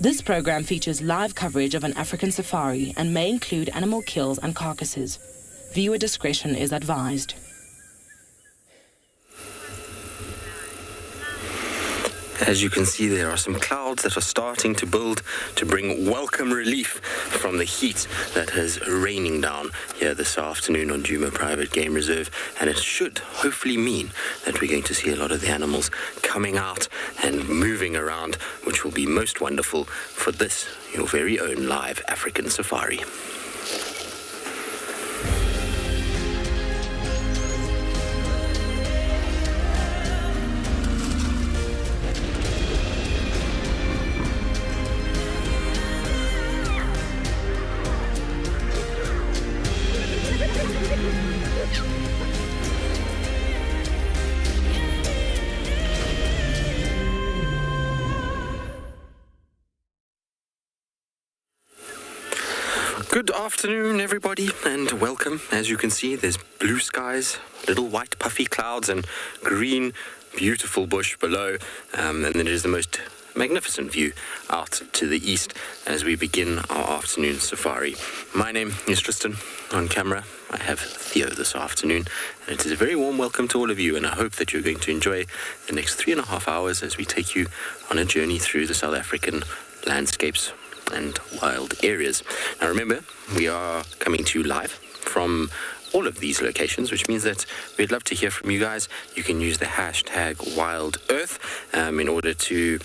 This program features live coverage of an African safari and may include animal kills and carcasses. Viewer discretion is advised. As you can see, there are some clouds that are starting to build to bring welcome relief from the heat that is raining down here this afternoon on Djuma Private Game Reserve, and it should hopefully mean that we're going to see a lot of the animals coming out and moving around, which will be most wonderful for this, your very own live African safari. Good afternoon, everybody, and welcome. As you can see, there's blue skies, little white puffy clouds, and green, beautiful bush below. And then it is the most magnificent view out to the east as we begin our afternoon safari. My name is Tristan. On camera, I have Theo this afternoon, and it is a very warm welcome to all of you, and I hope that you're going to enjoy the next 3.5 hours as we take you on a journey through the South African landscapes and wild areas. Now remember, we are coming to you live from all of these locations, which means that we'd love to hear from you guys. You can use the hashtag WildEarth in order to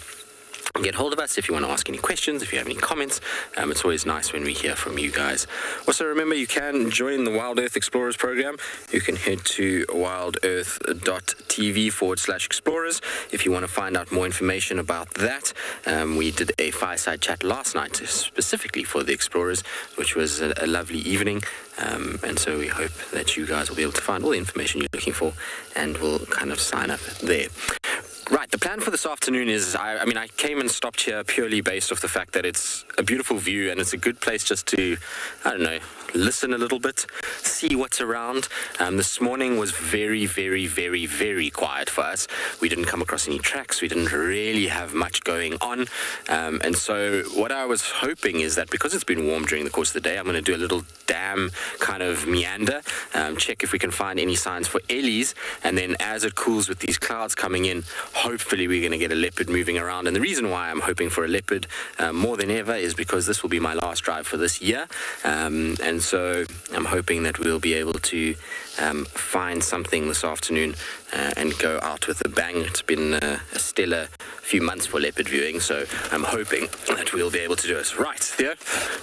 get hold of us if you want to ask any questions, if you have any comments. It's always nice when we hear from you guys. Also remember, you can join the WildEarth Explorers program. You can head to wildearth.tv/explorers if you want to find out more information about that. We did a fireside chat last night specifically for the explorers, which was a lovely evening. And so we hope that you guys will be able to find all the information you're looking for and will kind of sign up there. Right, the plan for this afternoon is, I came and stopped here purely based off the fact that it's a beautiful view and it's a good place just to, listen a little bit, see what's around. This morning was very, very, very, very quiet for us. We didn't come across any tracks. We didn't really have much going on. And so what I was hoping is that because it's been warm during the course of the day, I'm going to do a little dam kind of meander, check if we can find any signs for ellies, and then as it cools with these clouds coming in, hopefully we're going to get a leopard moving around. And the reason why I'm hoping for a leopard more than ever is because this will be my last drive for this year. And so I'm hoping that we'll be able to find something this afternoon and go out with a bang. It's been a stellar few months for leopard viewing, so I'm hoping that we'll be able to do it. Right, Theo,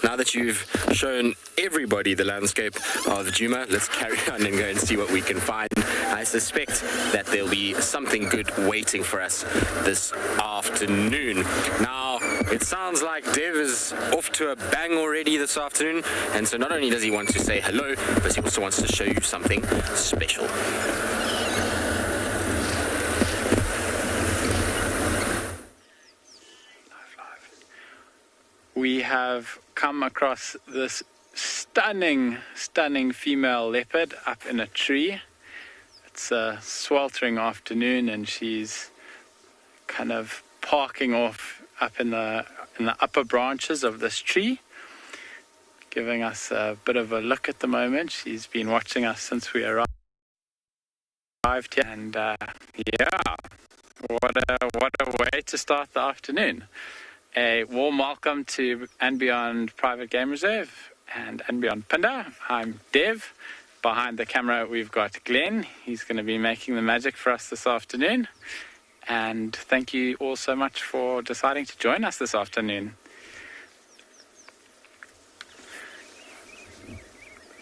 now that you've shown everybody the landscape of Djuma, let's carry on and go and see what we can find. I suspect that there'll be something good waiting for us this afternoon. Now, it sounds like Dev is off to a bang already this afternoon, and so not only does he want to say hello, but he also wants to show you something special. We have come across this stunning female leopard up in a tree. It's a sweltering afternoon and she's kind of parking off up in the upper branches of this tree, giving us a bit of a look at the moment. She's been watching us since we arrived here, and what a way to start the afternoon. A warm welcome to andBeyond Private Game Reserve and andBeyond Phinda. I'm Dev. Behind the camera we've got Glenn. He's going to be making the magic for us this afternoon. And thank you all so much for deciding to join us this afternoon.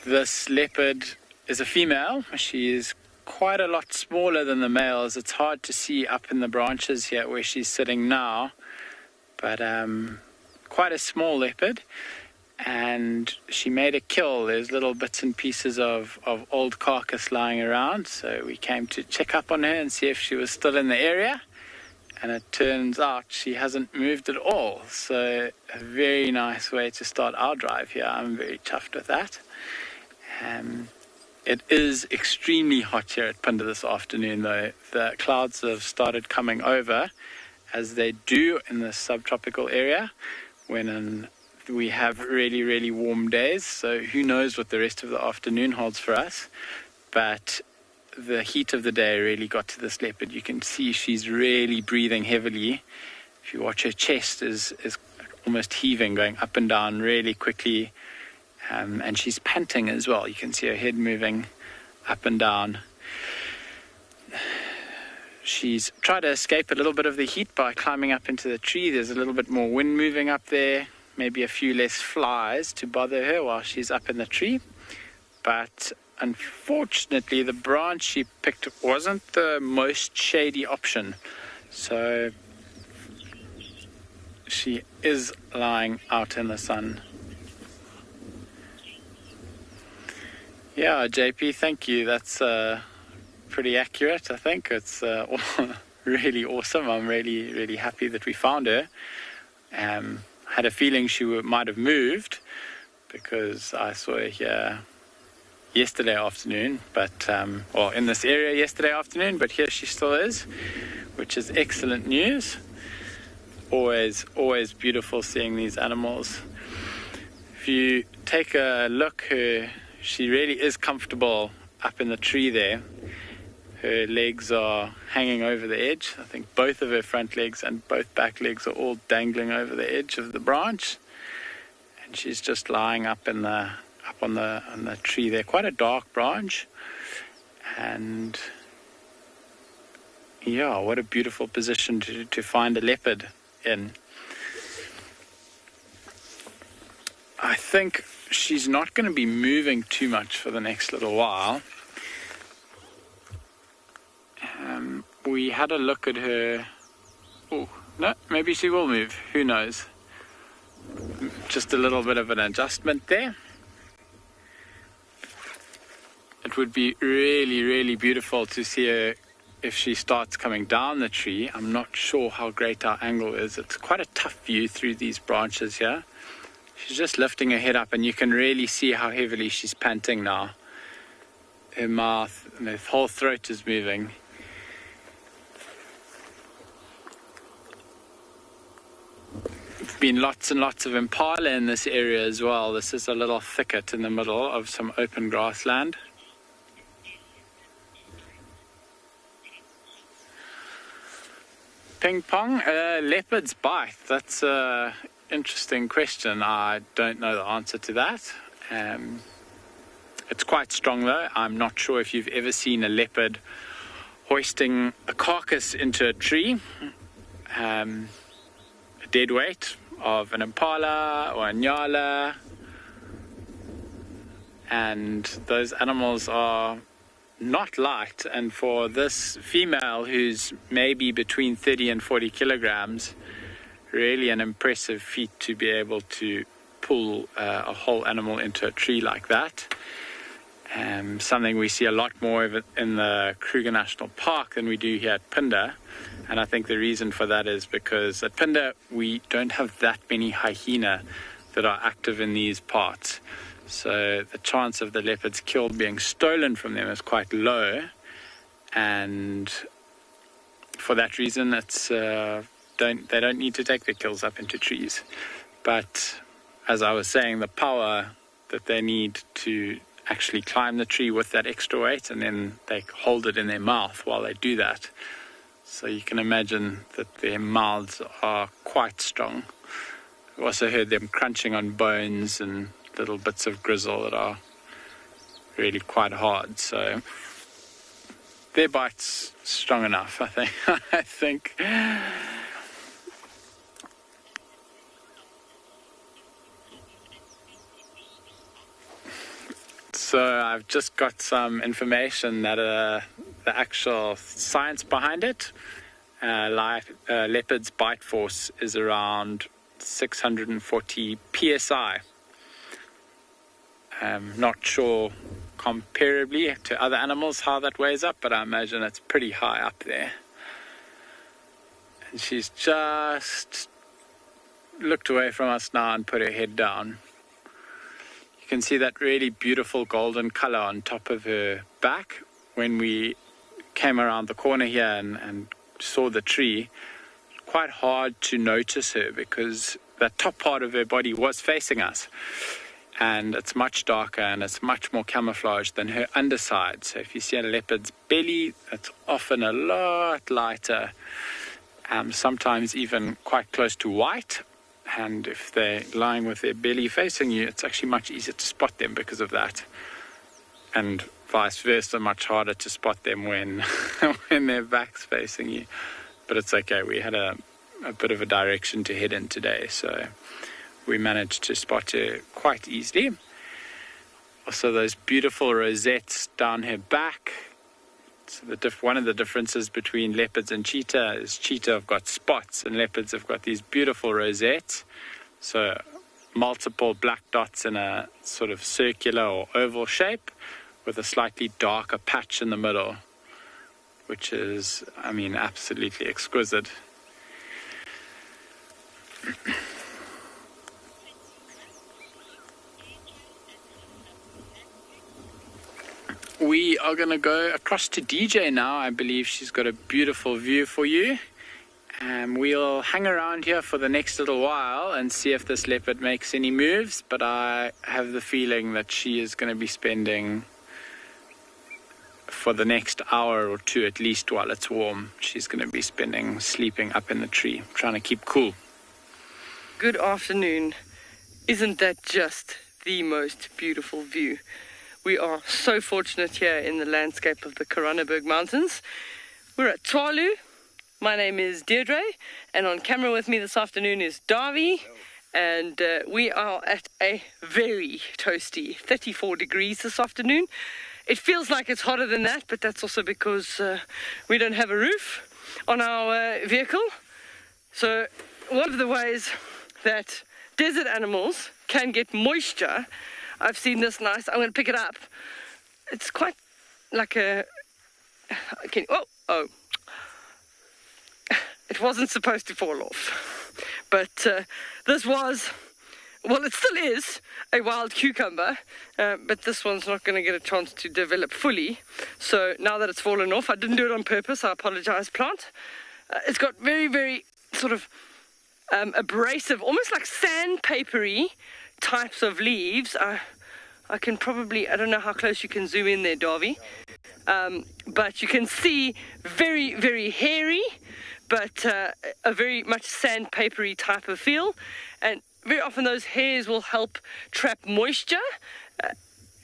This leopard is a female. She is quite a lot smaller than the males. It's hard to see up in the branches here where she's sitting now. But quite a small leopard, and she made a kill. There's little bits and pieces of old carcass lying around, so we came to check up on her and see if she was still in the area, and it turns out she hasn't moved at all. So a very nice way to start our drive here. I'm very chuffed with that. It is extremely hot here at Phinda this afternoon, though. The clouds have started coming over, as they do in the subtropical area when we have really, really warm days. So who knows what the rest of the afternoon holds for us. But the heat of the day really got to this leopard. You can see she's really breathing heavily. If you watch, her chest is almost heaving, going up and down really quickly. And she's panting as well. You can see her head moving up and down. She's tried to escape a little bit of the heat by climbing up into the tree. There's a little bit more wind moving up there. Maybe a few less flies to bother her while she's up in the tree. But unfortunately, the branch she picked wasn't the most shady option. So she is lying out in the sun. Yeah, JP, thank you. That's pretty accurate, I think. It's really awesome. I'm really, really happy that we found her. Had a feeling she might have moved because I saw her here yesterday afternoon, but in this area yesterday afternoon, but here she still is, which is excellent news. Always beautiful seeing these animals. If you take a look, she really is comfortable up in the tree there. Her legs are hanging over the edge. I think both of her front legs and both back legs are all dangling over the edge of the branch. And she's just lying up on the tree there. Quite a dark branch. And yeah, what a beautiful position to find a leopard in. I think she's not going to be moving too much for the next little while. We had a look at her. Oh, no, maybe she will move. Who knows? Just a little bit of an adjustment there. It would be really, really beautiful to see her if she starts coming down the tree. I'm not sure how great our angle is. It's quite a tough view through these branches here. She's just lifting her head up, and you can really see how heavily she's panting now. Her mouth and her whole throat is moving. There've been lots and lots of impala in this area as well. This is a little thicket in the middle of some open grassland. Ping pong, leopards bite. That's an interesting question. I don't know the answer to that. It's quite strong though. I'm not sure if you've ever seen a leopard hoisting a carcass into a tree. A dead weight of an impala or a Ngala. And those animals are not light, and for this female who's maybe between 30 and 40 kilograms, really an impressive feat to be able to pull a whole animal into a tree like that. Something we see a lot more of it in the Kruger National Park than we do here at Phinda, and I think the reason for that is because at Phinda we don't have that many hyena that are active in these parts. So the chance of the leopards killed being stolen from them is quite low, and for that reason it's they don't need to take their kills up into trees. But as I was saying, the power that they need to actually climb the tree with that extra weight, and then they hold it in their mouth while they do that. So you can imagine that their mouths are quite strong. I also heard them crunching on bones and little bits of grizzle that are really quite hard. So their bite's strong enough, I think. I think. So I've just got some information that the actual science behind it. Leopard's bite force is around 640 psi. Not sure comparably to other animals how that weighs up, but I imagine it's pretty high up there. And she's just looked away from us now and put her head down. You You can see that really beautiful golden color on top of her back. When we came around the corner here and saw the tree, quite hard to notice her because that top part of her body was facing us. And it's much darker and it's much more camouflaged than her underside. So if you see a leopard's belly, it's often a lot lighter, sometimes even quite close to white. And if they're lying with their belly facing you, it's actually much easier to spot them because of that. And vice versa, much harder to spot them when when their back's facing you. But it's okay, we had a bit of a direction to head in today, so we managed to spot her quite easily. Also those beautiful rosettes down her back. So one of the differences between leopards and cheetah is cheetah have got spots and leopards have got these beautiful rosettes. So multiple black dots in a sort of circular or oval shape with a slightly darker patch in the middle, which is, I mean, absolutely exquisite. We are going to go across to DJ now. I believe she's got a beautiful view for you. We'll hang around here for the next little while and see if this leopard makes any moves, but I have the feeling that she is going to be spending, for the next hour or two at least while it's warm, she's going to be spending sleeping up in the tree, trying to keep cool. Good afternoon. Isn't that just the most beautiful view? We are so fortunate here in the landscape of the Koranenberg Mountains. We're at Tswalu. My name is Deirdre, and on camera with me this afternoon is Davy. And we are at a very toasty 34 degrees this afternoon. It feels like it's hotter than that, but that's also because we don't have a roof on our vehicle. So one of the ways that desert animals can get moisture, I've seen this nice, I'm going to pick it up. It's quite like a, it wasn't supposed to fall off. But this was, well, it still is a wild cucumber, but this one's not going to get a chance to develop fully. So now that it's fallen off, I didn't do it on purpose, I apologize, plant. It's got very, very sort of abrasive, almost like sandpapery types of leaves. I can probably, I don't know how close you can zoom in there, Davy, but you can see very, very hairy, but a very much sandpapery type of feel. And very often those hairs will help trap moisture.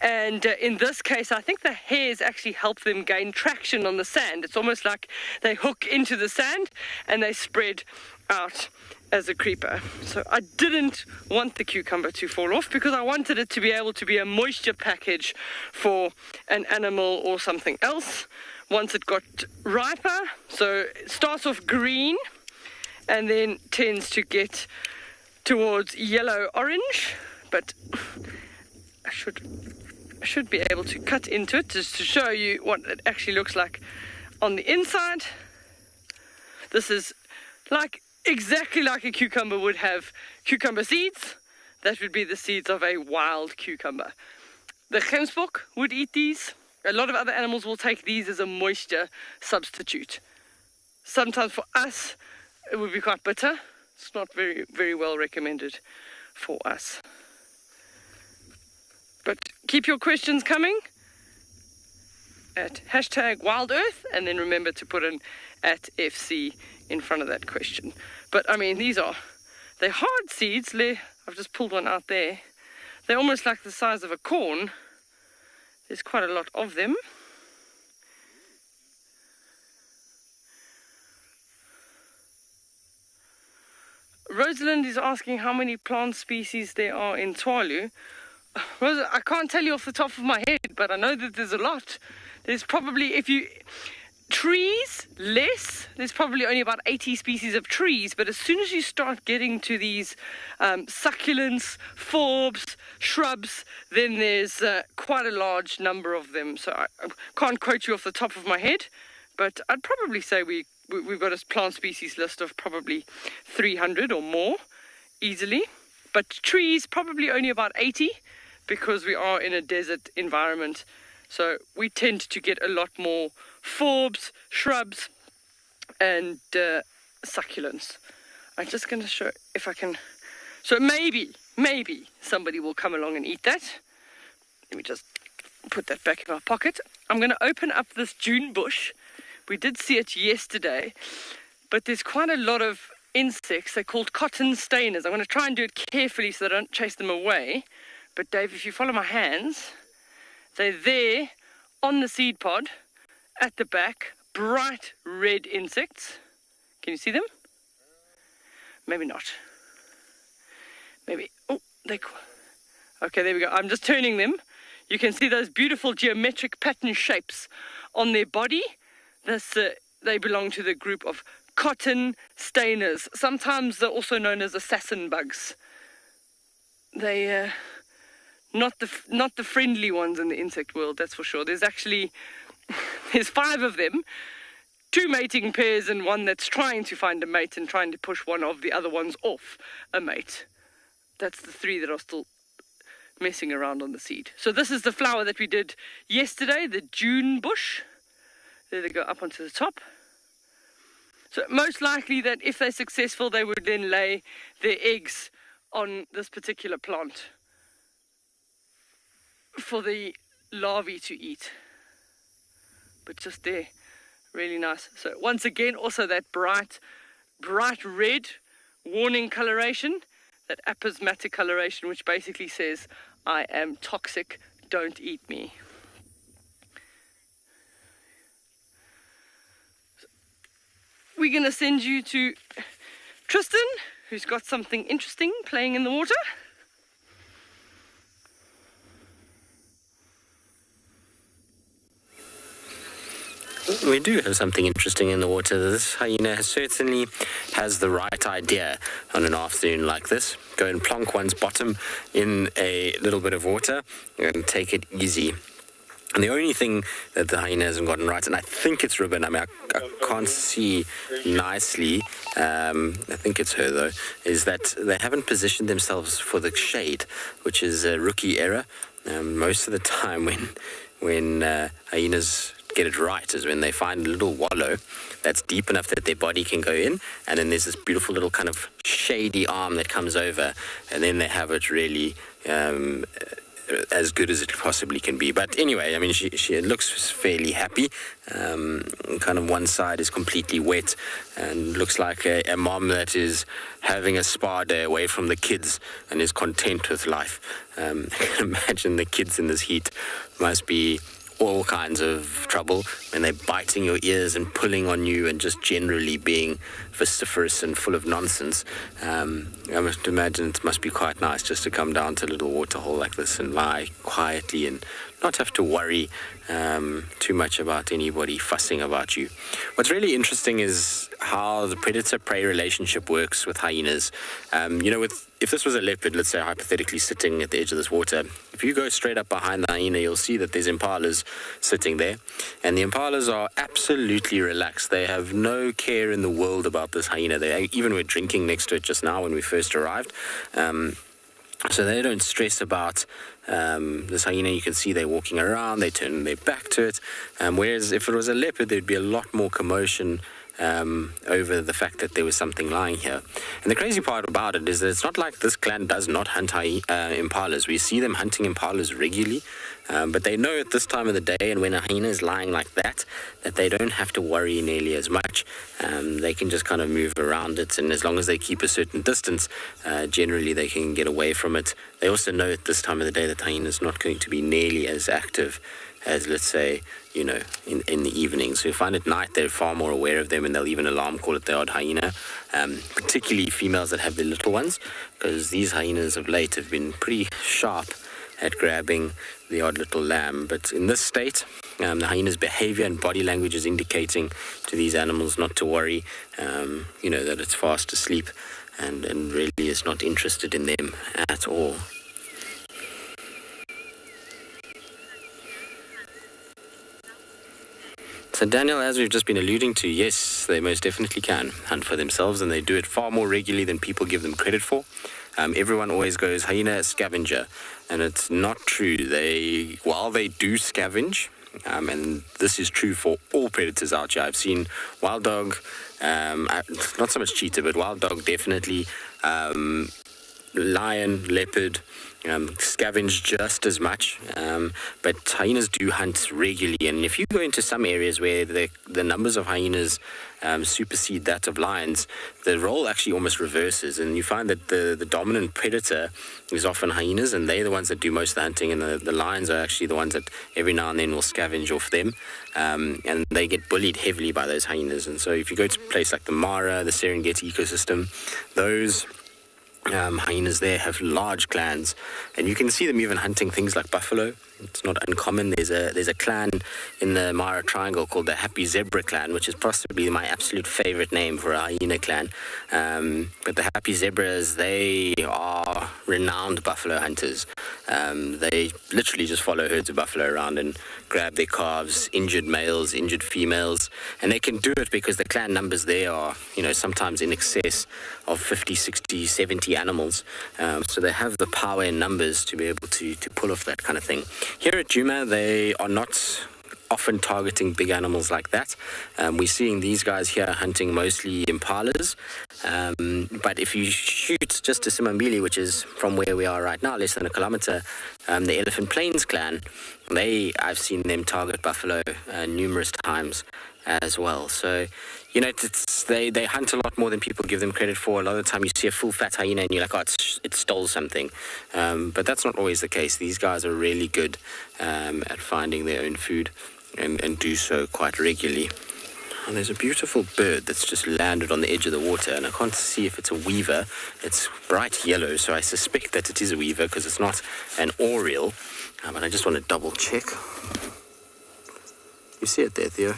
And in this case, I think the hairs actually help them gain traction on the sand. It's almost like they hook into the sand and they spread out as a creeper. So I didn't want the cucumber to fall off because I wanted it to be able to be a moisture package for an animal or something else once it got riper. So it starts off green and then tends to get towards yellow-orange, but I should be able to cut into it just to show you what it actually looks like on the inside. This is like exactly like a cucumber would have cucumber seeds. That would be the seeds of a wild cucumber. The gemsbok would eat these. A lot of other animals will take these as a moisture substitute. Sometimes for us, it would be quite bitter. It's not very, very well recommended for us. But keep your questions coming at #WildEarth, and then remember to put an @FC in front of that question. But I mean, they're hard seeds. I've just pulled one out there. They're almost like the size of a corn. There's quite a lot of them. Rosalind is asking how many plant species there are in Tualu. Rosalind, I can't tell you off the top of my head, but I know that there's a lot. There's probably, trees, less. There's probably only about 80 species of trees, but as soon as you start getting to these succulents, forbs, shrubs, then there's quite a large number of them. So I can't quote you off the top of my head, but I'd probably say we've got a plant species list of probably 300 or more, easily. But trees, probably only about 80, because we are in a desert environment. So we tend to get a lot more forbs, shrubs, and succulents. I'm just going to show if I can. So maybe somebody will come along and eat that. Let me just put that back in my pocket. I'm going to open up this June bush. We did see it yesterday, but there's quite a lot of insects. They're called cotton stainers. I'm going to try and do it carefully so that I don't chase them away. But Dave, if you follow my hands, they're there on the seed pod at the back, bright red insects. Can you see them? Maybe not. Maybe. Oh, okay, there we go. I'm just turning them. You can see those beautiful geometric pattern shapes on their body. They belong to the group of cotton stainers. Sometimes they're also known as assassin bugs. They not the friendly ones in the insect world, that's for sure. There's 5 of them, 2 mating pairs and one that's trying to find a mate and trying to push one of the other ones off a mate. That's the 3 that are still messing around on the seed. So this is the flower that we did yesterday, the June bush. There they go up onto the top. So most likely that if they're successful, they would then lay their eggs on this particular plant for the larvae to eat. But just there, really nice. So once again, also that bright red warning coloration, that aposematic coloration, which basically says, I am toxic, don't eat me. We're going to send you to Tristan, who's got something interesting playing in the water. We do have something interesting in the water. This hyena certainly has the right idea on an afternoon like this. Go and plonk one's bottom in a little bit of water and take it easy. And the only thing that the hyena hasn't gotten right, and I think it's ribbon, I can't see nicely, I think it's her though, is that they haven't positioned themselves for the shade, which is a rookie error. Most of the time when hyenas get it right is when they find a little wallow that's deep enough that their body can go in, and then there's this beautiful little kind of shady arm that comes over, and then they have it really as good as it possibly can be. But anyway, I mean, she looks fairly happy. Kind of one side is completely wet and looks like a mom that is having a spa day away from the kids and is content with life. I can imagine the kids in this heat must be all kinds of trouble when they're biting your ears and pulling on you and just generally being vociferous and full of nonsense. I must imagine it must be quite nice just to come down to a little waterhole like this and lie quietly and not have to worry too much about anybody fussing about you. What's really interesting is how the predator-prey relationship works with hyenas. If this was a leopard, let's say hypothetically sitting at the edge of this water, if you go straight up behind the hyena, you'll see that there's impalas sitting there. And the impalas are absolutely relaxed. They have no care in the world about this hyena. They even were drinking next to it just now when we first arrived. So they don't stress about this hyena. You can see they're walking around, they turn their back to it. Whereas if it was a leopard, there'd be a lot more commotion over the fact that there was something lying here. And the crazy part about it is that it's not like this clan does not hunt impalas. We see them hunting impalas regularly, but they know at this time of the day and when a hyena is lying like that they don't have to worry nearly as much. They can just kind of move around it, and as long as they keep a certain distance, generally they can get away from it. They also know at this time of the day that the hyena is not going to be nearly as active as, let's say, in the evening. So you find at night they're far more aware of them, and they'll even alarm call it the odd hyena, particularly females that have the little ones, because these hyenas of late have been pretty sharp at grabbing the odd little lamb. But in this state, the hyena's behavior and body language is indicating to these animals not to worry, that it's fast asleep and really is not interested in them at all. So Daniel, as we've just been alluding to, yes, they most definitely can hunt for themselves, and they do it far more regularly than people give them credit for. Everyone always goes hyena scavenger, and it's not true. While they do scavenge, and this is true for all predators out here. I've seen wild dog, not so much cheetah, but wild dog definitely, lion, leopard, scavenge just as much, but hyenas do hunt regularly, and if you go into some areas where the numbers of hyenas supersede that of lions, the role actually almost reverses, and you find that the dominant predator is often hyenas, and they're the ones that do most of the hunting, and the lions are actually the ones that every now and then will scavenge off them, and they get bullied heavily by those hyenas. And so if you go to a place like the Mara, the Serengeti ecosystem, those hyenas there have large clans, and you can see them even hunting things like buffalo. It's not uncommon. There's a clan in the Mara Triangle called the Happy Zebra clan, which is possibly my absolute favorite name for a hyena clan. But the Happy Zebras, they are renowned buffalo hunters. They literally just follow herds of buffalo around and grab their calves, injured males, injured females, and they can do it because the clan numbers there are, sometimes in excess of 50, 60, 70 animals. So they have the power in numbers to be able to pull off that kind of thing. Here at Djuma, they are not often targeting big animals like that. We're seeing these guys here hunting mostly impalas. But if you shoot just to Simambili, which is from where we are right now, less than a kilometer, the Elephant Plains clan, I've seen them target buffalo numerous times as well. So, they hunt a lot more than people give them credit for. A lot of the time you see a full fat hyena and you're like, it stole something. But that's not always the case. These guys are really good at finding their own food and do so quite regularly. And there's a beautiful bird that's just landed on the edge of the water, and I can't see if it's a weaver. It's bright yellow, so I suspect that it is a weaver because it's not an oriole. But I just want to double check. You see it there, Theo?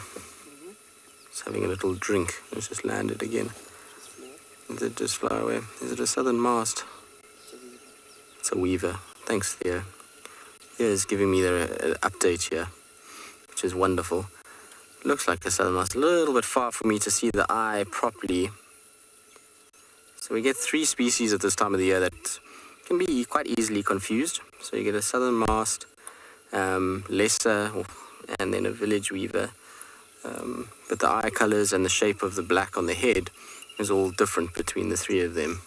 It's having a little drink. It's just landed again. Did it just fly away? Is it a southern mast? It's a weaver. Thanks, Theo. Theo is giving me the update here, which is wonderful. Looks like a southern mast. A little bit far for me to see the eye properly. So we get 3 species at this time of the year that can be quite easily confused. So you get a southern mast, lesser, and then a village weaver. But the eye colors and the shape of the black on the head is all different between the 3 of them.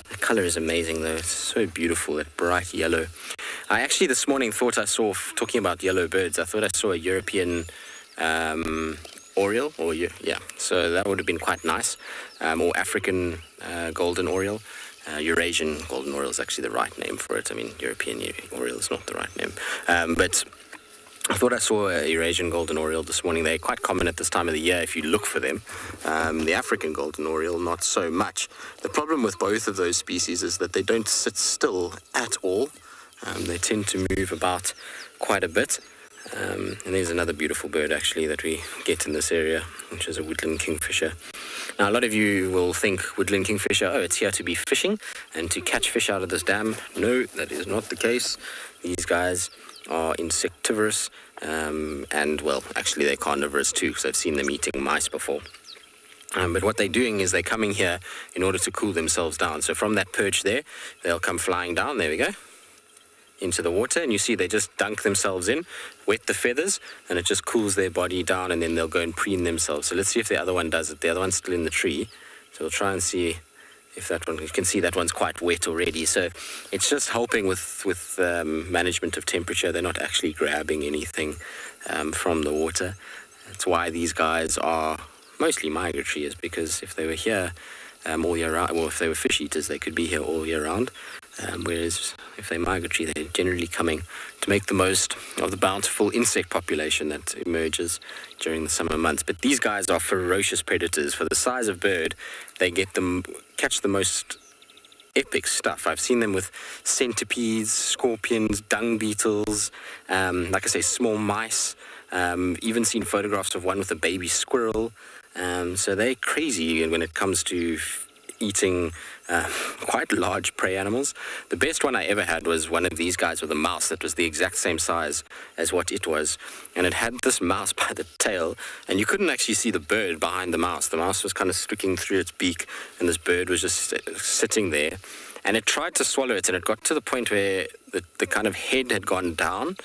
The color is amazing though. It's so beautiful, that bright yellow. I actually this morning thought I saw, talking about yellow birds, I thought I saw a European oriole, so that would have been quite nice, or African golden oriole. Eurasian golden oriole is actually the right name for it. I mean, European oriole is not the right name, but I thought I saw a Eurasian golden oriole this morning. They're quite common at this time of the year if you look for them. The African golden oriole, not so much. The problem with both of those species is that they don't sit still at all. They tend to move about quite a bit. And there's another beautiful bird actually that we get in this area, which is a woodland kingfisher. Now a lot of you will think woodland kingfisher, it's here to be fishing and to catch fish out of this dam. No, that is not the case. These guys are insectivorous, and well, actually they're carnivorous too, because I've seen them eating mice before. But what they're doing is they're coming here in order to cool themselves down. So from that perch there, they'll come flying down, there we go, into the water, and you see they just dunk themselves in, wet the feathers, and it just cools their body down, and then they'll go and preen themselves. So let's see if the other one does it. The other one's still in the tree, so we'll try and see if that one, you can see that one's quite wet already. So it's just helping with management of temperature. They're not actually grabbing anything from the water. That's why these guys are mostly migratory, is because if they were here all year round, or if they were fish eaters, they could be here all year round. Whereas if they're migratory, they're generally coming to make the most of the bountiful insect population that emerges during the summer months. But these guys are ferocious predators. For the size of bird, they catch the most epic stuff. I've seen them with centipedes, scorpions, dung beetles, like I say, small mice. Even seen photographs of one with a baby squirrel. So they're crazy when it comes to eating quite large prey animals. The best one I ever had was one of these guys with a mouse that was the exact same size as what it was. And it had this mouse by the tail, and you couldn't actually see the bird behind the mouse. The mouse was kind of sticking through its beak, and this bird was just sitting there. And it tried to swallow it, and it got to the point where the kind of head had gone down,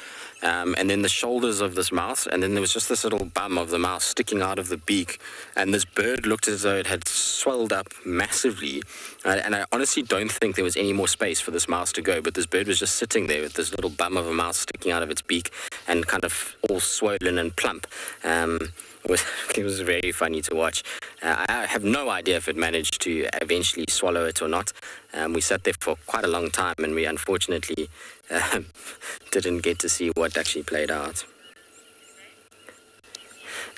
and then the shoulders of this mouse, and then there was just this little bum of the mouse sticking out of the beak, and this bird looked as though it had swelled up massively, and I honestly don't think there was any more space for this mouse to go, but this bird was just sitting there with this little bum of a mouse sticking out of its beak, and kind of all swollen and plump. It was very funny to watch. I have no idea if it managed to eventually swallow it or not. We sat there for quite a long time, and we unfortunately didn't get to see what actually played out.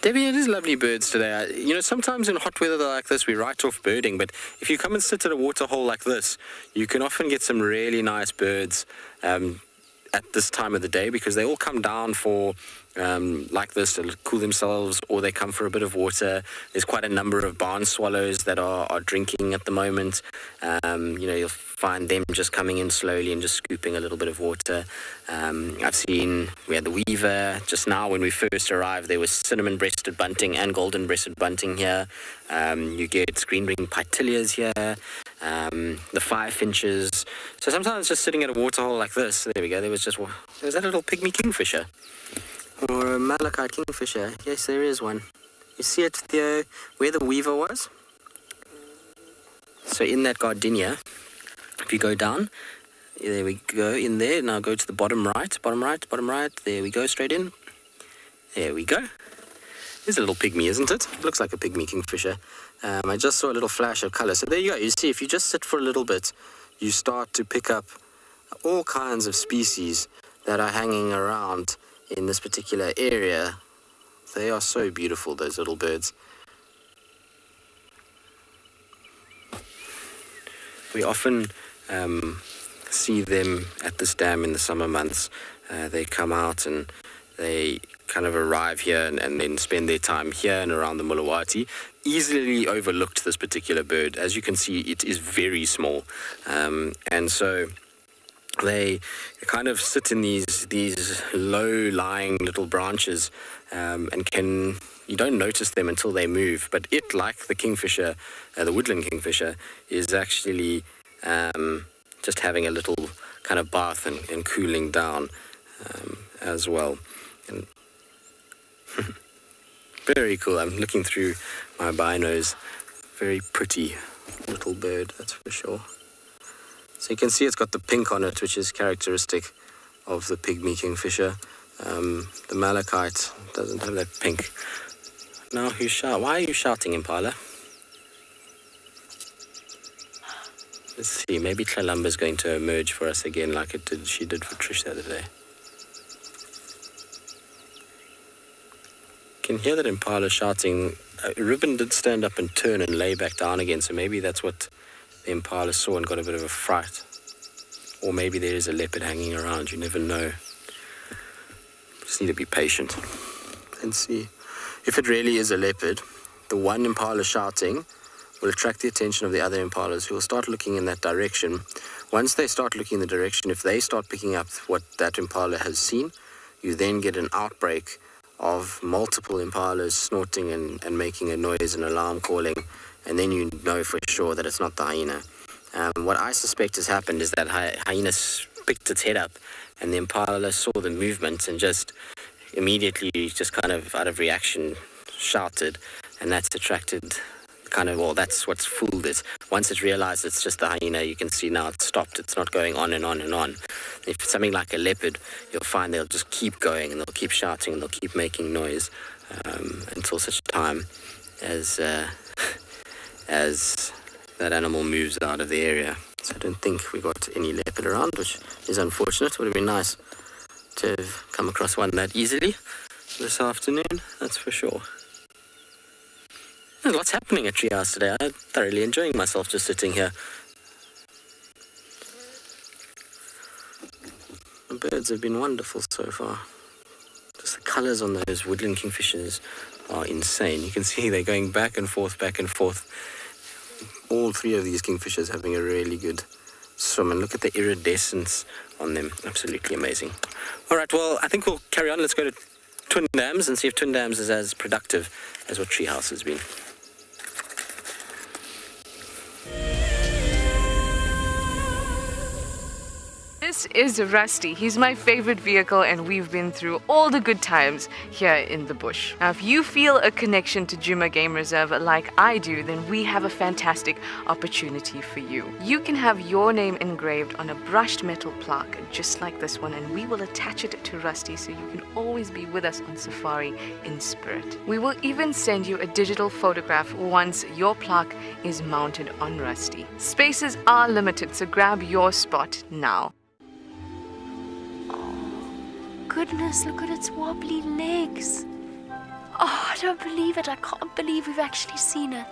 Debbie, it is lovely birds today. Sometimes in hot weather like this, we write off birding, but if you come and sit at a water hole like this, you can often get some really nice birds at this time of the day, because they all come down for like this to cool themselves, or they come for a bit of water. There's quite a number of barn swallows that are drinking at the moment. You'll find them just coming in slowly and just scooping a little bit of water. We had the weaver. Just now when we first arrived, there was cinnamon-breasted bunting and golden-breasted bunting here. You get green-ring pitilias here, the firefinches. So sometimes just sitting at a waterhole like this, there we go, there was that little pygmy kingfisher. Or a Malachi Kingfisher. Yes, there is one. You see it there, where the weaver was? So in that gardenia, if you go down, there we go, in there. Now go to the bottom right. There we go, straight in. There we go. There's a little pygmy, isn't it? Looks like a pygmy kingfisher. I just saw a little flash of color. So there you go. You see, if you just sit for a little bit, you start to pick up all kinds of species that are hanging around in this particular area. They are so beautiful, those little birds. We often see them at this dam in the summer months. They come out and they kind of arrive here and then spend their time here and around the Mulawati. Easily overlooked, this particular bird. As you can see, it is very small. And so they kind of sit in these low-lying little branches, and you don't notice them until they move. But it, like the kingfisher, the woodland kingfisher, is actually just having a little kind of bath and cooling down as well. And very cool. I'm looking through my binos. Very pretty little bird, that's for sure. So you can see it's got the pink on it, which is characteristic of the pygmy kingfisher. The malachite doesn't have that pink. Now why are you shouting, Impala? Let's see, maybe Tlalumba's going to emerge for us again like she did for Trish the other day. You can hear that Impala shouting. Ribbon did stand up and turn and lay back down again, so maybe that's what the Impala saw and got a bit of a fright. Or maybe there is a leopard hanging around, you never know. Just need to be patient and see. If it really is a leopard, the one Impala shouting will attract the attention of the other Impalas, who will start looking in that direction. Once they start looking in the direction, if they start picking up what that Impala has seen, you then get an outbreak of multiple Impalas snorting and making a noise and alarm calling, and then you know for sure that it's not the hyena. What I suspect has happened is that hyena picked its head up, and the Impala saw the movement and just immediately, just kind of out of reaction, shouted, and that's attracted that's what's fooled it. Once it realized it's just the hyena, you can see now it's stopped. It's not going on and on and on. If it's something like a leopard, you'll find they'll just keep going and they'll keep shouting and they'll keep making noise until such time as that animal moves out of the area. So I don't think we got any leopard around, which is unfortunate. It would have been nice to have come across one that easily this afternoon, that's for sure. There's lots happening at Treehouse today. I'm thoroughly enjoying myself just sitting here. The birds have been wonderful so far. Just the colours on those woodland kingfishers are insane. You can see they're going back and forth, all three of these kingfishers having a really good swim, and look at the iridescence on them. Absolutely amazing. All right, well, I think we'll carry on. Let's go to Twin Dams and see if Twin Dams is as productive as what Treehouse has been. This is Rusty. He's my favorite vehicle, and we've been through all the good times here in the bush. Now, if you feel a connection to Djuma Game Reserve like I do, then we have a fantastic opportunity for you. You can have your name engraved on a brushed metal plaque just like this one, and we will attach it to Rusty so you can always be with us on safari in spirit. We will even send you a digital photograph once your plaque is mounted on Rusty. Spaces are limited, so grab your spot now. Goodness, look at its wobbly legs. Oh, I don't believe it. I can't believe we've actually seen it.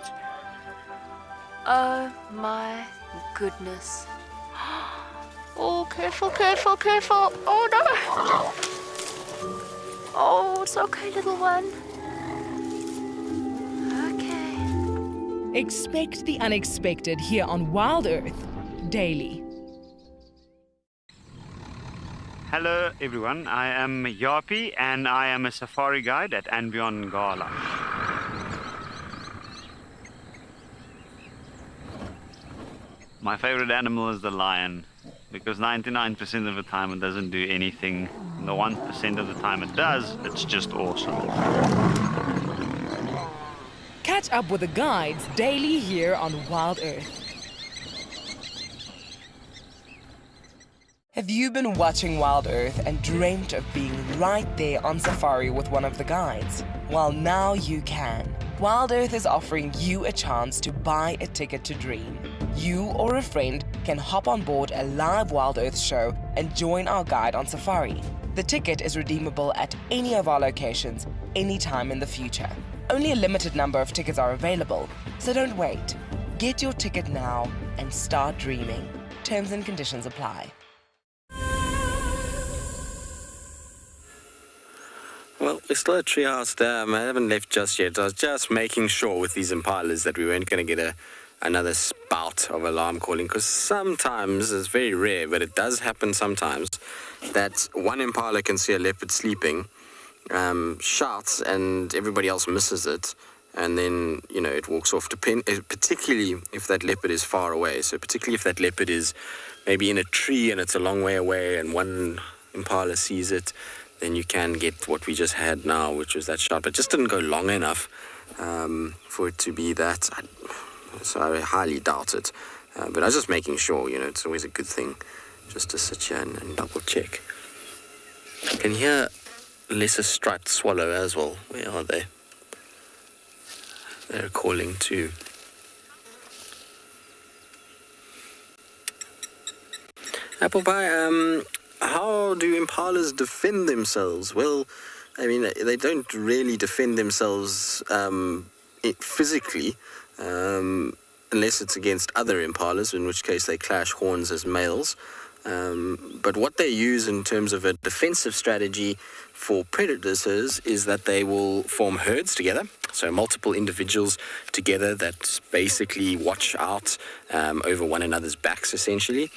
Oh my goodness. Oh, careful, careful, careful. Oh no. Oh, it's okay, little one. Okay. Expect the unexpected here on WildEarth daily. Hello everyone, I am Yapi and I am a safari guide at andBeyond Ngala. My favorite animal is the lion, because 99% of the time it doesn't do anything. The 1% of the time it does, it's just awesome. Catch up with the guides daily here on WildEarth. Have you been watching WildEarth and dreamt of being right there on safari with one of the guides? Well, now you can. WildEarth is offering you a chance to buy a ticket to dream. You or a friend can hop on board a live WildEarth show and join our guide on safari. The ticket is redeemable at any of our locations, anytime in the future. Only a limited number of tickets are available, so don't wait. Get your ticket now and start dreaming. Terms and conditions apply. Well, we're still at Treehouse Dam. I haven't left just yet. I was just making sure with these impalas that we weren't going to get another spout of alarm calling, because sometimes, it's very rare, but it does happen sometimes, that one impala can see a leopard sleeping, shouts, and everybody else misses it, and then, you know, it walks off, particularly if that leopard is far away. So particularly if that leopard is maybe in a tree and it's a long way away and one impala sees it, then you can get what we just had now, which was that shot. But it just didn't go long enough for it to be that. So I highly doubt it. But I was just making sure, you know, it's always a good thing just to sit here and double check. I can hear lesser striped swallow as well. Where are they? They're calling too. Apple pie, how do impalas defend themselves? Well, I mean, they don't really defend themselves physically, unless it's against other impalas, in which case they clash horns as males. But what they use in terms of a defensive strategy for predators is that they will form herds together, so multiple individuals together that basically watch out over one another's backs, essentially.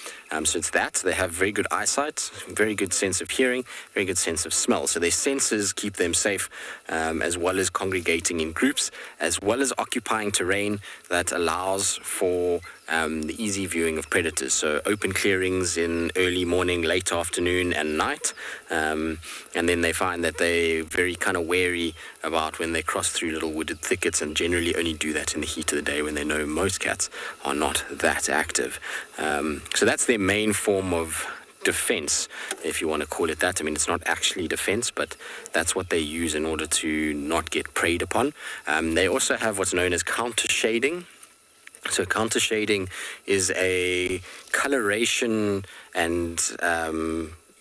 So it's that. They have very good eyesight, very good sense of hearing, very good sense of smell. So their senses keep them safe, as well as congregating in groups, as well as occupying terrain that allows for the easy viewing of predators. So open clearings in early morning, late afternoon, and night. And then they find that they're very kind of wary about when they cross through little wooded thickets, and generally only do that in the heat of the day when they know most cats are not that active. So that's their main form of defense, if you want to call it that. I mean, it's not actually defense, but that's what they use in order to not get preyed upon. They also have what's known as counter shading. So counter shading is a coloration and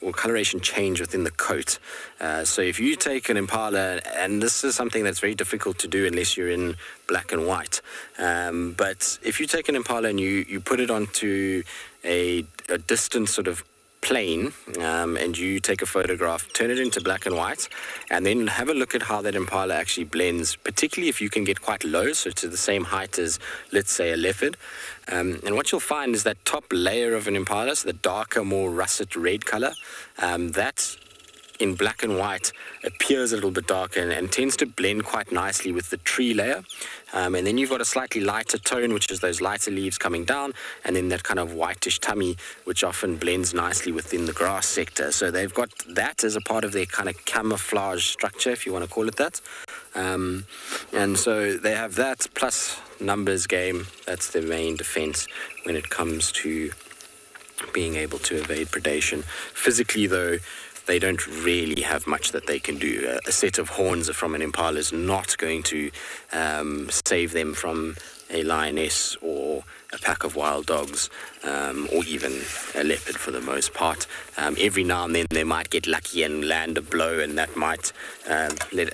or coloration change within the coat. So if you take an impala, and this is something that's very difficult to do unless you're in black and white, but if you take an impala and you put it onto a distant sort of plain, and you take a photograph, turn it into black and white, and then have a look at how that impala actually blends, particularly if you can get quite low, so to the same height as, let's say, a leopard. And what you'll find is that top layer of an impala, so the darker, more russet red color, that in black and white appears a little bit darker and tends to blend quite nicely with the tree layer. And then you've got a slightly lighter tone, which is those lighter leaves coming down, and then that kind of whitish tummy, which often blends nicely within the grass sector. So they've got that as a part of their kind of camouflage structure, if you want to call it that. And so they have that plus numbers game. That's their main defense when it comes to being able to evade predation. Physically, though, they don't really have much that they can do. A set of horns from an impala is not going to save them from a lioness or a pack of wild dogs, or even a leopard for the most part. Every now and then they might get lucky and land a blow, and that might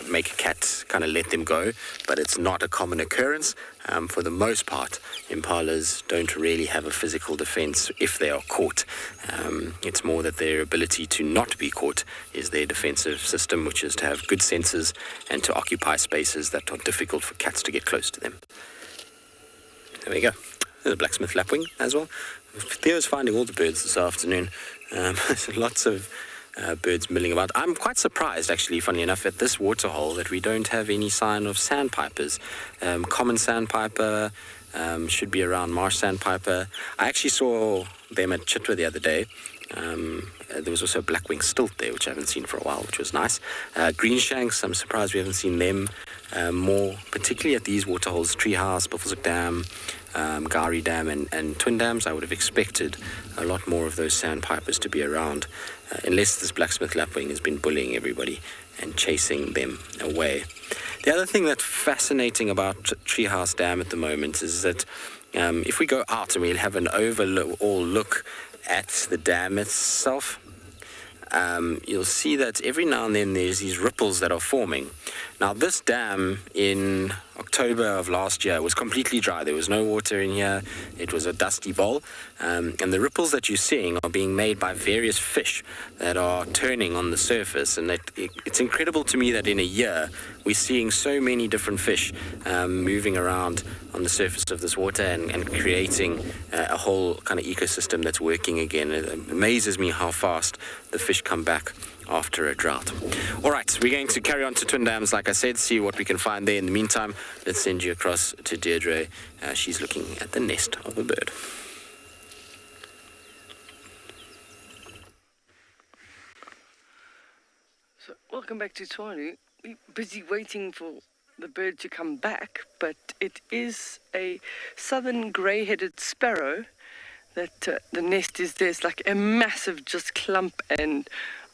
make a cat kind of let them go, but it's not a common occurrence. For the most part, impalas don't really have a physical defense if they are caught. It's more that their ability to not be caught is their defensive system, which is to have good senses and to occupy spaces that are difficult for cats to get close to them. There we go. There's a blacksmith lapwing as well. Theo's finding all the birds this afternoon. There's lots of birds milling about. I'm quite surprised, actually, funnily enough, at this waterhole that we don't have any sign of sandpipers. Common sandpiper should be around marsh sandpiper. I actually saw them at Chitwa the other day. There was also a blackwing stilt there, which I haven't seen for a while, which was nice. Greenshanks, I'm surprised we haven't seen them more, particularly at these waterholes, Treehouse, Buffelshoek Dam, Gari Dam and Twin Dams. I would have expected a lot more of those sandpipers to be around, unless this blacksmith lapwing has been bullying everybody and chasing them away. The other thing that's fascinating about Treehouse Dam at the moment is that if we go out and we'll have an overall look at the dam itself, you'll see that every now and then there's these ripples that are forming. Now, this dam in October of last year was completely dry. There was no water in here. It was a dusty bowl. And the ripples that you're seeing are being made by various fish that are turning on the surface. And it's incredible to me that in a year we're seeing so many different fish moving around on the surface of this water and creating a whole kind of ecosystem that's working again. It amazes me how fast the fish come back after a drought. All right, we're going to carry on to Twin Dams, like I said, see what we can find there. In the meantime, let's send you across to Deirdre. She's looking at the nest of a bird. So, welcome back to Tswalu. We're busy waiting for the bird to come back, but it is a southern grey-headed sparrow that the nest is there. It's like a massive just clump, and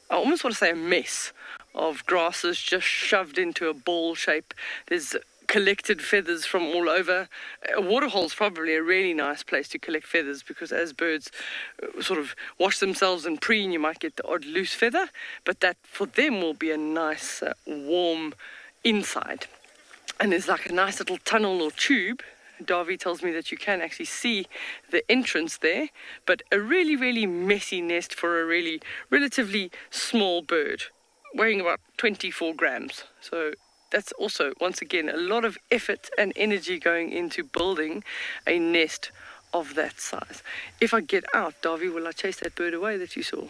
I almost want to say a mess of grasses just shoved into a ball shape. There's collected feathers from all over. A waterhole's probably a really nice place to collect feathers, because as birds sort of wash themselves and preen, you might get the odd loose feather, but that for them will be a nice warm inside. And there's like a nice little tunnel or tube. Davy tells me that you can actually see the entrance there, but a really, really messy nest for a really relatively small bird, weighing about 24 grams. So that's also, once again, a lot of effort and energy going into building a nest of that size. If I get out, Davy, will I chase that bird away that you saw?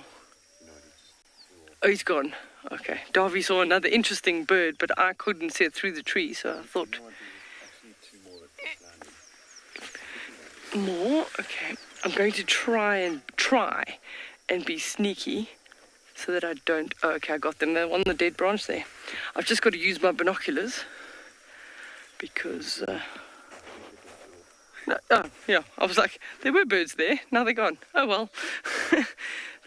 Oh, he's gone. Okay. Davy saw another interesting bird, but I couldn't see it through the tree, so I thought... More? Okay. I'm going to try and be sneaky so that I don't... Oh, okay, I got them. They're on the dead branch there. I've just got to use my binoculars because... yeah, I was like, there were birds there. Now they're gone. Oh, well.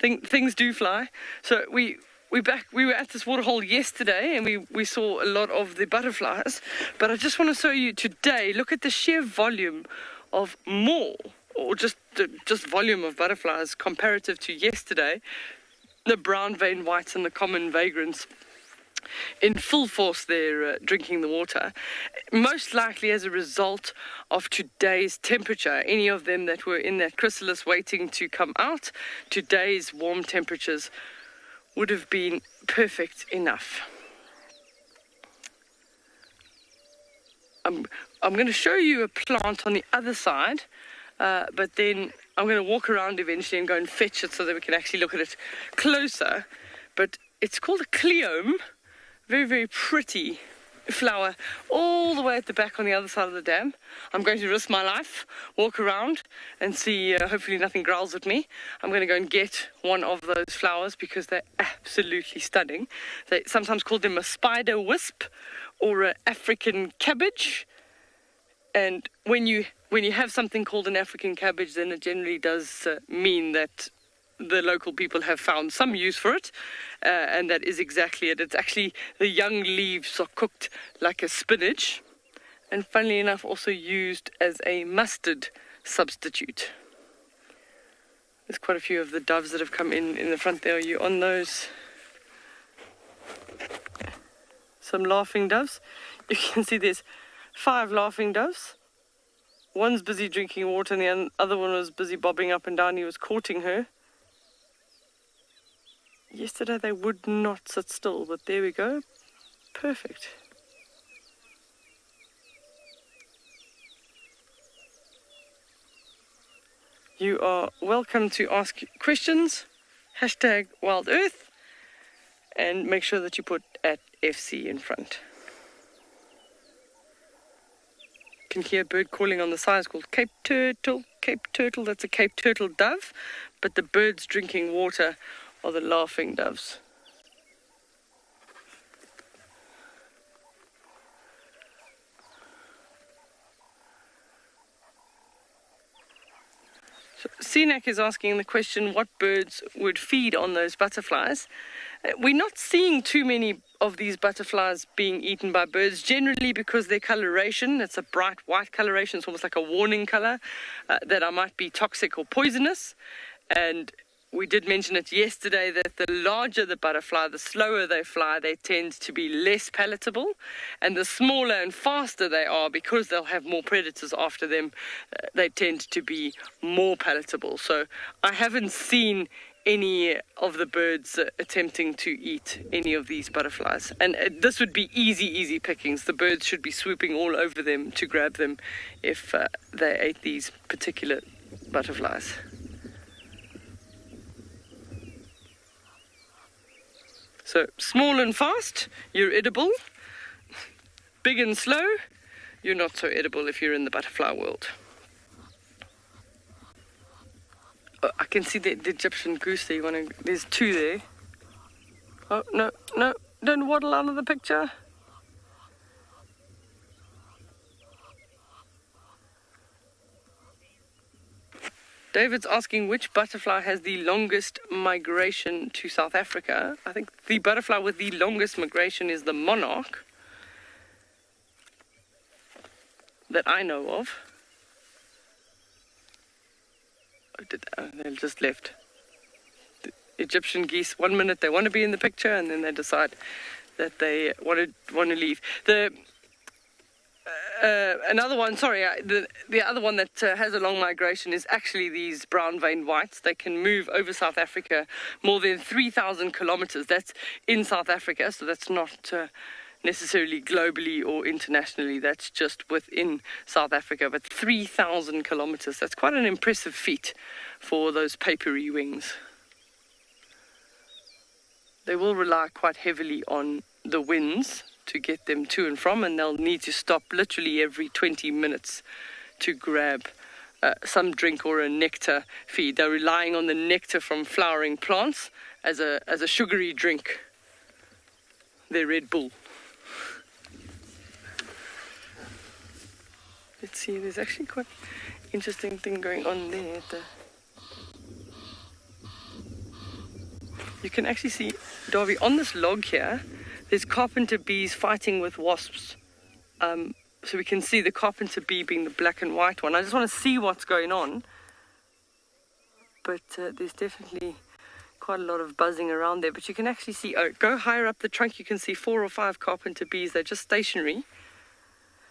Things do fly. So we were at this waterhole yesterday, and we saw a lot of the butterflies. But I just want to show you today, look at the sheer volume of more, or just volume of butterflies comparative to yesterday. The brown veined whites and the common vagrants in full force there drinking the water, most likely as a result of today's temperature. Any of them that were in that chrysalis waiting to come out, today's warm temperatures would have been perfect enough. I'm going to show you a plant on the other side, but then I'm going to walk around eventually and go and fetch it so that we can actually look at it closer. But it's called a cleome, very, very pretty flower, all the way at the back on the other side of the dam. I'm going to risk my life, walk around and see, hopefully nothing growls at me. I'm going to go and get one of those flowers because they're absolutely stunning. They sometimes call them a spider wisp or an African cabbage. And when you have something called an African cabbage, then it generally does mean that the local people have found some use for it, and that is exactly it. It's actually, the young leaves are cooked like a spinach, and funnily enough also used as a mustard substitute. There's quite a few of the doves that have come in the front there. Are you on those? Some laughing doves. You can see there's 5 laughing doves. One's busy drinking water and the other one was busy bobbing up and down. He was courting her. Yesterday they would not sit still, but there we go. Perfect. You are welcome to ask questions. Hashtag WildEarth. And make sure that you put @FC in front. You can hear a bird calling on the side. It's called Cape Turtle. Cape Turtle, that's a Cape Turtle dove. But the birds drinking water are the laughing doves. So, Sinak is asking the question, what birds would feed on those butterflies? We're not seeing too many of these butterflies being eaten by birds, generally because their coloration, it's a bright white coloration, it's almost like a warning color, that might be toxic or poisonous. And we did mention it yesterday that the larger the butterfly, the slower they fly, they tend to be less palatable. And the smaller and faster they are, because they'll have more predators after them, they tend to be more palatable. So I haven't seen any of the birds attempting to eat any of these butterflies. And this would be easy pickings. The birds should be swooping all over them to grab them if they ate these particular butterflies. So small and fast, you're edible. Big and slow, you're not so edible if you're in the butterfly world. Oh, I can see the Egyptian goose there. There's 2 there. Oh, no, don't waddle out of the picture. David's asking which butterfly has the longest migration to South Africa. I think the butterfly with the longest migration is the monarch that I know of. They just left. The Egyptian geese, 1 minute they want to be in the picture and then they decide that they want to leave. Another one, the other one that has a long migration is actually these brown-veined whites. They can move over South Africa more than 3,000 kilometers. That's in South Africa, so that's not necessarily globally or internationally. That's just within South Africa, but 3,000 kilometers. That's quite an impressive feat for those papery wings. They will rely quite heavily on the winds to get them to and from, and they'll need to stop literally every 20 minutes to grab some drink or a nectar feed. They're relying on the nectar from flowering plants as a sugary drink. Their Red Bull. Let's see, there's actually quite an interesting thing going on there. You can actually see, Darby, on this log here, there's carpenter bees fighting with wasps. So we can see the carpenter bee being the black and white one. I just want to see what's going on. But there's definitely quite a lot of buzzing around there, but you can actually see, go higher up the trunk, you can see 4 or 5 carpenter bees. They're just stationary.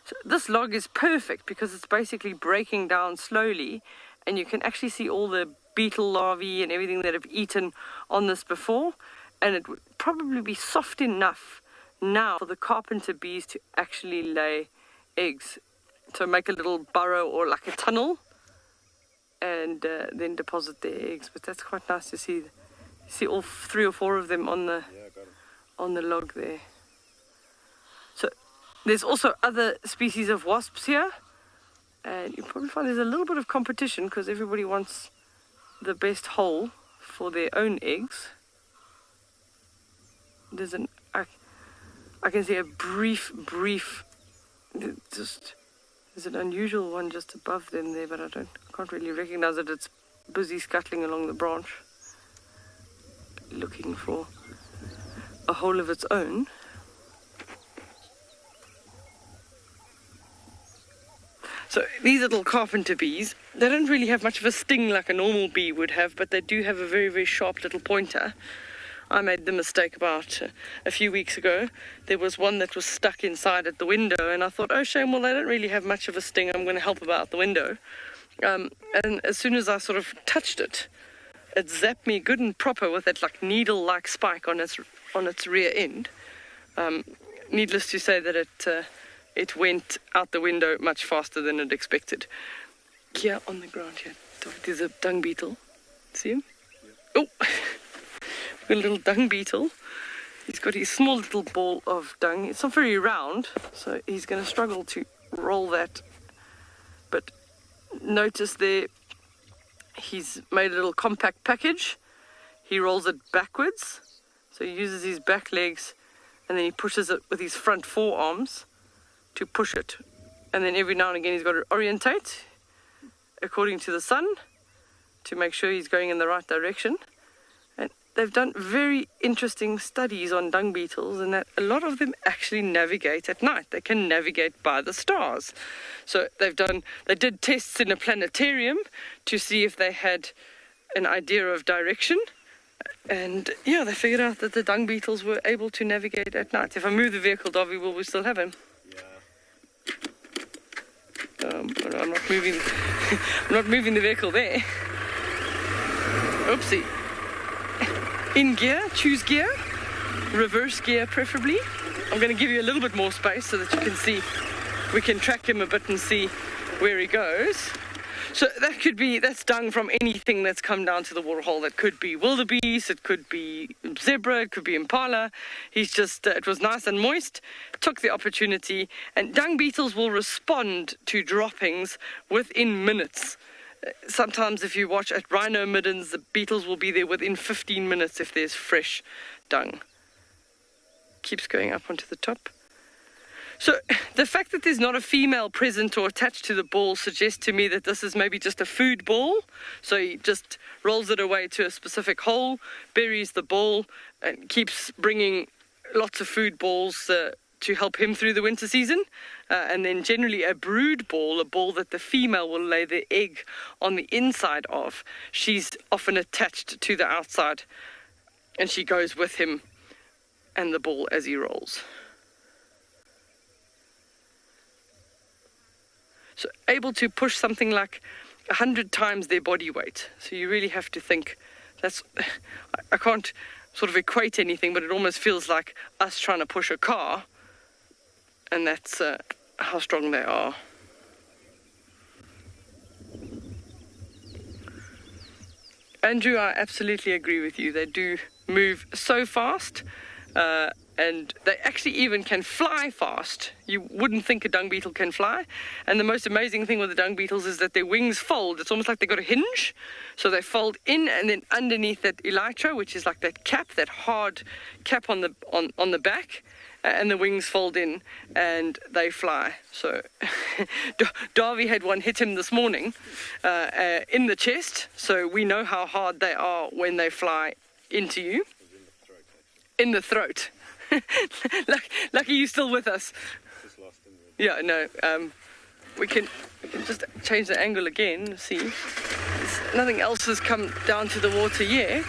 So this log is perfect because it's basically breaking down slowly, and you can actually see all the beetle larvae and everything that have eaten on this before, and it would probably be soft enough now for the carpenter bees to actually lay eggs. So make a little burrow or like a tunnel, and then deposit their eggs. But that's quite nice to see. See all 3 or 4 of them on the log there. So there's also other species of wasps here, and you probably find there's a little bit of competition because everybody wants the best hole for their own eggs. There's I can see a brief, just there's an unusual one just above them there, but I can't really recognize it. It's busy scuttling along the branch, looking for a hole of its own. So these little carpenter bees, they don't really have much of a sting like a normal bee would have, but they do have a very, very sharp little pointer. I made the mistake about a few weeks ago. There was one that was stuck inside at the window, and I thought, oh shame, well they don't really have much of a sting, I'm going to help about the window. And as soon as I sort of touched it, it zapped me good and proper with that like needle-like spike on its rear end. Needless to say that it went out the window much faster than it expected. Here on the ground here, there's a dung beetle. See him? Oh, a little dung beetle. He's got his small little ball of dung. It's not very round, so he's going to struggle to roll that. But notice there, he's made a little compact package. He rolls it backwards, so he uses his back legs, and then he pushes it with his front forearms to push it. And then every now and again he's got to orientate according to the sun to make sure he's going in the right direction. And they've done very interesting studies on dung beetles, and that a lot of them actually navigate at night. They can navigate by the stars. So they did tests in a planetarium to see if they had an idea of direction. And yeah, they figured out that the dung beetles were able to navigate at night. If I move the vehicle, Davy, will we still have him? But I'm not moving. I'm not moving the vehicle there. Oopsie. In gear, choose gear, reverse gear preferably. I'm going to give you a little bit more space so that you can see. We can track him a bit and see where he goes. So that's dung from anything that's come down to the waterhole. That could be wildebeest, it could be zebra, it could be impala. He's just, it was nice and moist, took the opportunity, and dung beetles will respond to droppings within minutes. Sometimes if you watch at rhino middens, the beetles will be there within 15 minutes if there's fresh dung. Keeps going up onto the top. So the fact that there's not a female present or attached to the ball suggests to me that this is maybe just a food ball. So he just rolls it away to a specific hole, buries the ball, and keeps bringing lots of food balls to help him through the winter season. And then generally a brood ball, a ball that the female will lay the egg on the inside of. She's often attached to the outside, and she goes with him and the ball as he rolls. So able to push something like 100 times their body weight. So you really have to think, I can't sort of equate anything, but it almost feels like us trying to push a car, and that's how strong they are. Andrew, I absolutely agree with you. They do move so fast. And they actually even can fly fast. You wouldn't think a dung beetle can fly. And the most amazing thing with the dung beetles is that their wings fold. It's almost like they've got a hinge. So they fold in, and then underneath that elytra, which is like that cap, that hard cap on the back, and the wings fold in and they fly. So Davy had one hit him this morning in the chest. So we know how hard they are when they fly into you. In the throat. Lucky you're still with us. Yeah, no. We can just change the angle again. See, nothing else has come down to the water yet.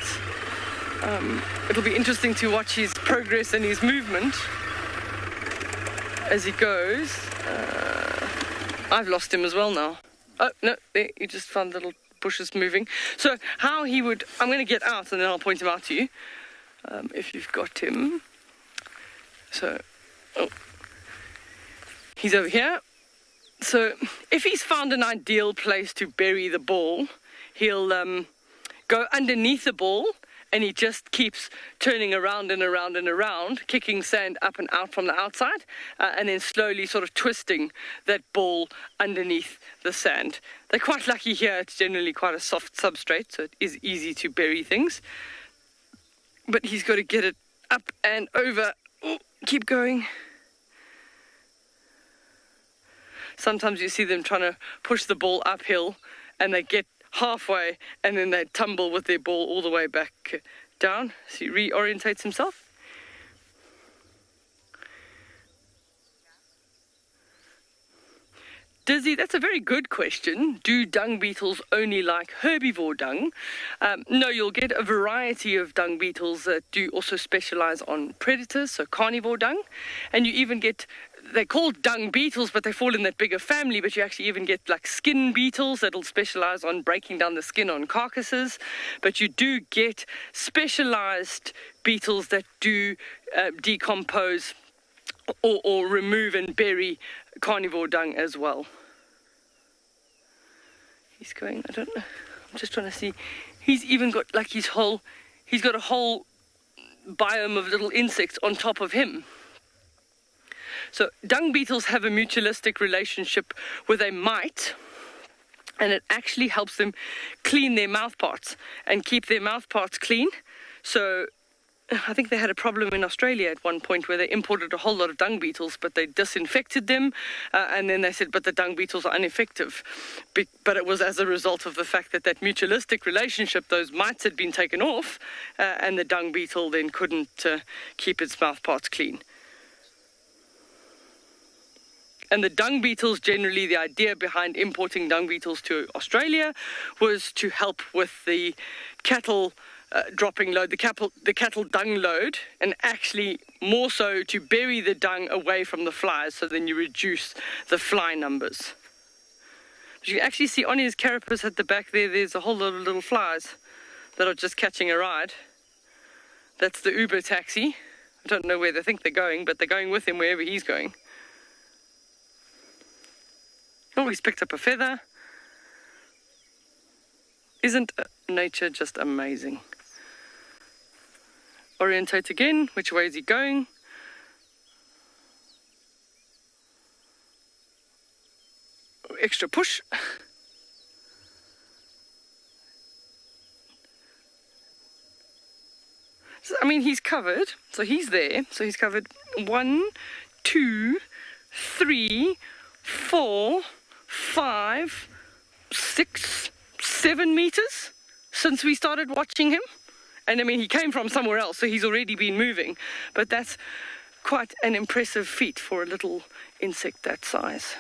It'll be interesting to watch his progress and his movement as he goes. I've lost him as well now. Oh, no, there, you just found little bushes moving. So how he would, I'm going to get out and then I'll point him out to you, if you've got him. So, oh, he's over here. So if he's found an ideal place to bury the ball, he'll go underneath the ball, and he just keeps turning around and around and around, kicking sand up and out from the outside, and then slowly sort of twisting that ball underneath the sand. They're quite lucky here. It's generally quite a soft substrate, so it is easy to bury things. But he's got to get it up and over. Oh, keep going. Sometimes you see them trying to push the ball uphill, and they get halfway, and then they tumble with their ball all the way back down. So he reorientates himself. Dizzy, that's a very good question. Do dung beetles only like herbivore dung? No, you'll get a variety of dung beetles that do also specialize on predators, so carnivore dung. And you even get, they're called dung beetles, but they fall in that bigger family, but you actually even get like skin beetles that'll specialize on breaking down the skin on carcasses. But you do get specialized beetles that do decompose or remove and bury carnivore dung as well. He's going, I don't know, I'm just trying to see. He's even got like he's got a whole biome of little insects on top of him. So dung beetles have a mutualistic relationship with a mite, and it actually helps them clean their mouth parts and keep their mouth parts clean. So I think they had a problem in Australia at one point where they imported a whole lot of dung beetles, but they disinfected them, and then they said, but the dung beetles are ineffective. But it was as a result of the fact that that mutualistic relationship, those mites had been taken off, and the dung beetle then couldn't keep its mouth parts clean. And the dung beetles, generally, the idea behind importing dung beetles to Australia was to help with the cattle dropping load, the cattle dung load, and actually more so to bury the dung away from the flies, so then you reduce the fly numbers. But you can actually see on his carapace at the back there, there's a whole lot of little flies that are just catching a ride. That's the Uber taxi. I don't know where they think they're going, but they're going with him wherever he's going. Oh, he's picked up a feather. Isn't nature just amazing? Orientate again. Which way is he going? Extra push. So, I mean, he's covered. So he's there. So he's covered 1, 2, 3, 4, 5, 6, 7 meters since we started watching him. And I mean, he came from somewhere else, so he's already been moving. But that's quite an impressive feat for a little insect that size.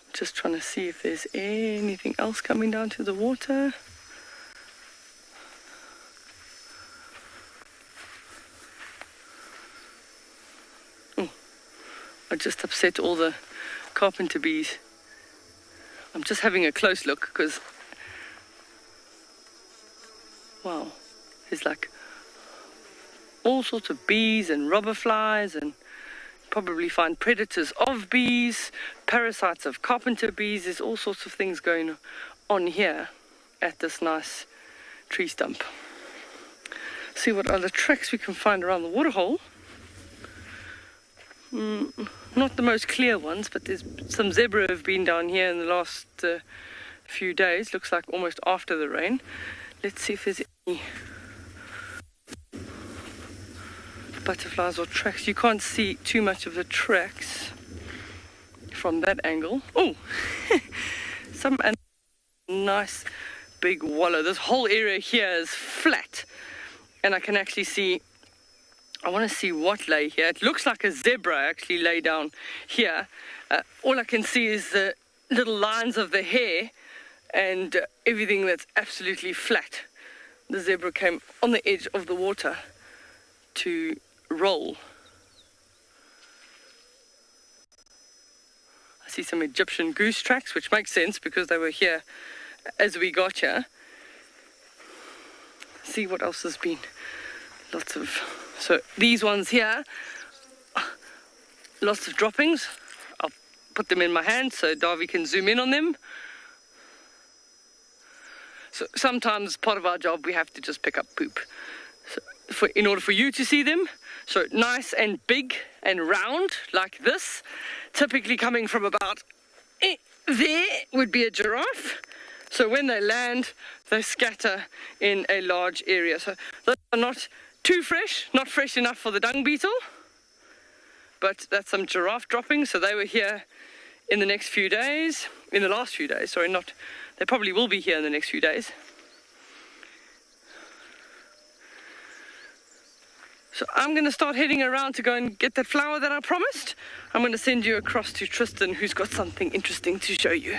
I'm just trying to see if there's anything else coming down to the water. I just upset all the Carpenter Bees. I'm just having a close look because, wow, there's like all sorts of bees and robber flies, and probably find predators of bees, parasites of Carpenter Bees. There's all sorts of things going on here at this nice tree stump. See what other tracks we can find around the waterhole. Not the most clear ones, but there's some zebra have been down here in the last few days. Looks like almost after the rain. Let's see if there's any butterflies or tracks. You can't see too much of the tracks from that angle. Oh, some nice big wallow. This whole area here is flat, and I can actually see I want to see what lay here. It looks like a zebra actually lay down here. All I can see is the little lines of the hair and everything that's absolutely flat. The zebra came on the edge of the water to roll. I see some Egyptian goose tracks, which makes sense because they were here as we got here. See what else has been. Lots of... So these ones here, lots of droppings. I'll put them in my hand so Davy can zoom in on them. So sometimes part of our job we have to just pick up poop in order for you to see them. So nice and big and round like this, typically coming from about there would be a giraffe. So when they land, they scatter in a large area. So those are not too fresh, not fresh enough for the dung beetle, but that's some giraffe droppings. So they were here in the last few days, sorry, they probably will be here in the next few days. So I'm going to start heading around to go and get that flower that I promised. I'm going to send you across to Tristan, who's got something interesting to show you.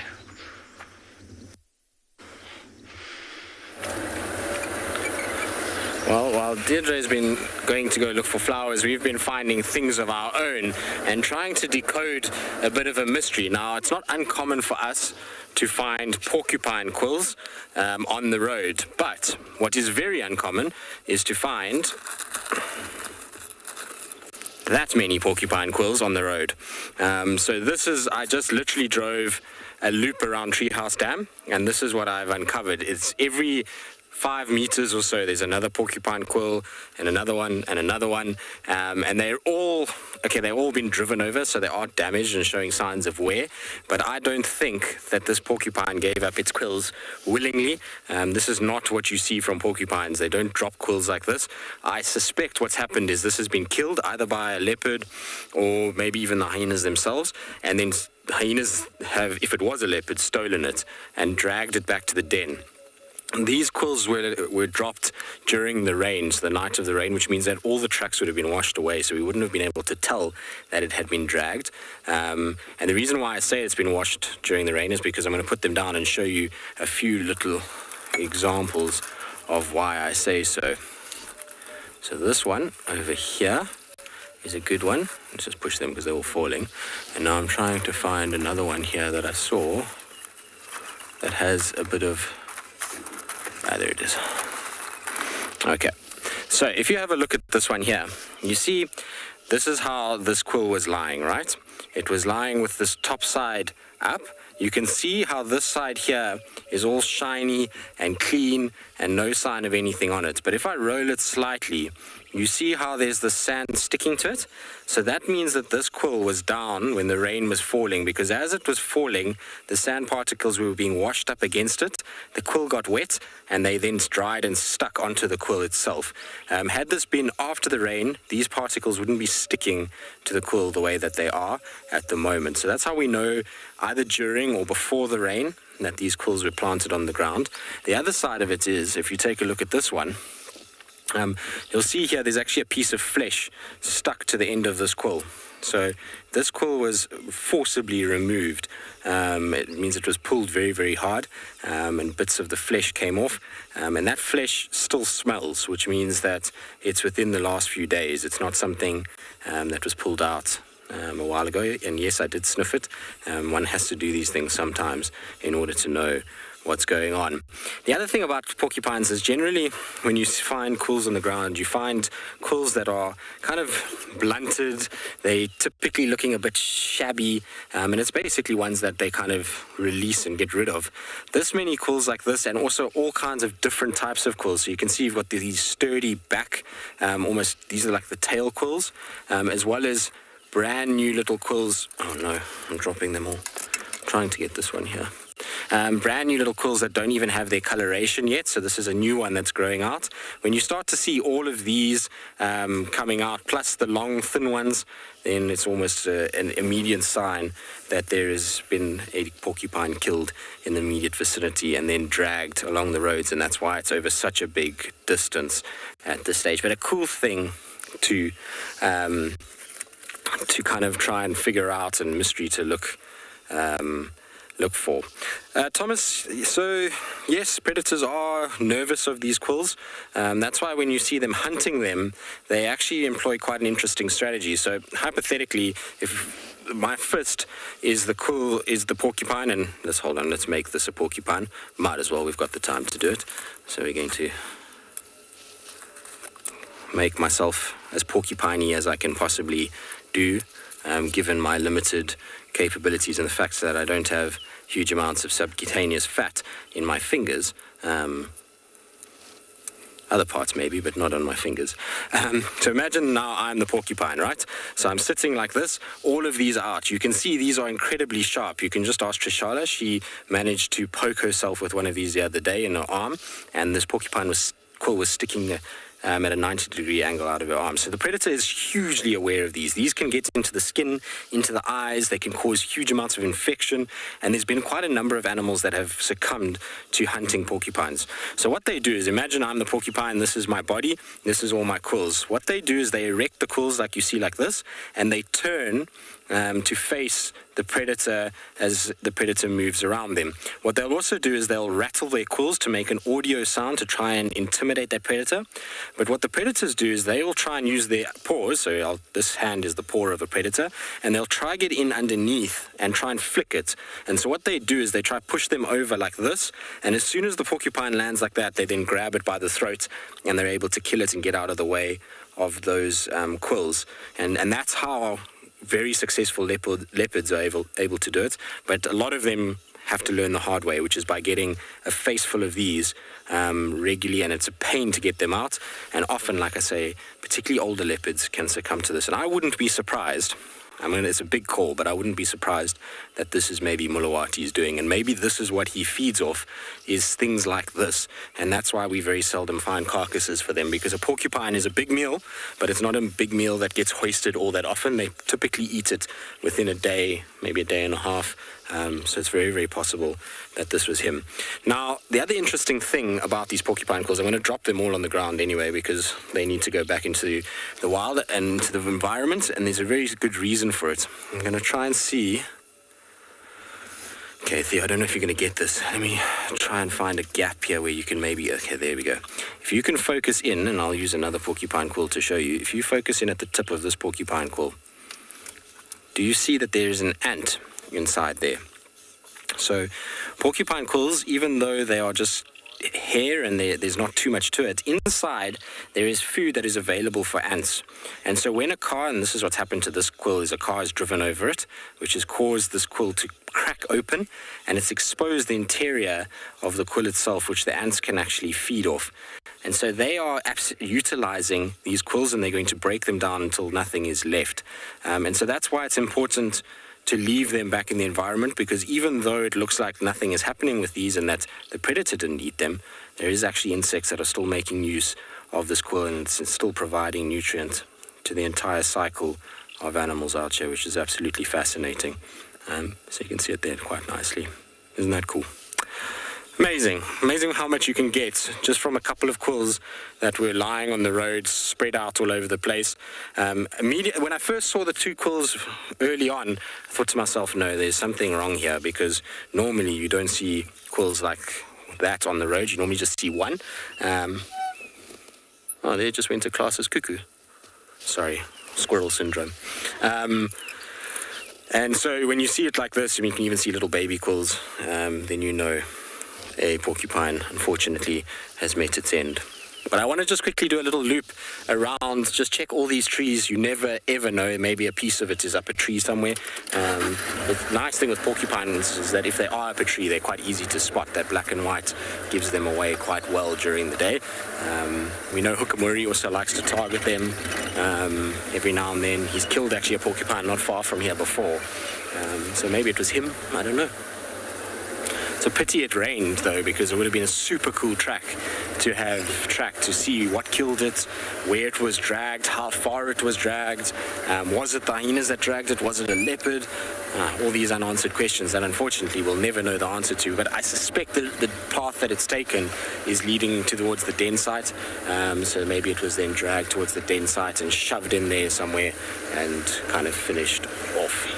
Well, while Deirdre's been going to go look for flowers, we've been finding things of our own and trying to decode a bit of a mystery. Now, it's not uncommon for us to find porcupine quills on the road, but what is very uncommon is to find that many porcupine quills on the road. So this is, I just literally drove a loop around Treehouse Dam, and this is what I've uncovered. It's every 5 meters or so, there's another porcupine quill and another one and another one, and they've all been driven over, so they are damaged and showing signs of wear. But I don't think that this porcupine gave up its quills willingly. This is not what you see from porcupines. They don't drop quills like this. I suspect what's happened is this has been killed either by a leopard or maybe even the hyenas themselves, and then hyenas have, if it was a leopard, stolen it and dragged it back to the den. These quills were dropped during the rain, so the night of the rain, which means that all the tracks would have been washed away, so we wouldn't have been able to tell that it had been dragged. And the reason why I say it's been washed during the rain is because I'm going to put them down and show you a few little examples of why I say so. So this one over here is a good one. Let's just push them because they're all falling. And now I'm trying to find another one here that I saw that has a bit of... there it is. Okay, so if you have a look at this one here, you see this is how this quill was lying, right? It was lying with this top side up. You can see how this side here is all shiny and clean and no sign of anything on it. But if I roll it slightly, you see how there's the sand sticking to it? So that means that this quill was down when the rain was falling, because as it was falling, the sand particles were being washed up against it. The quill got wet, and they then dried and stuck onto the quill itself. Had this been after the rain, these particles wouldn't be sticking to the quill the way that they are at the moment. So that's how we know, either during or before the rain, that these quills were planted on the ground. The other side of it is, if you take a look at this one, you'll see here there's actually a piece of flesh stuck to the end of this quill. So this quill was forcibly removed. It means it was pulled very, very hard, and bits of the flesh came off. And that flesh still smells, which means that it's within the last few days. It's not something that was pulled out a while ago. And yes, I did sniff it. One has to do these things sometimes in order to know what's going on. The other thing about porcupines is generally when you find quills on the ground, you find quills that are kind of blunted. They typically looking a bit shabby, and it's basically ones that they kind of release and get rid of. This many quills like this, and also all kinds of different types of quills. So you can see you've got these sturdy back, almost, these are like the tail quills, as well as brand new little quills. Oh no, I'm dropping them all. I'm trying to get this one here. Brand new little quills that don't even have their coloration yet, so this is a new one that's growing out. When you start to see all of these coming out, plus the long, thin ones, then it's almost an immediate sign that there has been a porcupine killed in the immediate vicinity and then dragged along the roads, and that's why it's over such a big distance at this stage. But a cool thing to kind of try and figure out, and mystery to look for. Thomas, so yes, predators are nervous of these quills. That's why when you see them hunting them, they actually employ quite an interesting strategy. So hypothetically, if my fist is the quill, is the porcupine, and let's make this a porcupine. Might as well, we've got the time to do it. So we're going to make myself as porcupiney as I can possibly do, given my limited capabilities and the fact that I don't have huge amounts of subcutaneous fat in my fingers. Other parts maybe, but not on my fingers. So imagine now I'm the porcupine, right? So I'm sitting like this, all of these are out. You can see these are incredibly sharp. You can just ask Trishala. She managed to poke herself with one of these the other day in her arm, and this porcupine quill was sticking at a 90-degree angle out of her arm. So the predator is hugely aware of these. These can get into the skin, into the eyes. They can cause huge amounts of infection. And there's been quite a number of animals that have succumbed to hunting porcupines. So what they do is, imagine I'm the porcupine, this is my body, this is all my quills. What they do is they erect the quills like you see like this, and they turn to face the predator as the predator moves around them. What they'll also do is they'll rattle their quills to make an audio sound to try and intimidate that predator. But what the predators do is they will try and use their paws, so this hand is the paw of a predator, and they'll try get in underneath and try and flick it. And so what they do is they try push them over like this, and as soon as the porcupine lands like that, they then grab it by the throat, and they're able to kill it and get out of the way of those quills. And that's how very successful leopards are able to do it, but a lot of them have to learn the hard way, which is by getting a face full of these regularly, and it's a pain to get them out. And often, like I say, particularly older leopards can succumb to this. And I wouldn't be surprised, I mean, it's a big call, but I wouldn't be surprised that this is maybe Mulawati's doing, and maybe this is what he feeds off, is things like this. And that's why we very seldom find carcasses for them, because a porcupine is a big meal, but it's not a big meal that gets hoisted all that often. They typically eat it within a day, maybe a day and a half. So it's very, very possible that this was him. Now, the other interesting thing about these porcupine quills, I'm going to drop them all on the ground anyway, because they need to go back into the wild and to the environment, and there's a very good reason for it. I'm going to try and see. Okay, Theo, I don't know if you're going to get this. Let me try and find a gap here where you can maybe... Okay, there we go. If you can focus in, and I'll use another porcupine quill to show you. If you focus in at the tip of this porcupine quill, do you see that there's an ant inside there? So porcupine quills, even though they are just hair and there's not too much to it, inside there is food that is available for ants. And so when a car, and this is what's happened to this quill, is a car is driven over it, which has caused this quill to crack open, and it's exposed the interior of the quill itself, which the ants can actually feed off. And so they are utilizing these quills, and they're going to break them down until nothing is left. And so that's why it's important to leave them back in the environment, because even though it looks like nothing is happening with these and that the predator didn't eat them, there is actually insects that are still making use of this quill, and it's still providing nutrient to the entire cycle of animals out here, which is absolutely fascinating. So you can see it there quite nicely. Isn't that cool? Amazing. Amazing how much you can get just from a couple of quills that were lying on the road, spread out all over the place. Immediately, when I first saw the two quills early on, I thought to myself, no, there's something wrong here, because normally you don't see quills like that on the road. You normally just see one. Oh, they just went to class as cuckoo. Sorry, squirrel syndrome. And so when you see it like this, you can even see little baby quills, then you know a porcupine, unfortunately, has met its end. But I want to just quickly do a little loop around, just check all these trees. You never, ever know. Maybe a piece of it is up a tree somewhere. The nice thing with porcupines is that if they are up a tree, they're quite easy to spot. That black and white gives them away quite well during the day. We know Hukamuri also likes to target them every now and then. He's killed actually a porcupine not far from here before. So maybe it was him. I don't know. It's a pity it rained, though, because it would have been a super cool track to have tracked to see what killed it, where it was dragged, how far it was dragged. Was it the hyenas that dragged it? Was it a leopard? All these unanswered questions that unfortunately we'll never know the answer to, but I suspect that the path that it's taken is leading towards the den site. So maybe it was then dragged towards the den site and shoved in there somewhere and kind of finished off.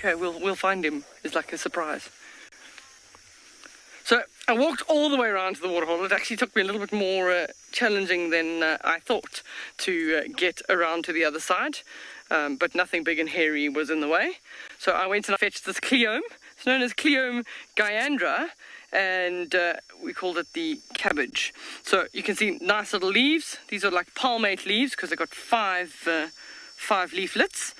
Okay, we'll find him. It's like a surprise. So I walked all the way around to the waterhole. It actually took me a little bit more challenging than I thought to get around to the other side, but nothing big and hairy was in the way. So I went and I fetched this Cleome. It's known as Cleome Guyandra, and we called it the Cabbage. So you can see nice little leaves. These are like palmate leaves because they've got five leaflets.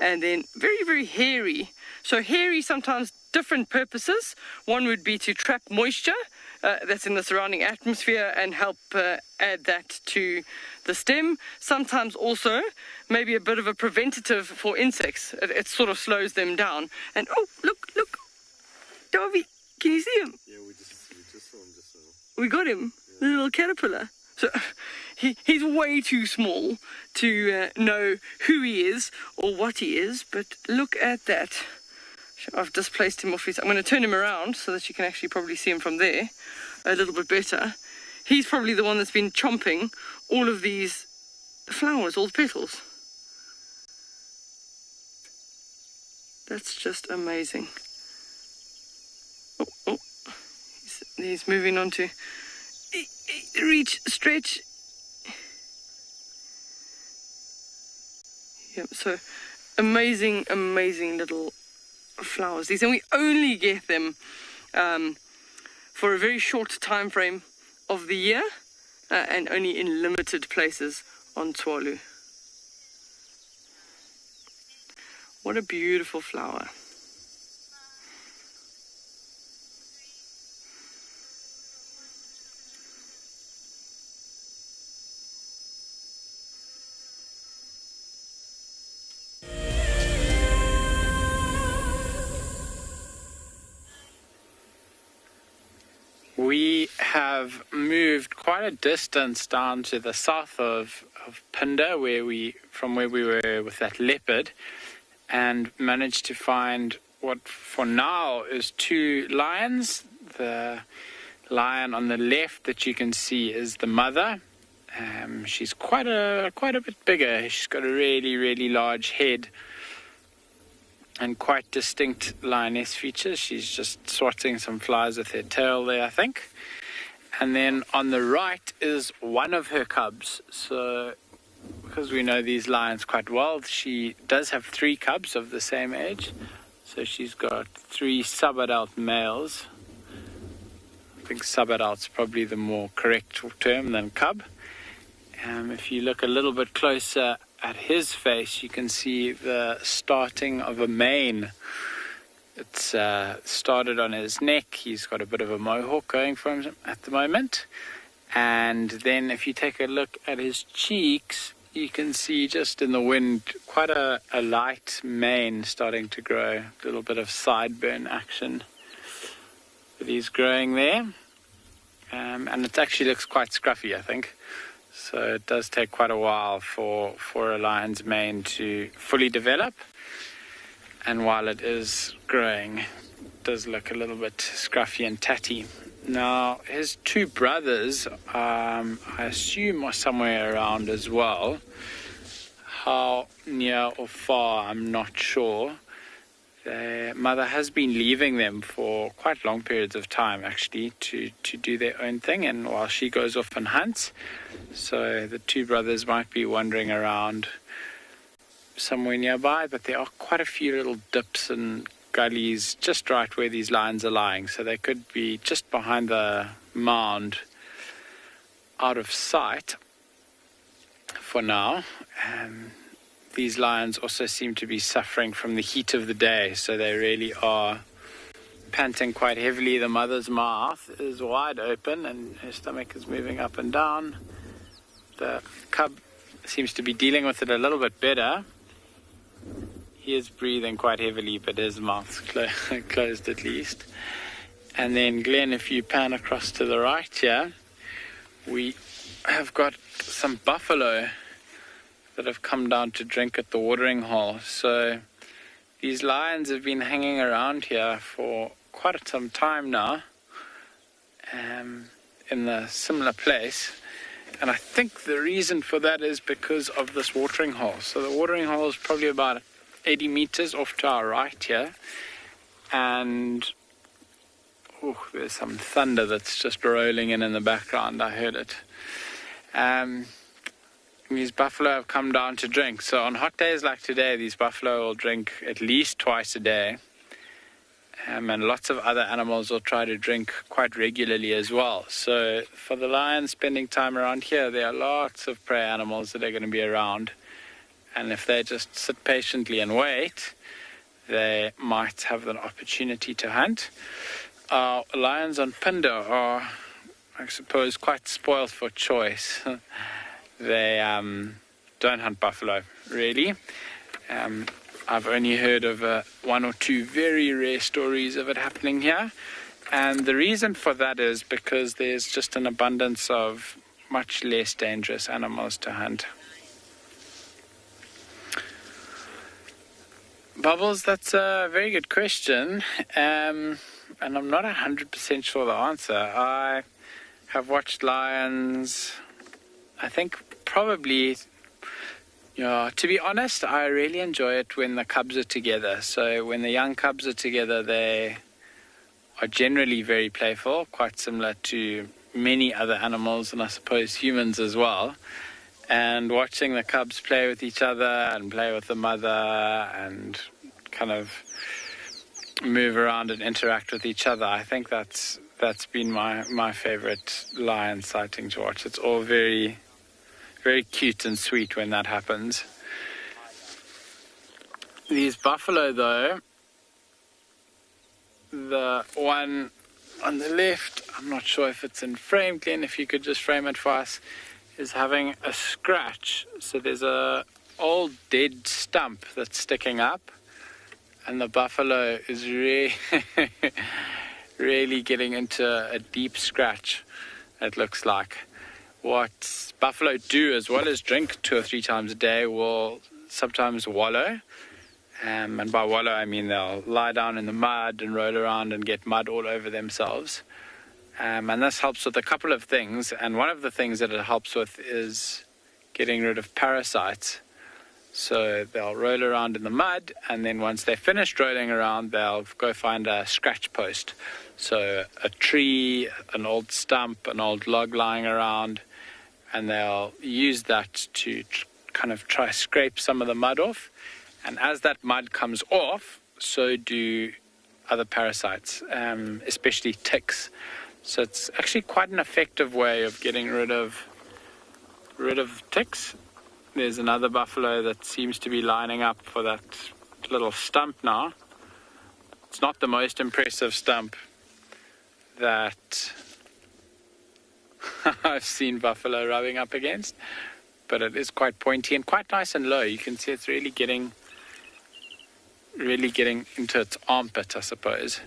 And then very, very hairy. So hairy sometimes different purposes. One would be to trap moisture that's in the surrounding atmosphere and help add that to the stem. Sometimes also maybe a bit of a preventative for insects. It sort of slows them down. And oh, look, Darby, can you see him? Yeah, we just saw him just now. We got him, the little caterpillar. So he's way too small to know who he is or what he is, but look at that. I've displaced him off his... I'm going to turn him around so that you can actually probably see him from there a little bit better. He's probably the one that's been chomping all of these flowers, all the petals. That's just amazing. Oh, he's moving on to... reach, stretch. Yep, so amazing little flowers. These, and we only get them for a very short time frame of the year and only in limited places on Tswalu. What a beautiful flower. We have moved quite a distance down to the south of Phinda, from where we were with that leopard, and managed to find what for now is 2 lions. The lion on the left that you can see is the mother. She's quite a bit bigger. She's got a really large head and quite distinct lioness features. She's just swatting some flies with her tail there, I think. And then on the right is one of her cubs. So, because we know these lions quite well, she does have 3 cubs of the same age. So she's got 3 subadult males. I think subadult's probably the more correct term than cub. If you look a little bit closer at his face, you can see the starting of a mane. It's started on his neck. He's got a bit of a mohawk going for him at the moment. And then if you take a look at his cheeks, you can see just in the wind quite a light mane starting to grow. A little bit of sideburn action that he's growing there. And it actually looks quite scruffy, I think. So it does take quite a while for a lion's mane to fully develop. And while it is growing, it does look a little bit scruffy and tatty. Now, his 2 brothers, I assume, are somewhere around as well. How near or far, I'm not sure. Their mother has been leaving them for quite long periods of time, actually, to do their own thing, and while she goes off and hunts. So the 2 brothers might be wandering around somewhere nearby, but there are quite a few little dips and gullies just right where these lions are lying. So they could be just behind the mound, out of sight for now. These lions also seem to be suffering from the heat of the day, so they really are panting quite heavily. The mother's mouth is wide open and her stomach is moving up and down. The cub seems to be dealing with it a little bit better. He is breathing quite heavily, but his mouth's closed at least. And then, Glenn, if you pan across to the right here, we have got some buffalo that have come down to drink at the watering hole. So these lions have been hanging around here for quite some time now, in the similar place. And I think the reason for that is because of this watering hole. So the watering hole is probably about 80 meters off to our right here. And there's some thunder that's just rolling in the background. I heard it. These buffalo have come down to drink. So on hot days like today, these buffalo will drink at least twice a day. And lots of other animals will try to drink quite regularly as well. So for the lions spending time around here, there are lots of prey animals that are going to be around. And if they just sit patiently and wait, they might have an opportunity to hunt. Our lions on Phinda are, I suppose, quite spoiled for choice. They don't hunt buffalo, really. I've only heard of one or two very rare stories of it happening here. And the reason for that is because there's just an abundance of much less dangerous animals to hunt. Bubbles, that's a very good question. And I'm not 100% sure the answer. I have watched lions, I think probably... Yeah, to be honest, I really enjoy it when the cubs are together. So when the young cubs are together, they are generally very playful, quite similar to many other animals and I suppose humans as well. And watching the cubs play with each other and play with the mother and kind of move around and interact with each other, I think that's been my favorite lion sighting to watch. It's all very... very cute and sweet when that happens. These buffalo, though, the one on the left, I'm not sure if it's in frame, Glenn, if you could just frame it for us, is having a scratch. So there's a old dead stump that's sticking up, and the buffalo is really getting into a deep scratch, it looks like. What buffalo do, as well as drink 2 or 3 times a day, will sometimes wallow. And by wallow, I mean they'll lie down in the mud and roll around and get mud all over themselves. And this helps with a couple of things. And one of the things that it helps with is getting rid of parasites. So they'll roll around in the mud, and then once they're finished rolling around, they'll go find a scratch post. So a tree, an old stump, an old log lying around, and they'll use that to kind of try scrape some of the mud off. And as that mud comes off, so do other parasites, especially ticks. So it's actually quite an effective way of getting rid of ticks. There's another buffalo that seems to be lining up for that little stump now. It's not the most impressive stump that I've seen buffalo rubbing up against, but it is quite pointy and quite nice and low. You can see it's really getting into its armpit, I suppose.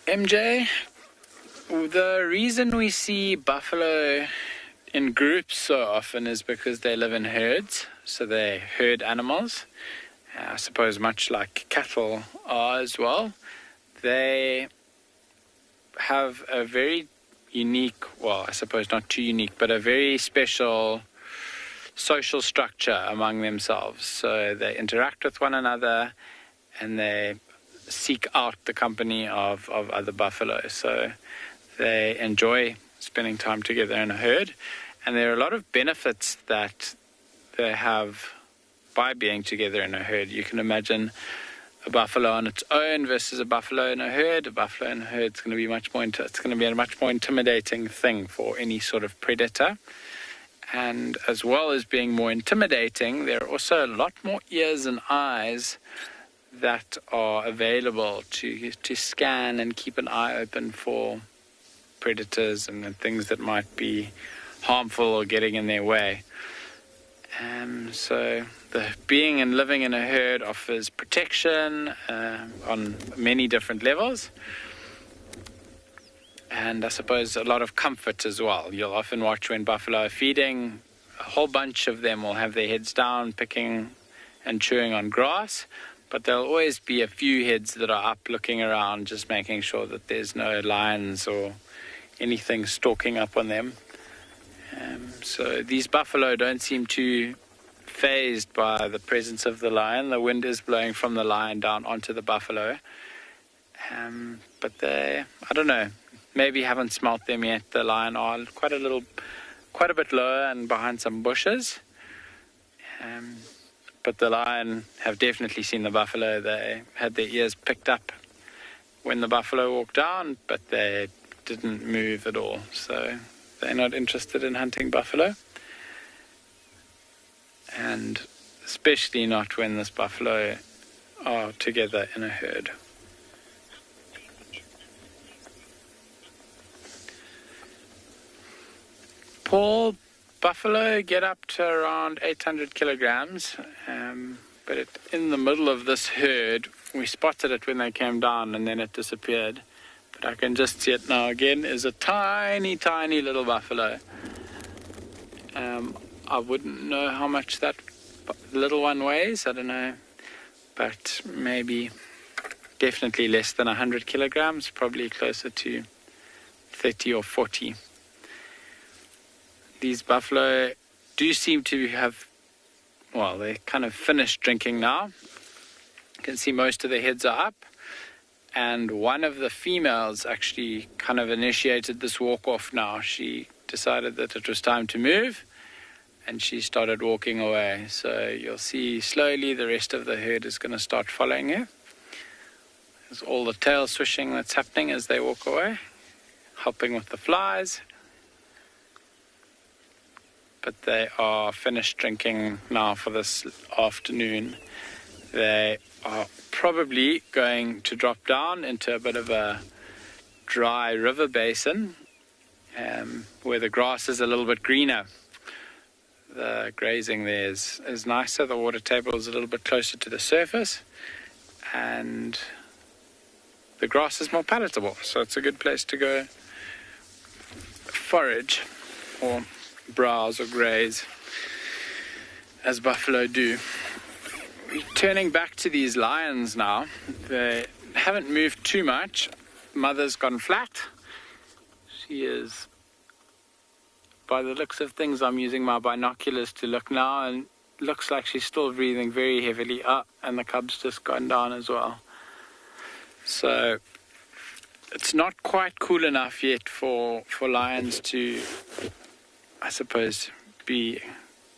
MJ, the reason we see buffalo in groups so often is because they live in herds, so they're herd animals. I suppose much like cattle are as well. They have a very unique, well, I suppose not too unique, but a very special social structure among themselves. So they interact with one another and they seek out the company of other buffalo. So they enjoy spending time together in a herd, and there are a lot of benefits that they have by being together in a herd. You can imagine a buffalo on its own versus a buffalo in a herd. A buffalo in a herd is going to be a much more intimidating thing for any sort of predator. And as well as being more intimidating, there are also a lot more ears and eyes that are available to scan and keep an eye open for predators and things that might be harmful or getting in their way. So the being and living in a herd offers protection on many different levels, and I suppose a lot of comfort as well. You'll often watch when buffalo are feeding, a whole bunch of them will have their heads down picking and chewing on grass, but there'll always be a few heads that are up looking around, just making sure that there's no lions or anything stalking up on them. So these buffalo don't seem too fazed by the presence of the lion. The wind is blowing from the lion down onto the buffalo. But they, I don't know, maybe haven't smelt them yet. The lion are quite a bit lower and behind some bushes. But the lion have definitely seen the buffalo. They had their ears picked up when the buffalo walked down, but they didn't move at all. So they're not interested in hunting buffalo. And especially not when this buffalo are together in a herd. Paul, buffalo get up to around 800 kilograms, but in the middle of this herd, we spotted it when they came down and then it disappeared. But I can just see it now again, is a tiny, tiny little buffalo. I wouldn't know how much that little one weighs, I don't know, but maybe definitely less than 100 kilograms, probably closer to 30 or 40. These buffalo do seem to have, well, they're kind of finished drinking now. You can see most of their heads are up. And one of the females actually kind of initiated this walk off now. She decided that it was time to move and she started walking away. So you'll see slowly the rest of the herd is going to start following her. There's all the tail swishing that's happening as they walk away, helping with the flies. But they are finished drinking now for this afternoon. They are probably going to drop down into a bit of a dry river basin where the grass is a little bit greener. The grazing there is nicer. The water table is a little bit closer to the surface and the grass is more palatable. So it's a good place to go forage or browse or graze as buffalo do. Turning back to these lions now, they haven't moved too much. Mother's gone flat. She is, by the looks of things, I'm using my binoculars to look now, and looks like she's still breathing very heavily up, and the cub's just gone down as well. So it's not quite cool enough yet for lions to, I suppose, be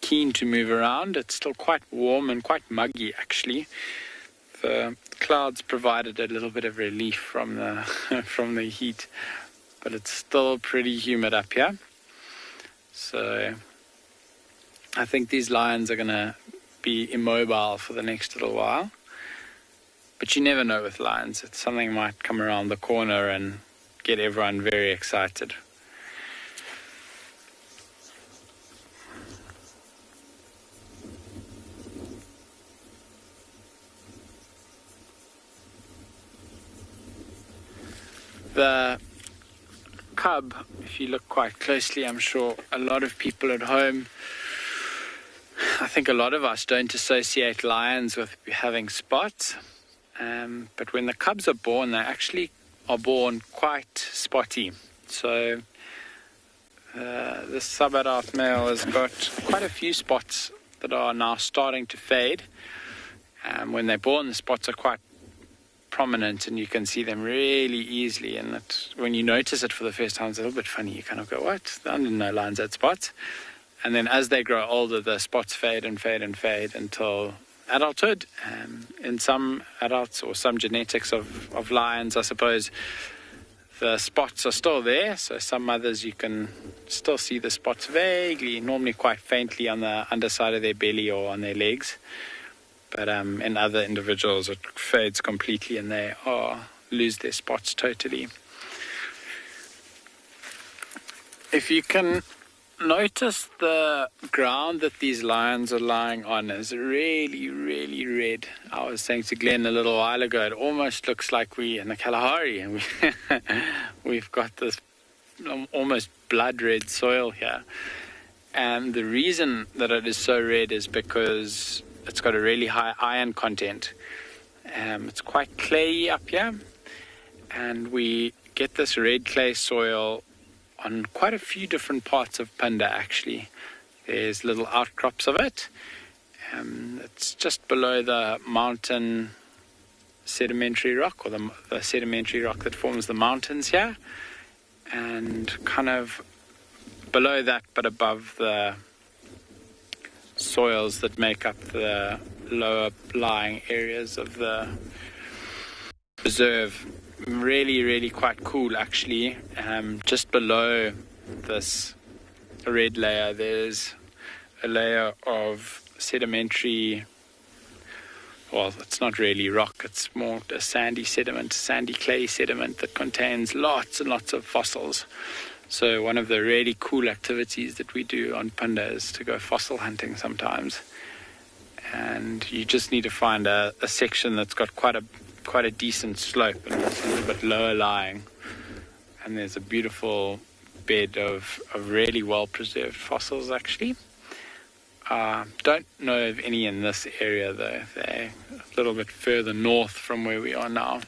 keen to move around. It's still quite warm and quite muggy actually. The clouds provided a little bit of relief from the from the heat, but it's still pretty humid up here. So I think these lions are gonna be immobile for the next little while. But you never know with lions. It's something might come around the corner and get everyone very excited. The cub, if you look quite closely, I'm sure a lot of people at home, I think a lot of us don't associate lions with having spots. But when the cubs are born, they actually are born quite spotty. So this sub-adult male has got quite a few spots that are now starting to fade. When they're born, the spots are quite prominent and you can see them really easily, and that when you notice it for the first time, it's a little bit funny. You kind of go, what? I didn't know lions had spots. And then as they grow older, the spots fade and fade and fade until adulthood. In some adults or some genetics of lions, I suppose The spots are still there, so some mothers you can still see the spots vaguely, normally quite faintly on the underside of their belly or on their legs. But in other individuals it fades completely and they lose their spots totally. If you can notice, the ground that these lions are lying on is really, really red. I was saying to Glenn a little while ago, it almost looks like we in the Kalahari, and we've got this almost blood red soil here. And the reason that it is so red is because it's got a really high iron content. It's quite clayey up here, and we get this red clay soil on quite a few different parts of Phinda actually. There's little outcrops of it. It's just below the mountain sedimentary rock, or the sedimentary rock that forms the mountains here, and kind of below that but above the soils that make up the lower lying areas of the reserve. Really, really quite cool actually. Just below this red layer there's a layer of sedimentary, well, it's not really rock, it's more a sandy sediment, sandy clay sediment that contains lots and lots of fossils. So one of the really cool activities that we do on Phinda is to go fossil hunting sometimes, and you just need to find a section that's got quite a decent slope and it's a little bit lower lying, and there's a beautiful bed of really well preserved fossils actually. Don't know of any in this area though. They're a little bit further north from where we are now.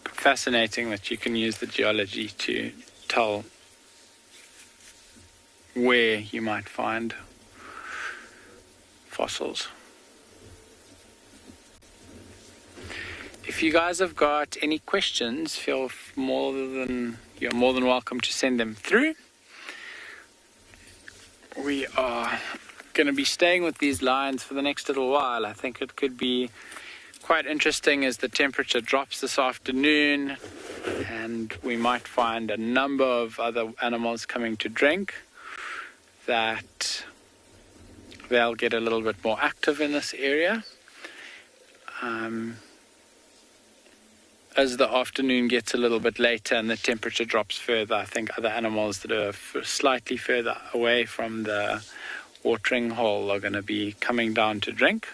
Fascinating that you can use the geology to tell where you might find fossils. If you guys have got any questions, you're more than welcome to send them through. We are going to be staying with these lions for the next little while. I think it could be quite interesting as the temperature drops this afternoon, and we might find a number of other animals coming to drink, that they'll get a little bit more active in this area. As the afternoon gets a little bit later and the temperature drops further, I think other animals that are slightly further away from the watering hole are going to be coming down to drink.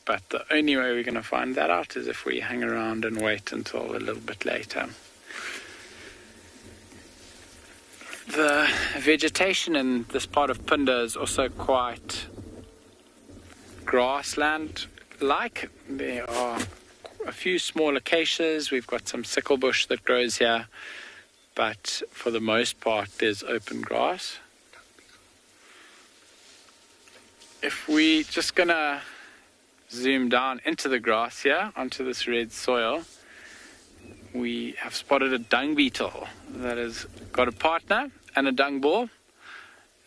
But the only way we're going to find that out is if we hang around and wait until a little bit later. The vegetation in this part of Phinda is also quite grassland-like. There are a few small acacias. We've got some sickle bush that grows here, but for the most part there's open grass. If we just gonna zoom down into the grass here, onto this red soil, we have spotted a dung beetle that has got a partner and a dung ball,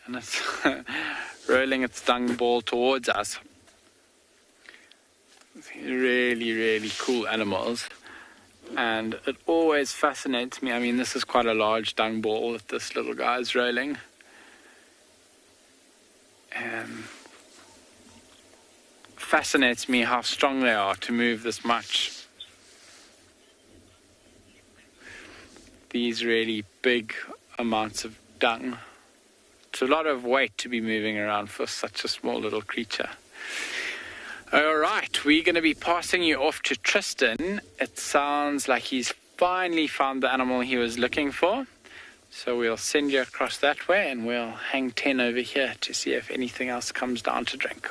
and it's rolling its dung ball towards us. Really, really cool animals, and it always fascinates me. I mean, this is quite a large dung ball that this little guy is rolling. Fascinates me how strong they are to move this much. These really big amounts of dung. It's a lot of weight to be moving around for such a small little creature. All right, we're going to be passing you off to Tristan. It sounds like he's finally found the animal he was looking for. So we'll send you across that way, and we'll hang 10 over here to see if anything else comes down to drink.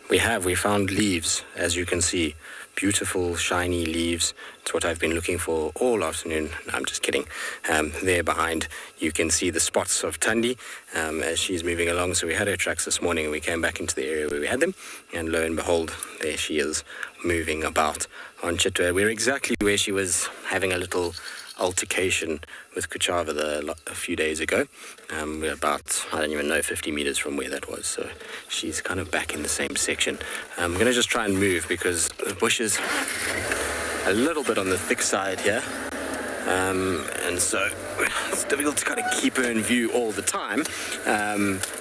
We found leaves, as you can see. Beautiful, shiny leaves. It's what I've been looking for all afternoon. No, I'm just kidding. There behind, you can see the spots of Tundi as she's moving along. So we had her tracks this morning, and we came back into the area where we had them. And lo and behold, there she is, moving about on Chitwa. We're exactly where she was having a little altercation with Kuchava a few days ago. We're about, I don't even know, 50 meters from where that was, so she's kind of back in the same section. I'm going to just try and move because the bush is a little bit on the thick side here, and so it's difficult to kind of keep her in view all the time,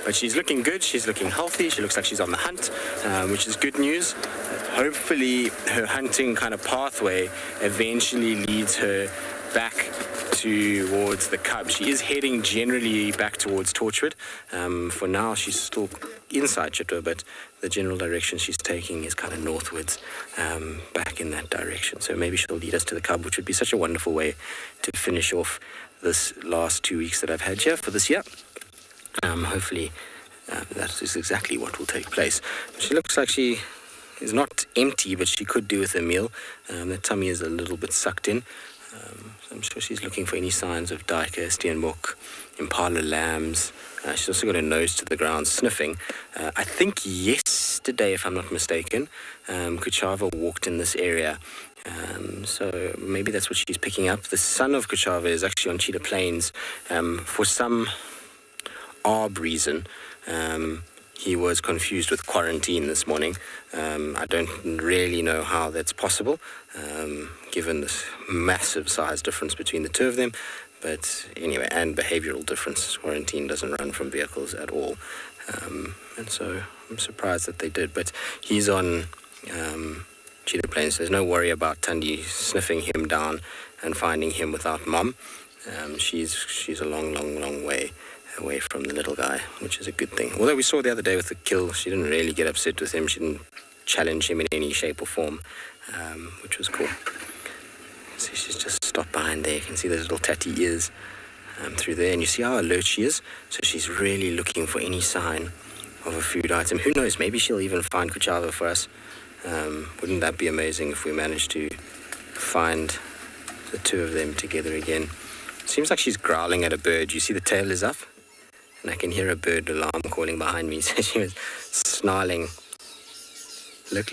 but she's looking good, she's looking healthy, she looks like she's on the hunt, which is good news. Hopefully her hunting kind of pathway eventually leads her back towards the cub. She is heading generally back towards Torchwood. For now she's still inside Chitwa, but the general direction she's taking is kind of northwards, back in that direction. So maybe she'll lead us to the cub, which would be such a wonderful way to finish off this last 2 weeks that I've had here for this year. Hopefully that is exactly what will take place. She looks like she is not empty, but she could do with a meal. The tummy is a little bit sucked in. So I'm sure she's looking for any signs of duiker, steenbok, impala lambs. She's also got her nose to the ground, sniffing. I think yesterday, if I'm not mistaken, Kuchava walked in this area. So maybe that's what she's picking up. The son of Kuchava is actually on Cheetah Plains. For some odd reason, he was confused with quarantine this morning. I don't really know how that's possible, given this massive size difference between the two of them. But anyway, and behavioral difference. Quarantine doesn't run from vehicles at all. And so I'm surprised that they did. But he's on Cheetah Plains. There's no worry about Tundi sniffing him down and finding him without mom. She's a long way away from the little guy, which is a good thing. Although we saw the other day with the kill, she didn't really get upset with him. She didn't challenge him in any shape or form, which was cool. So she's just stopped behind there. You can see those little tatty ears through there, and you see how alert she is. So she's really looking for any sign of a food item. Who knows, maybe she'll even find Kuchava for us. Wouldn't that be amazing if we managed to find the two of them together again? Seems like she's growling at a bird. You see the tail is up? And I can hear a bird alarm calling behind me. So she was snarling. Look.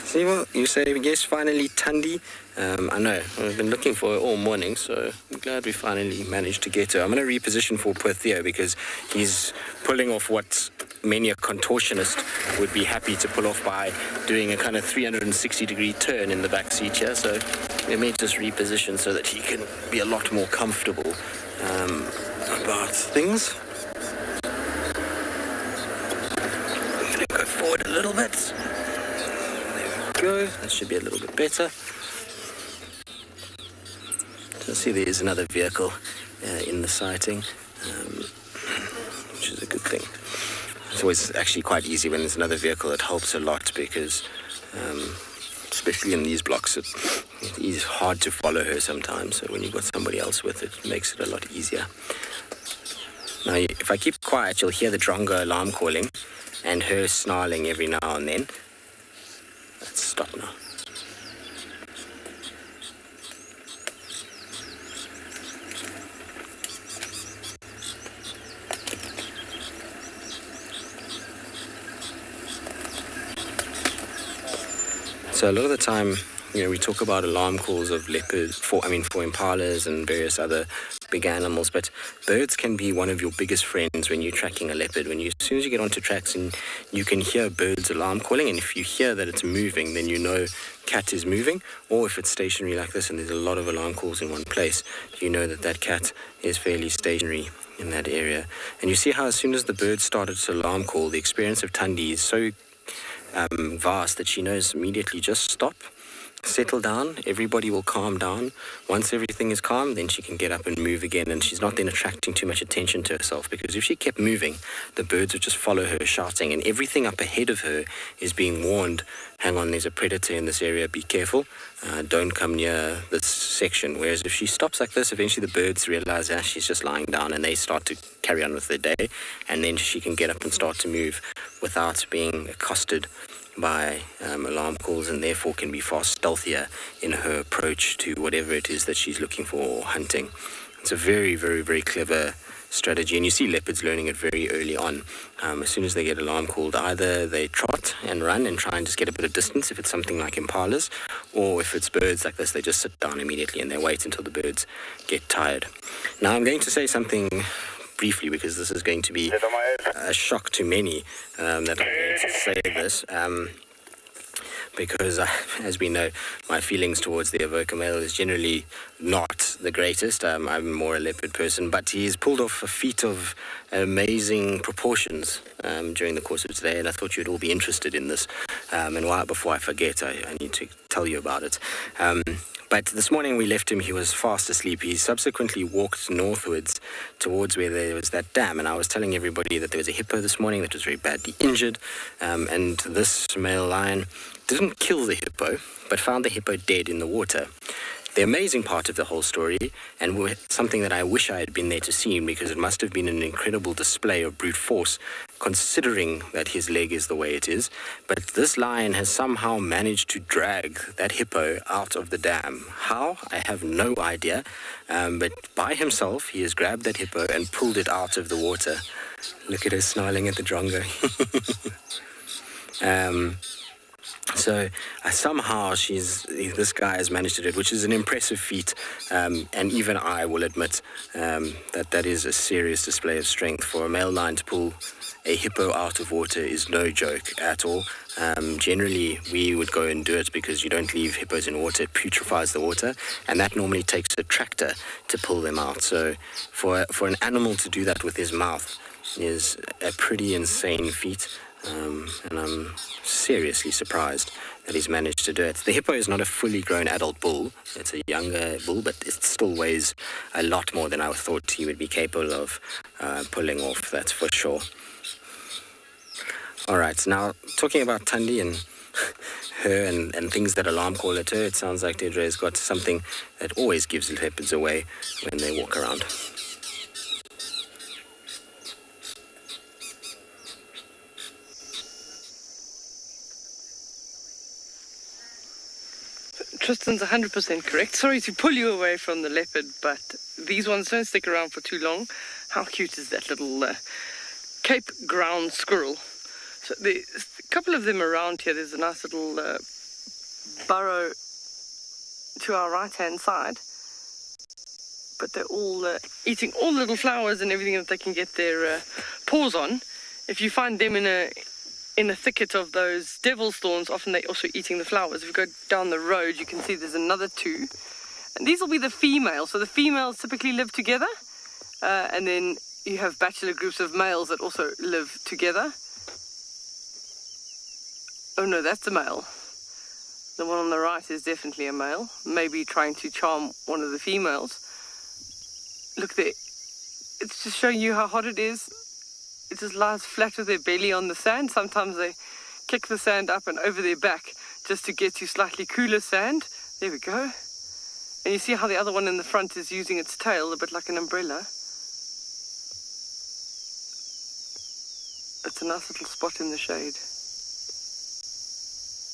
See what you say? Yes, finally, Tundi. I know, I've been looking for her all morning, so I'm glad we finally managed to get her. I'm going to reposition for poor Theo because he's pulling off what many a contortionist would be happy to pull off by doing a kind of 360-degree turn in the back seat here. So we may just reposition so that he can be a lot more comfortable about things. I'm going to go forward a little bit. There we go. That should be a little bit better. So see, there is another vehicle in the sighting, which is a good thing. It's always actually quite easy when there's another vehicle. It helps a lot because, especially in these blocks, it's hard to follow her sometimes. So when you've got somebody else with it, it makes it a lot easier. Now, if I keep quiet, you'll hear the Drunga alarm calling and her snarling every now and then. Let's stop now. So a lot of the time, we talk about alarm calls of leopards, for impalas and various other big animals, but birds can be one of your biggest friends when you're tracking a leopard. As soon as you get onto tracks and you can hear birds alarm calling, and if you hear that it's moving, then you know cat is moving, or if it's stationary like this and there's a lot of alarm calls in one place, you know that cat is fairly stationary in that area. And you see how as soon as the bird started to alarm call, the experience of Tundi is so vast that she knows immediately just stop, settle down, everybody will calm down. Once everything is calm, then she can get up and move again, and she's not then attracting too much attention to herself, because if she kept moving, the birds would just follow her shouting, and everything up ahead of her is being warned, hang on, there's a predator in this area, be careful, don't come near this section. Whereas if she stops like this, eventually the birds realize she's just lying down, and they start to carry on with their day, and then she can get up and start to move without being accosted by alarm calls, and therefore can be far stealthier in her approach to whatever it is that she's looking for or hunting. It's a very, very, very clever strategy, and you see leopards learning it very early on. As soon as they get alarm called, either they trot and run and try and just get a bit of distance if it's something like impalas, or if it's birds like this, they just sit down immediately and they wait until the birds get tired. Now I'm going to say something briefly, because this is going to be a shock to many that I'm going to say this. Because, as we know, my feelings towards the Avoca male is generally not the greatest. I'm more a leopard person, but he's pulled off a feat of amazing proportions during the course of today, and I thought you'd all be interested in this. Before I forget, I need to tell you about it. But this morning we left him, he was fast asleep. He subsequently walked northwards towards where there was that dam, and I was telling everybody that there was a hippo this morning that was very badly injured, and this male lion didn't kill the hippo, but found the hippo dead in the water. The amazing part of the whole story, and something that I wish I had been there to see, because it must have been an incredible display of brute force, considering that his leg is the way it is, but this lion has somehow managed to drag that hippo out of the dam. How? I have no idea, but by himself he has grabbed that hippo and pulled it out of the water. Look at her snarling at the Drunga. So somehow this guy has managed to do it, which is an impressive feat, and even I will admit that is a serious display of strength. For a male lion to pull a hippo out of water is no joke at all. Generally, we would go and do it because you don't leave hippos in water, it putrefies the water, and that normally takes a tractor to pull them out. So for an animal to do that with his mouth is a pretty insane feat. And I'm seriously surprised that he's managed to do it. The hippo is not a fully grown adult bull. It's a younger bull, but it still weighs a lot more than I thought he would be capable of pulling off, that's for sure. All right, now talking about Thandi and her and things that alarm call at her, it sounds like Deirdre's got something that always gives leopards away when they walk around. Tristan's 100% correct. Sorry to pull you away from the leopard, but these ones don't stick around for too long. How cute is that little Cape ground squirrel? So there's a couple of them around here. There's a nice little burrow to our right-hand side, but they're all eating all the little flowers and everything that they can get their paws on. If you find them in a thicket of those devil's thorns, often they're also eating the flowers. If you go down the road, you can see there's another two. And these will be the females. So the females typically live together. And then you have bachelor groups of males that also live together. Oh no, that's a male. The one on the right is definitely a male. Maybe trying to charm one of the females. Look there. It's just showing you how hot it is. It just lies flat with their belly on the sand. Sometimes they kick the sand up and over their back just to get to slightly cooler sand. There we go. And you see how the other one in the front is using its tail, a bit like an umbrella. It's a nice little spot in the shade.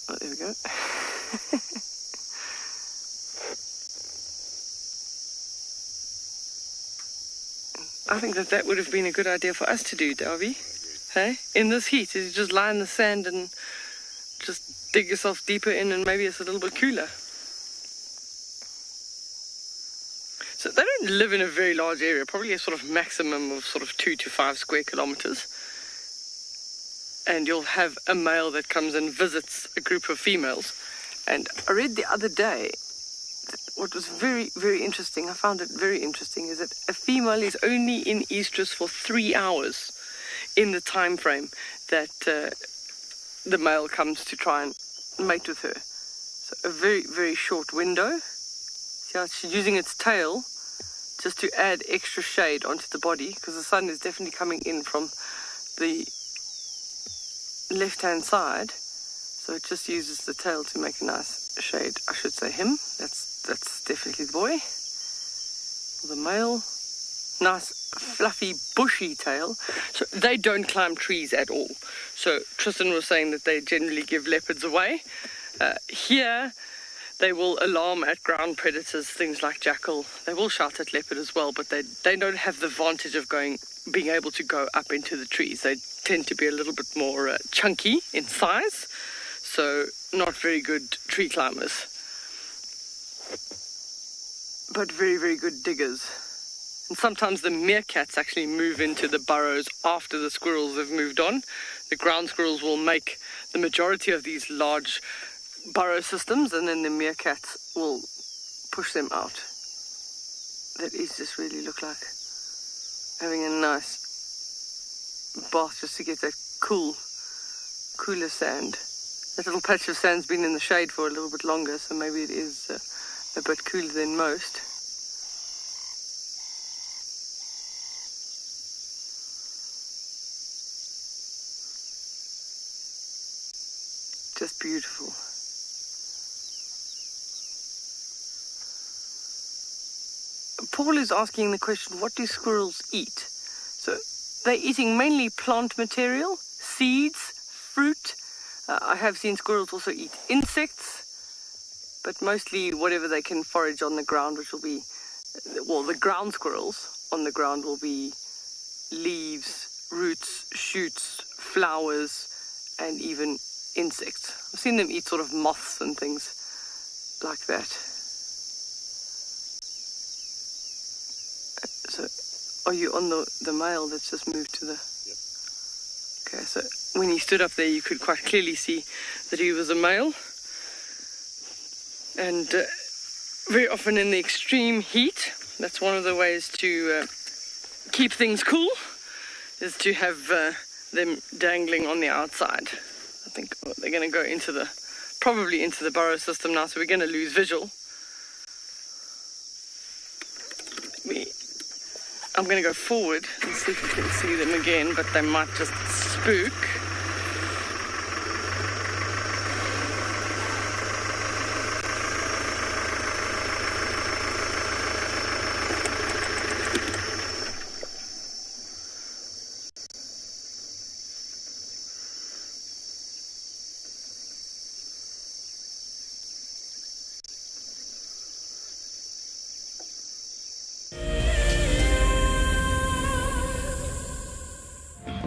Oh, there we go. I think that would have been a good idea for us to do, Darby. Hey? In this heat, is you just lie in the sand and just dig yourself deeper in, and maybe it's a little bit cooler. So they don't live in a very large area, probably a sort of maximum of sort of 2 to 5 square kilometers. And you'll have a male that comes and visits a group of females. And I read the other day, what was very, very interesting, I found it very interesting, is that a female is only in estrus for 3 hours in the time frame that the male comes to try and mate with her. So a very, very short window. See how she's using its tail just to add extra shade onto the body, because the sun is definitely coming in from the left-hand side. So it just uses the tail to make a nice shade. I should say him. That's definitely the boy. The male. Nice, fluffy, bushy tail. So they don't climb trees at all. So Tristan was saying that they generally give leopards away. Here, They will alarm at ground predators, things like jackal. They will shout at leopard as well, but they don't have the advantage of being able to go up into the trees. They tend to be a little bit more chunky in size, so not very good tree climbers. But very, very good diggers. And sometimes the meerkats actually move into the burrows after the squirrels have moved on. The ground squirrels will make the majority of these large burrow systems, and then the meerkats will push them out. That is just really look like having a nice bath just to get that cooler sand. That little patch of sand's been in the shade for a little bit longer, so maybe it is a bit cooler than most. Just beautiful. Paul is asking the question, what do squirrels eat? So they're eating mainly plant material, seeds, fruit. I have seen squirrels also eat insects, but mostly whatever they can forage on the ground, which will be, well, the ground squirrels on the ground will be leaves, roots, shoots, flowers, and even insects. I've seen them eat sort of moths and things like that. So, are you on the male that's just moved to the... Yep. Okay, so when he stood up there, you could quite clearly see that he was a male. And very often in the extreme heat, that's one of the ways to keep things cool, is to have them dangling on the outside. I think they're going to go probably into the burrow system now, so we're going to lose visual. I'm going to go forward and see if we can see them again, but they might just spook.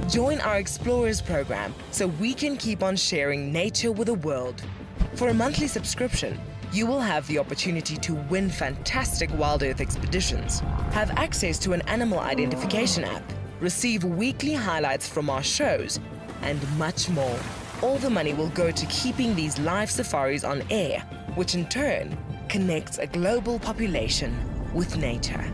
Join our Explorers program so we can keep on sharing nature with the world. For a monthly subscription, you will have the opportunity to win fantastic WildEarth expeditions, have access to an animal identification app, receive weekly highlights from our shows, and much more. All the money will go to keeping these live safaris on air, which in turn connects a global population with nature.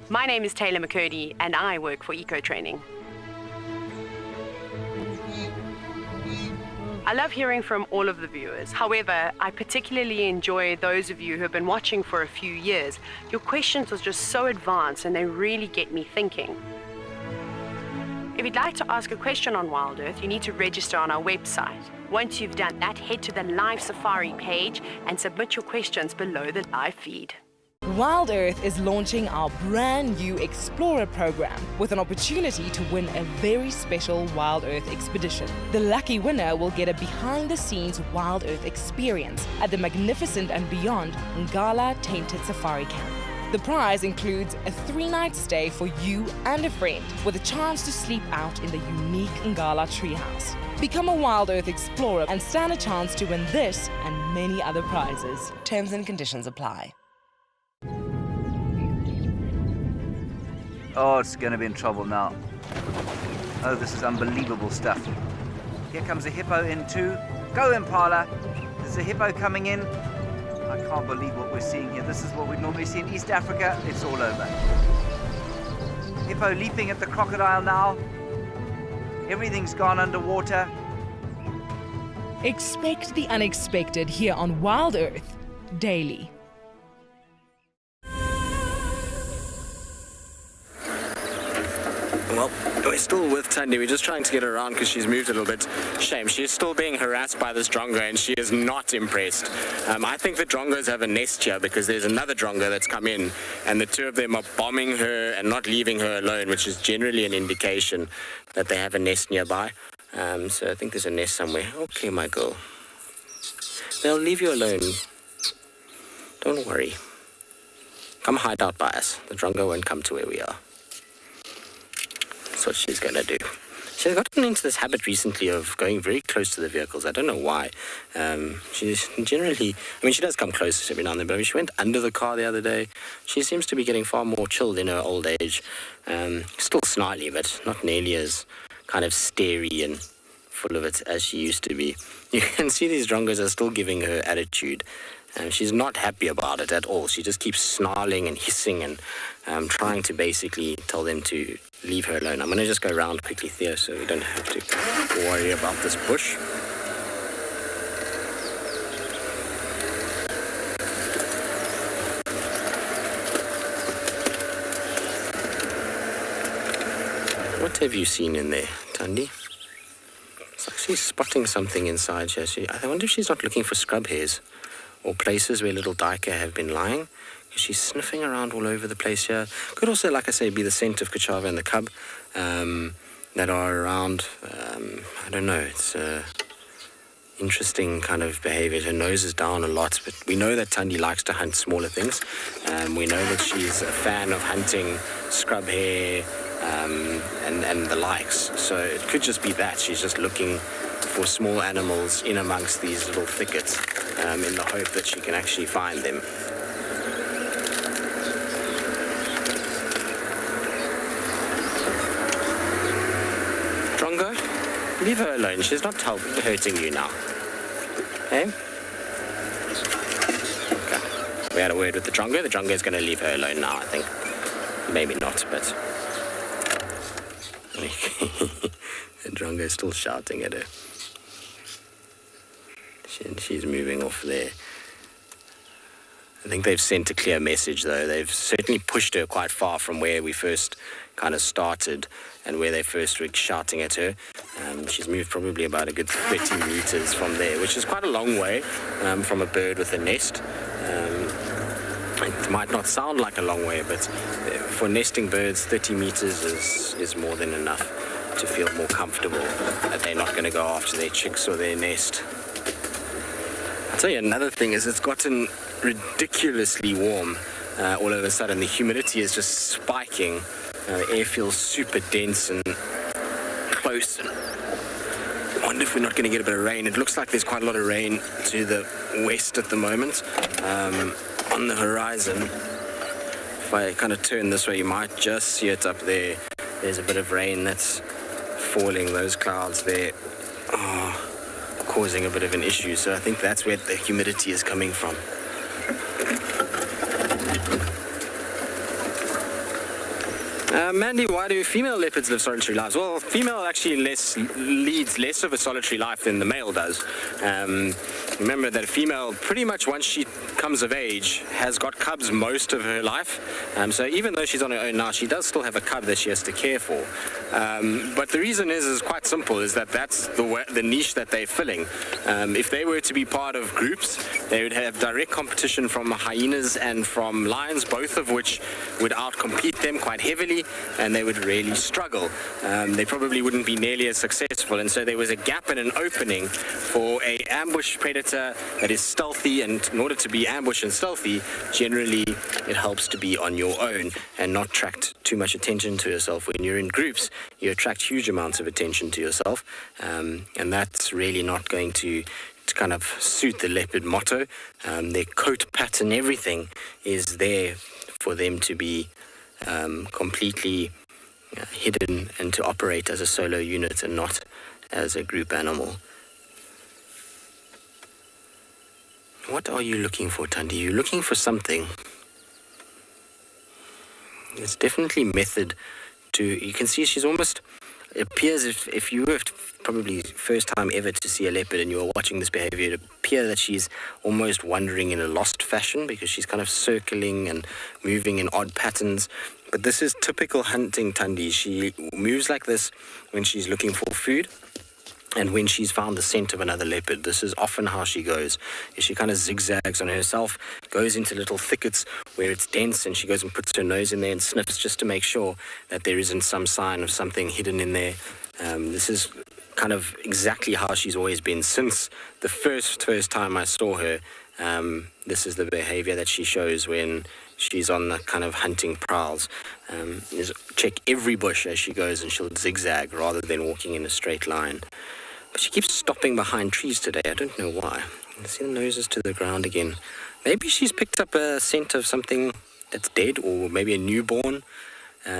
My name is Taylor McCurdy and I work for Eco Training. I love hearing from all of the viewers. However, I particularly enjoy those of you who have been watching for a few years. Your questions are just so advanced and they really get me thinking. If you'd like to ask a question on WildEarth, you need to register on our website. Once you've done that, head to the live safari page and submit your questions below the live feed. WildEarth is launching our brand new Explorer program with an opportunity to win a very special WildEarth expedition. The lucky winner will get a behind-the-scenes WildEarth experience at the magnificent and beyond Ngala Tainted Safari Camp. The prize includes a 3-night stay for you and a friend with a chance to sleep out in the unique Ngala treehouse. Become a WildEarth Explorer and stand a chance to win this and many other prizes. Terms and conditions apply. Oh, it's going to be in trouble now. Oh, this is unbelievable stuff. Here comes a hippo in too. Go, Impala. There's a hippo coming in. I can't believe what we're seeing here. This is what we normally see in East Africa. It's all over. Hippo leaping at the crocodile now. Everything's gone underwater. Expect the unexpected here on WildEarth daily. Well, we're still with Tundi. We're just trying to get her around because she's moved a little bit. Shame. She's still being harassed by this Drunga and she is not impressed. I think the Drungas have a nest here because there's another Drunga that's come in and the two of them are bombing her and not leaving her alone, which is generally an indication that they have a nest nearby. So I think there's a nest somewhere. Okay, my girl. They'll leave you alone. Don't worry. Come hide out by us. The Drunga won't come to where we are. That's what she's going to do. She's gotten into this habit recently of going very close to the vehicles. I don't know why. She's generally... I mean, she does come close every now and then, but I mean, she went under the car the other day. She seems to be getting far more chilled in her old age. Still snarly, but not nearly as kind of starey and full of it as she used to be. You can see these Drungas are still giving her attitude. She's not happy about it at all. She just keeps snarling and hissing and trying to basically tell them to leave her alone. I'm going to just go around quickly, Theo, so we don't have to worry about this bush. What have you seen in there, Thandi? It's like she's spotting something inside here. I wonder if she's not looking for scrub hairs or places where little duiker have been lying. She's sniffing around all over the place here. Could also, like I say, be the scent of Kachava and the cub that are around. I don't know. It's interesting kind of behavior. Her nose is down a lot, but we know that Thandi likes to hunt smaller things. We know that she's a fan of hunting scrub hair and the likes. So it could just be that. She's just looking for small animals in amongst these little thickets in the hope that she can actually find them. Drunga, leave her alone. She's not hurting you now. Eh? Okay. We had a word with the Drunga. The Drunga is going to leave her alone now, I think. Maybe not, but... the Drunga is still shouting at her. She's moving off there. I think they've sent a clear message, though. They've certainly pushed her quite far from where we first kind of started and where they first were shouting at her. She's moved probably about a good 30 meters from there, which is quite a long way from a bird with a nest. It might not sound like a long way, but for nesting birds, 30 meters is more than enough to feel more comfortable that they're not going to go after their chicks or their nest. I'll tell you another thing is it's gotten ridiculously warm all of a sudden. The humidity is just spiking. The air feels super dense and close. I wonder if we're not going to get a bit of rain. It looks like there's quite a lot of rain to the west at the moment. On the horizon, if I kind of turn this way, you might just see it up there. There's a bit of rain that's falling, those clouds there. Causing a bit of an issue, so I think that's where the humidity is coming from. Mandy, why do female leopards live solitary lives? Well, female actually leads less of a solitary life than the male does. Remember that a female, pretty much once she comes of age, has got cubs most of her life. So even though she's on her own now, she does still have a cub that she has to care for. But the reason is quite simple, is that that's the niche that they're filling. If they were to be part of groups, they would have direct competition from hyenas and from lions, both of which would outcompete them quite heavily, and they would really struggle. They probably wouldn't be nearly as successful, and so there was a gap and an opening for a ambush predator that is stealthy, and in order to be ambushed and stealthy, generally it helps to be on your own and not attract too much attention to yourself. When you're in groups, you attract huge amounts of attention to yourself, and that's really not going to kind of suit the leopard motto. Their coat pattern, everything is there for them to be completely hidden and to operate as a solo unit and not as a group animal. What are you looking for, Thandi? You're looking for something. It's definitely method to... You can see she's almost... It appears if you were probably first time ever to see a leopard and you are watching this behavior, it appears that she's almost wandering in a lost fashion because she's kind of circling and moving in odd patterns. But this is typical hunting Thandi. She moves like this when she's looking for food and when she's found the scent of another leopard. This is often how she goes. She kind of zigzags on herself, goes into little thickets where it's dense, and she goes and puts her nose in there and sniffs just to make sure that there isn't some sign of something hidden in there. This is kind of exactly how she's always been since the first time I saw her. This is the behavior that she shows when she's on the kind of hunting prowls. Is check every bush as she goes, and she'll zigzag rather than walking in a straight line. But she keeps stopping behind trees today. I don't know why. I see the noses to the ground again. Maybe she's picked up a scent of something that's dead, or maybe a newborn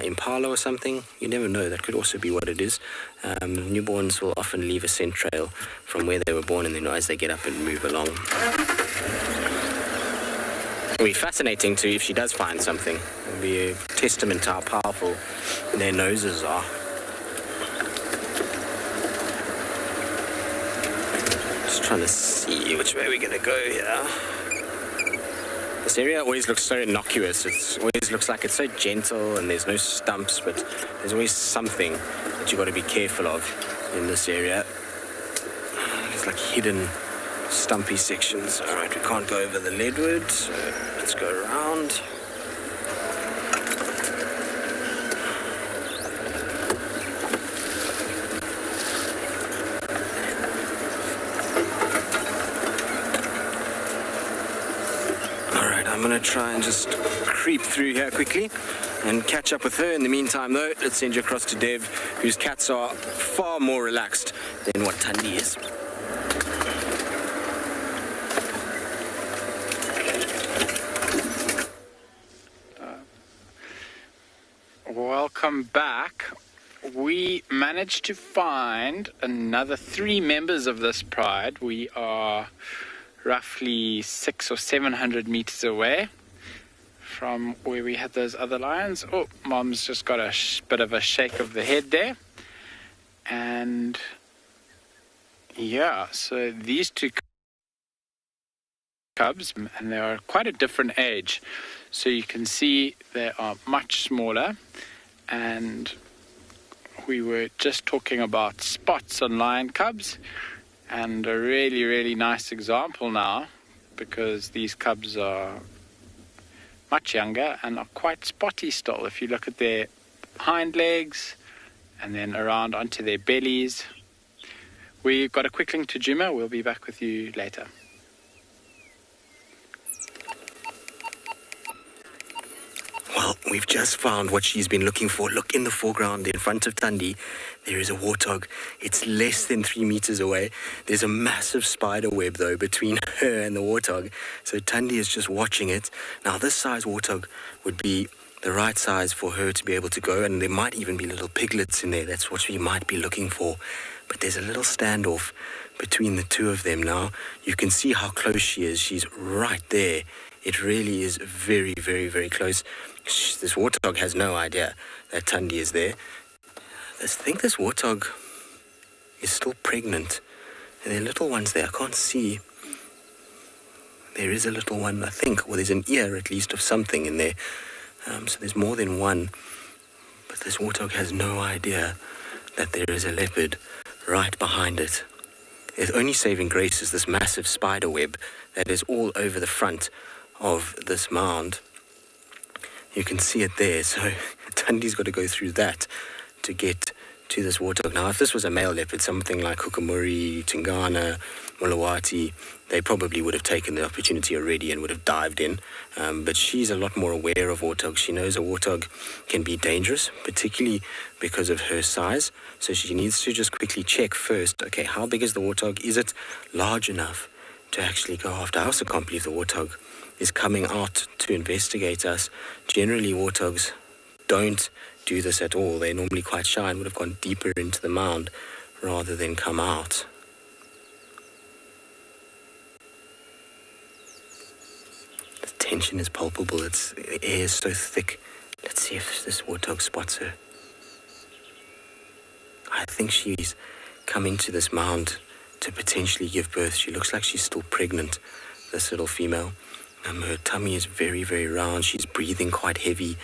impala or something. You never know. That could also be what it is. Newborns will often leave a scent trail from where they were born, and then as they get up and move along. It'll be fascinating too if she does find something. It'll be a testament to how powerful their noses are. Just trying to see which way we're gonna go here. This area always looks so innocuous. It always looks like it's so gentle and there's no stumps, but there's always something that you've got to be careful of in this area. There's like hidden stumpy sections. All right, we can't go over the leadwood, so let's go around. I'm going to try and just creep through here quickly and catch up with her. In the meantime, though, let's send you across to Dev, whose cats are far more relaxed than what Tundi is. Welcome back. We managed to find another 3 members of this pride. We are roughly 600 or 700 meters away from where we had those other lions. Oh, Mom's just got a bit of a shake of the head there. And yeah, so these 2 cubs, and they are quite a different age. So you can see they are much smaller, and we were just talking about spots on lion cubs. And a really, really nice example now, because these cubs are much younger and are quite spotty still. If you look at their hind legs and then around onto their bellies. We've got a quick link to Djuma. We'll be back with you later. Well, we've just found what she's been looking for. Look in the foreground in front of Tundi. There is a warthog. It's less than 3 meters away. There's a massive spider web, though, between her and the warthog. So Tundi is just watching it. Now, this size warthog would be the right size for her to be able to go, and there might even be little piglets in there. That's what we might be looking for. But there's a little standoff between the two of them now. You can see how close she is. She's right there. It really is very, very, very close. This warthog has no idea that Tundi is there. I think this warthog is still pregnant. And there are little ones there. I can't see. There is a little one, I think. Well, there's an ear, at least, of something in there. So there's more than one. But this warthog has no idea that there is a leopard right behind it. Its only saving grace is this massive spider web that is all over the front of this mound. You can see it there, so Tundi's got to go through that to get to this warthog. Now, if this was a male leopard, something like Hukamuri, Tingana, Mulawati, they probably would have taken the opportunity already and would have dived in. But she's a lot more aware of warthogs. She knows a warthog can be dangerous, particularly because of her size. So she needs to just quickly check first, okay, how big is the warthog? Is it large enough to actually go after? I also can't believe the warthog is coming out to investigate us. Generally, warthogs don't do this at all. They're normally quite shy and would have gone deeper into the mound rather than come out. The tension is palpable. The air is so thick. Let's see if this warthog spots her. I think she's coming to this mound to potentially give birth. She looks like she's still pregnant, this little female. Her tummy is very, very round. She's breathing quite heavy.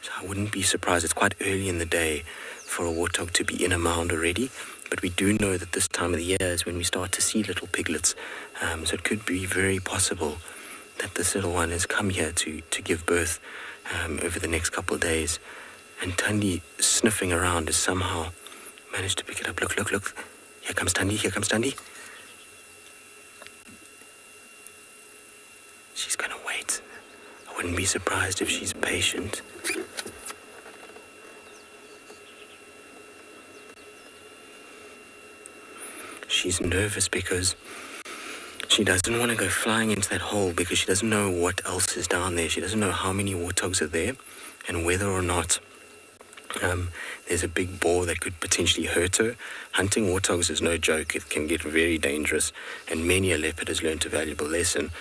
So I wouldn't be surprised. It's quite early in the day for a warthog to be in a mound already. But we do know that this time of the year is when we start to see little piglets. So it could be very possible that this little one has come here to give birth over the next couple of days. And Tundi, sniffing around, has somehow managed to pick it up. Look. Here comes Tundi, here comes Tundi. She's gonna wait. I wouldn't be surprised if she's patient. She's nervous because she doesn't want to go flying into that hole because she doesn't know what else is down there. She doesn't know how many warthogs are there and whether or not there's a big boar that could potentially hurt her. Hunting warthogs is no joke. It can get very dangerous, and many a leopard has learned a valuable lesson.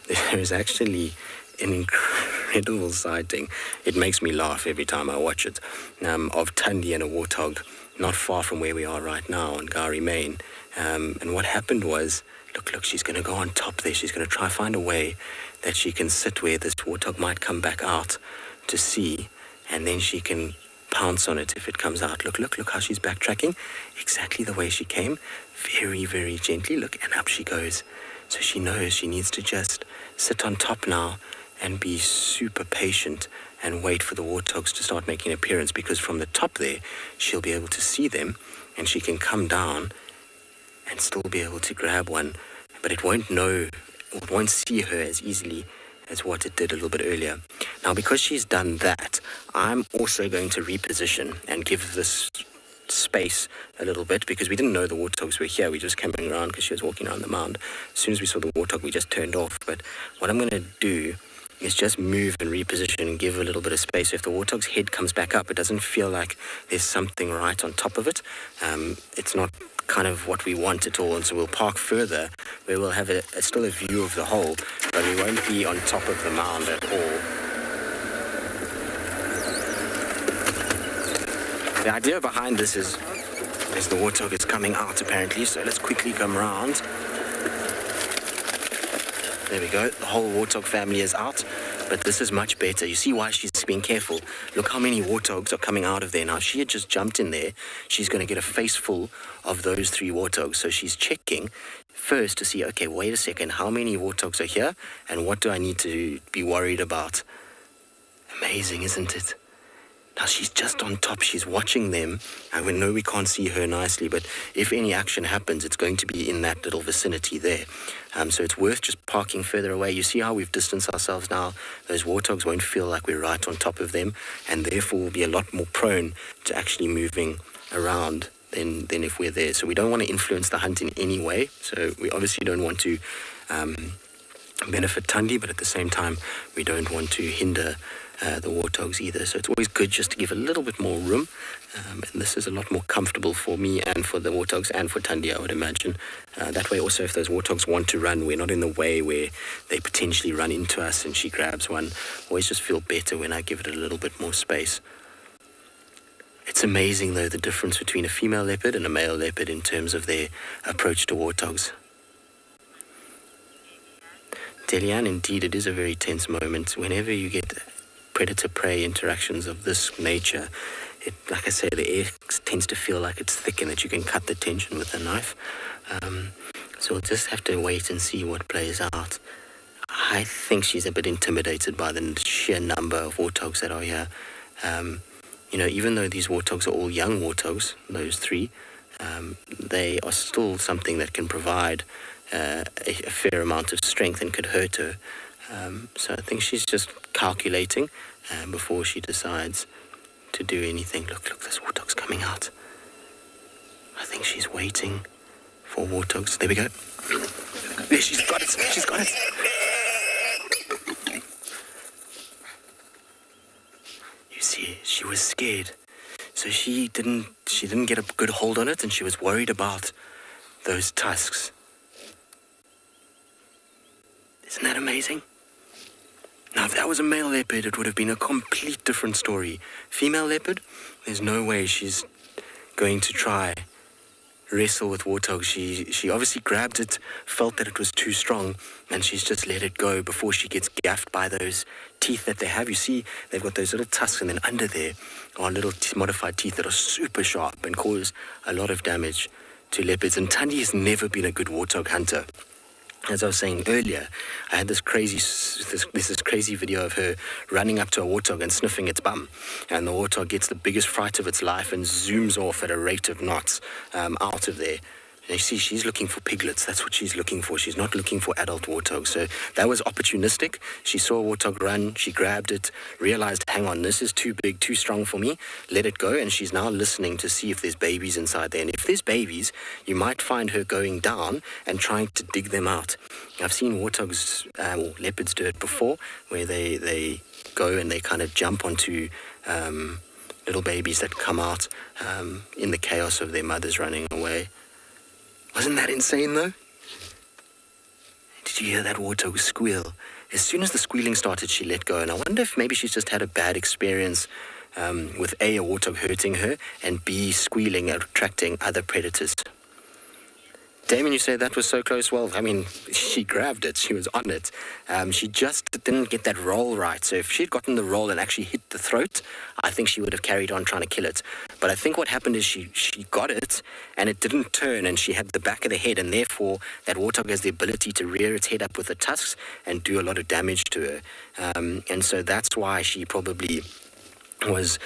There is actually an incredible sighting. It makes me laugh every time I watch it, of Tundi and a warthog not far from where we are right now on Gari Main. And what happened was, look, she's going to go on top there. She's going to try find a way that she can sit where this warthog might come back out to see, and then she can pounce on it if it comes out. Look how she's backtracking exactly the way she came, very, very gently. Look, and up she goes. So she knows she needs to just sit on top now and be super patient and wait for the warthogs to start making an appearance, because from the top there she'll be able to see them and she can come down and still be able to grab one, but it won't see her as easily as what it did a little bit earlier. Now, because she's done that, I'm also going to reposition and give this space a little bit, because we didn't know the warthogs were here. We just came around because she was walking around the mound. As soon as we saw the warthog, we just turned off. But what I'm going to do is just move and reposition and give a little bit of space. So if the warthog's head comes back up, it doesn't feel like there's something right on top of it. It's not kind of what we want at all, and so we'll park further where we'll have still a view of the hole, but we won't be on top of the mound at all. The idea behind this is the warthog is coming out apparently, so let's quickly come around. There we go, the whole warthog family is out, but this is much better. You see why she's being careful. Look how many warthogs are coming out of there. Now, if she had just jumped in there, she's going to get a face full of those 3 warthogs. So she's checking first to see, okay, wait a second, how many warthogs are here and what do I need to be worried about? Amazing, isn't it? Now she's just on top, she's watching them, and we know we can't see her nicely, but if any action happens, it's going to be in that little vicinity there. So it's worth just parking further away. You see how we've distanced ourselves now? Those warthogs won't feel like we're right on top of them, and therefore will be a lot more prone to actually moving around than if we're there. So we don't want to influence the hunt in any way. So we obviously don't want to benefit Tundi, but at the same time, we don't want to hinder the warthogs either. So it's always good just to give a little bit more room, and this is a lot more comfortable for me and for the warthogs and for Tundi, I would imagine. That way also, if those warthogs want to run, we're not in the way where they potentially run into us and she grabs one. Always just feel better when I give it a little bit more space. It's amazing though, the difference between a female leopard and a male leopard in terms of their approach to warthogs. Delian, indeed, it is a very tense moment. Whenever you get predator-prey interactions of this nature, like I say, the air tends to feel like it's thick and that you can cut the tension with a knife. So we'll just have to wait and see what plays out. I think she's a bit intimidated by the sheer number of warthogs that are here. Even though these warthogs are all young warthogs, those 3, they are still something that can provide a fair amount of strength and could hurt her. So I think she's just calculating before she decides to do anything. Look, this warthog's coming out. I think she's waiting for warthogs. There we go. There, she's got it. You see, she was scared. So she didn't get a good hold on it, and she was worried about those tusks. Isn't that amazing? Now, if that was a male leopard, it would have been a complete different story. Female leopard, there's no way she's going to try wrestle with warthog. She obviously grabbed it, felt that it was too strong, and she's just let it go before she gets gaffed by those teeth that they have. You see, they've got those little tusks, and then under there are little modified teeth that are super sharp and cause a lot of damage to leopards. And Tundi has never been a good warthog hunter. As I was saying earlier, I had this crazy video of her running up to a warthog and sniffing its bum, and the warthog gets the biggest fright of its life and zooms off at a rate of knots out of there. And you see, she's looking for piglets. That's what she's looking for. She's not looking for adult warthogs. So that was opportunistic. She saw a warthog run. She grabbed it, realized, hang on, this is too big, too strong for me. Let it go. And she's now listening to see if there's babies inside there. And if there's babies, you might find her going down and trying to dig them out. I've seen warthogs or leopards do it before, where they go and they kind of jump onto little babies that come out in the chaos of their mothers running away. Wasn't that insane, though? Did you hear that warthog squeal? As soon as the squealing started, she let go. And I wonder if maybe she's just had a bad experience with A, a warthog hurting her, and B, squealing and attracting other predators. Damien, you say that was so close. Well, I mean, she grabbed it. She was on it. She just didn't get that roll right. So if she'd gotten the roll and actually hit the throat, I think she would have carried on trying to kill it. But I think what happened is she got it, and it didn't turn, and she had the back of the head, and therefore that warthog has the ability to rear its head up with the tusks and do a lot of damage to her. And so that's why she probably was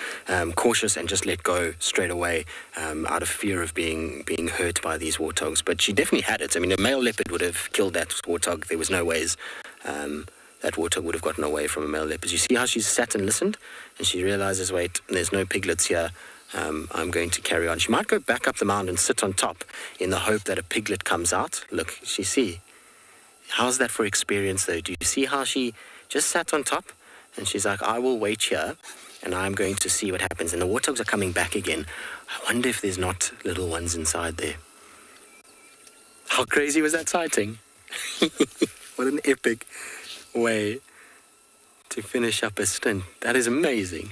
cautious and just let go straight away out of fear of being hurt by these warthogs. But she definitely had it. I mean, a male leopard would have killed that warthog. There was no ways that warthog would have gotten away from a male leopard. You see how she sat and listened, and she realizes, wait, there's no piglets here. I'm going to carry on. She might go back up the mound and sit on top in the hope that a piglet comes out. Look, see. How's that for experience, though? Do you see how she just sat on top? And she's like, I will wait here, and I'm going to see what happens. And the warthogs are coming back again. I wonder if there's not little ones inside there. How crazy was that sighting? What an epic way to finish up a stint. That is amazing.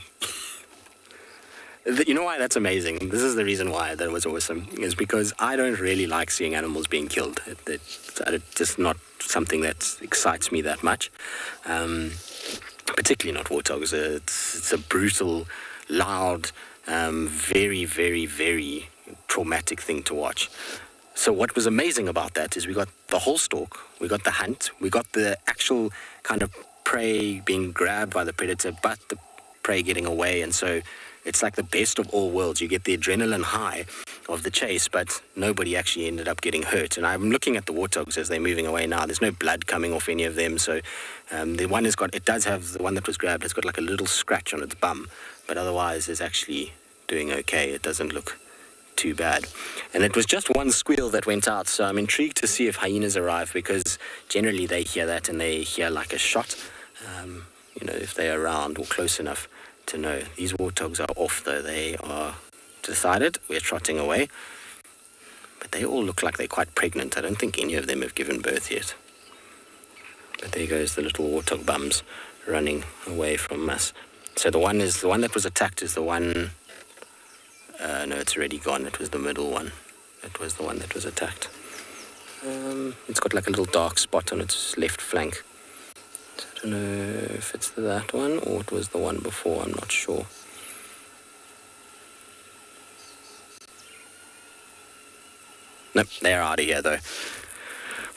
You know why that's amazing? This is the reason why that was awesome, is because I don't really like seeing animals being killed. It's just not something that excites me that much. Particularly not warthogs. It's a brutal, loud, very, very, very traumatic thing to watch. So what was amazing about that is we got the whole stalk, we got the hunt, we got the actual kind of prey being grabbed by the predator, but the prey getting away. And so it's like the best of all worlds. You get the adrenaline high of the chase, but nobody actually ended up getting hurt. And I'm looking at the warthogs as they're moving away now. There's no blood coming off any of them. So the one the one that was grabbed has got like a little scratch on its bum, but otherwise is actually doing okay. It doesn't look too bad. And it was just one squeal that went out. So I'm intrigued to see if hyenas arrive, because generally they hear that and they hear like a shot, if they're around or close enough to know. These warthogs are off, though. They are decided. We're trotting away. But they all look like they're quite pregnant. I don't think any of them have given birth yet. But there goes the little warthog bums running away from us. So the one that was attacked is the one... no, it's already gone. It was the middle one. It was the one that was attacked. It's got like a little dark spot on its left flank. I don't know if it's that one or it was the one before, I'm not sure. Nope, they're out of here though.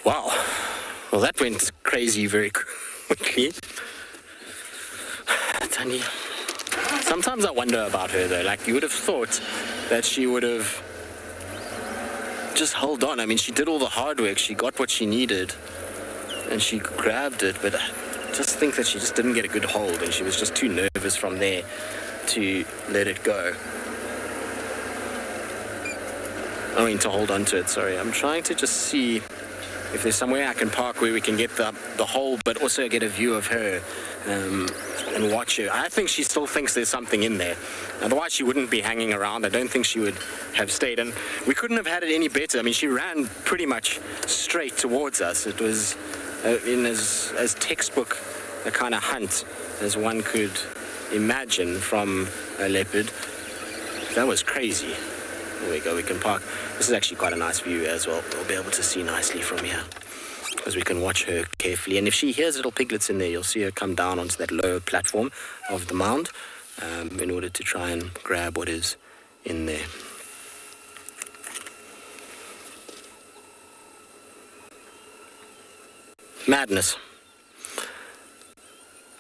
Wow. Well, that went crazy very quickly. Tanya. Sometimes I wonder about her though. Like, you would have thought that she would have just held on. I mean, she did all the hard work. She got what she needed and she grabbed it, but just think that she just didn't get a good hold, and she was just too nervous from there to let it go. I mean, to hold on to it, sorry. I'm trying to just see if there's somewhere I can park where we can get the hold, but also get a view of her and watch her. I think she still thinks there's something in there. Otherwise, she wouldn't be hanging around. I don't think she would have stayed. And we couldn't have had it any better. I mean, she ran pretty much straight towards us. It was in as textbook a kind of hunt as one could imagine from a leopard. That was crazy. There we go, we can park. This is actually quite a nice view as well. We'll be able to see nicely from here, because we can watch her carefully. And if she hears little piglets in there, you'll see her come down onto that lower platform of the mound in order to try and grab what is in there. Madness.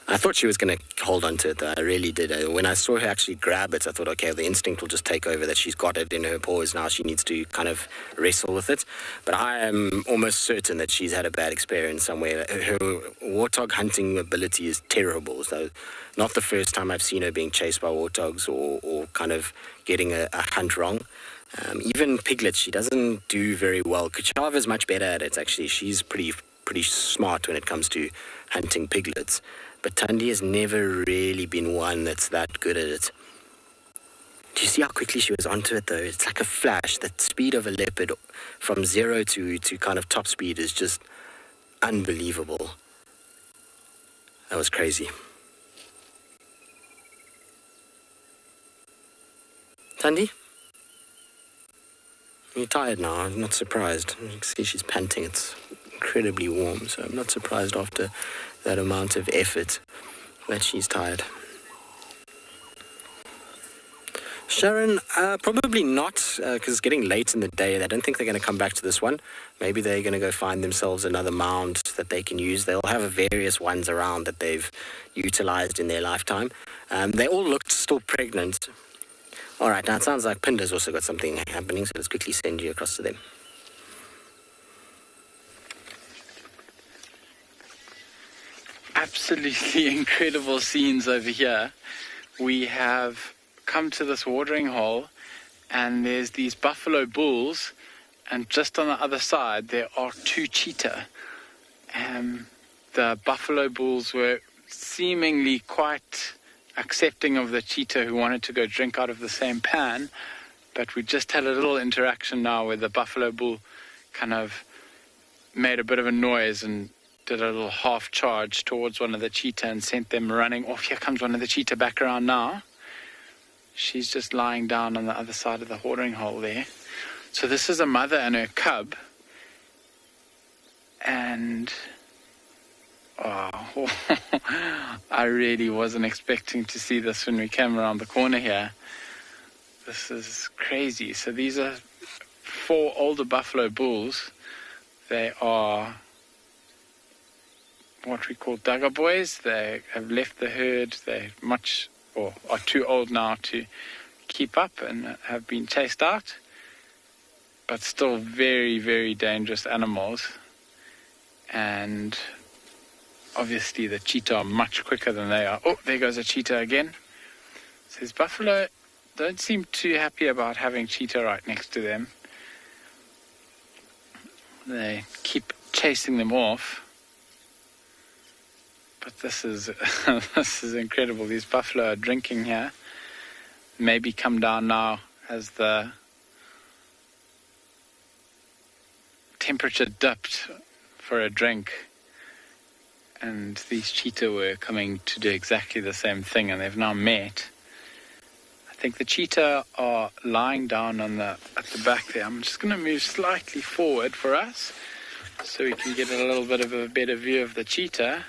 I thought she was going to hold on to it, though. I really did. When I saw her actually grab it, I thought, okay, the instinct will just take over, that she's got it in her paws. Now she needs to kind of wrestle with it. But I am almost certain that she's had a bad experience somewhere. Her warthog hunting ability is terrible. So not the first time I've seen her being chased by warthogs or kind of getting a hunt wrong. Even piglets, she doesn't do very well. Kuchava's much better at it, actually. She's pretty smart when it comes to hunting piglets. But Thandi has never really been one that's that good at it. Do you see how quickly she was onto it, though? It's like a flash. The speed of a leopard from 0 to kind of top speed is just unbelievable. That was crazy. Thandi? You're tired now. I'm not surprised. You can see she's panting. It's incredibly warm, so I'm not surprised after that amount of effort that she's tired. Sharon, probably not, because it's getting late in the day. I don't think they're going to come back to this one. Maybe they're going to go find themselves another mound that they can use. They'll have various ones around that they've utilized in their lifetime. They all looked still pregnant. All right, now it sounds like Phinda's also got something happening, so let's quickly send you across to them. Absolutely incredible scenes over here. We have come to this watering hole, and there's these buffalo bulls, and just on the other side there are 2 cheetah. The buffalo bulls were seemingly quite accepting of the cheetah who wanted to go drink out of the same pan, but we just had a little interaction now where the buffalo bull kind of made a bit of a noise and did a little half charge towards one of the cheetah and sent them running off. Here comes one of the cheetah back around now. She's just lying down on the other side of the watering hole there. So this is a mother and her cub, and oh, I really wasn't expecting to see this when we came around the corner here. This is crazy. So these are 4 older buffalo bulls. They are what we call dugger boys. They have left the herd. They're are too old now to keep up and have been chased out, but still very, very dangerous animals. And obviously the cheetah are much quicker than they are. Oh, there goes a cheetah again. So these buffalo don't seem too happy about having cheetah right next to them. They keep chasing them off. But this is this is incredible. These buffalo are drinking here. Maybe come down now as the temperature dipped for a drink. And these cheetah were coming to do exactly the same thing, and they've now met. I think the cheetah are lying down at the back there. I'm just going to move slightly forward for us so we can get a little bit of a better view of the cheetah.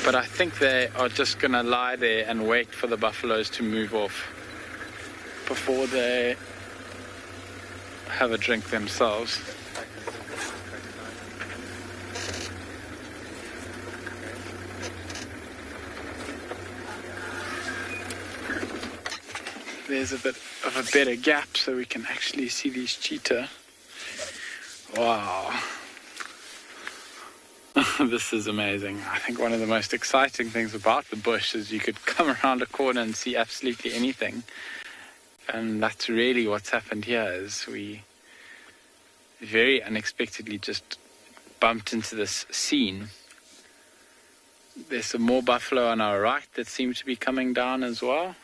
But I think they are just going to lie there and wait for the buffaloes to move off before they have a drink themselves. There's a bit of a better gap so we can actually see these cheetah. Wow. This is amazing. I think one of the most exciting things about the bush is you could come around a corner and see absolutely anything. And that's really what's happened here, is we very unexpectedly just bumped into this scene. There's some more buffalo on our right that seem to be coming down as well.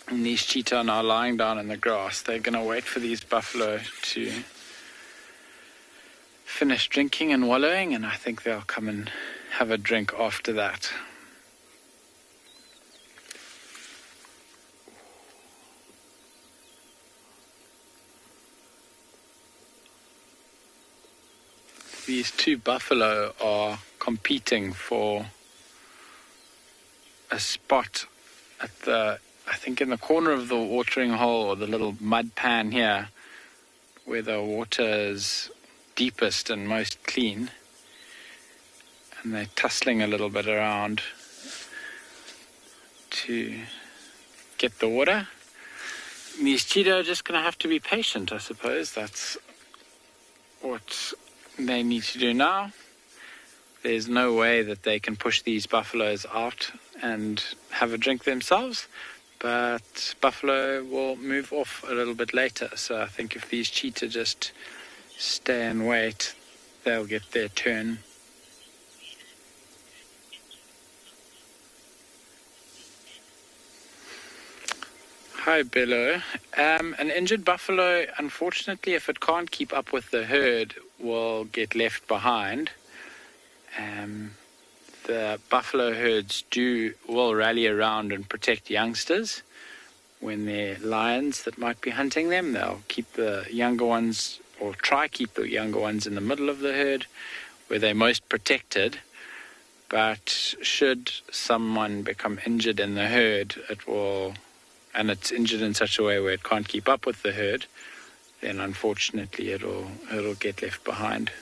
And these cheetah are now lying down in the grass. They're going to wait for these buffalo to finish drinking and wallowing, and I think they'll come and have a drink after that. These 2 buffalo are competing for a spot at I think in the corner of the watering hole, or the little mud pan here, where the water is deepest and most clean. And they're tussling a little bit around to get the water. These cheetah are just going to have to be patient, I suppose. That's what they need to do now. There's no way that they can push these buffaloes out and have a drink themselves, but buffalo will move off a little bit later. So I think if these cheetah just stay and wait, they'll get their turn. Hi, Bello. An injured buffalo, unfortunately, if it can't keep up with the herd, will get left behind. The buffalo herds will rally around and protect youngsters. When they're lions that might be hunting them, they'll keep the younger ones, or try keep the younger ones in the middle of the herd, where they're most protected. But should someone become injured in the herd, and it's injured in such a way where it can't keep up with the herd, then unfortunately it'll get left behind.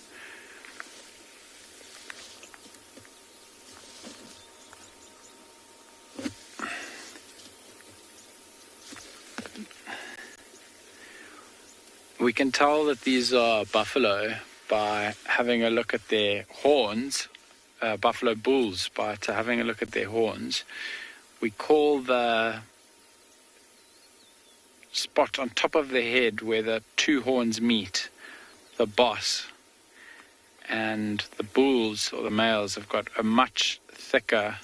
We can tell that these are buffalo by having a look at their horns, buffalo bulls, by having a look at their horns. We call the spot on top of the head where the two horns meet the boss, and the bulls or the males have got a much thicker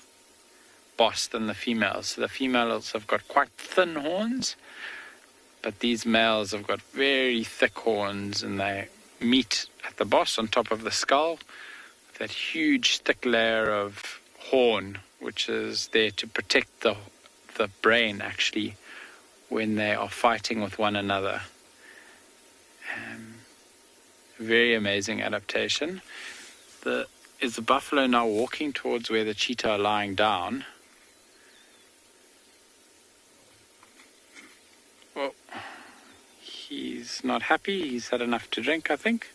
boss than the females. So the females have got quite thin horns, but these males have got very thick horns, and they meet at the boss on top of the skull, that huge thick layer of horn, which is there to protect the brain actually when they are fighting with one another. Very amazing adaptation. Is the buffalo now walking towards where the cheetah are lying down? Well, he's not happy. He's had enough to drink, I think.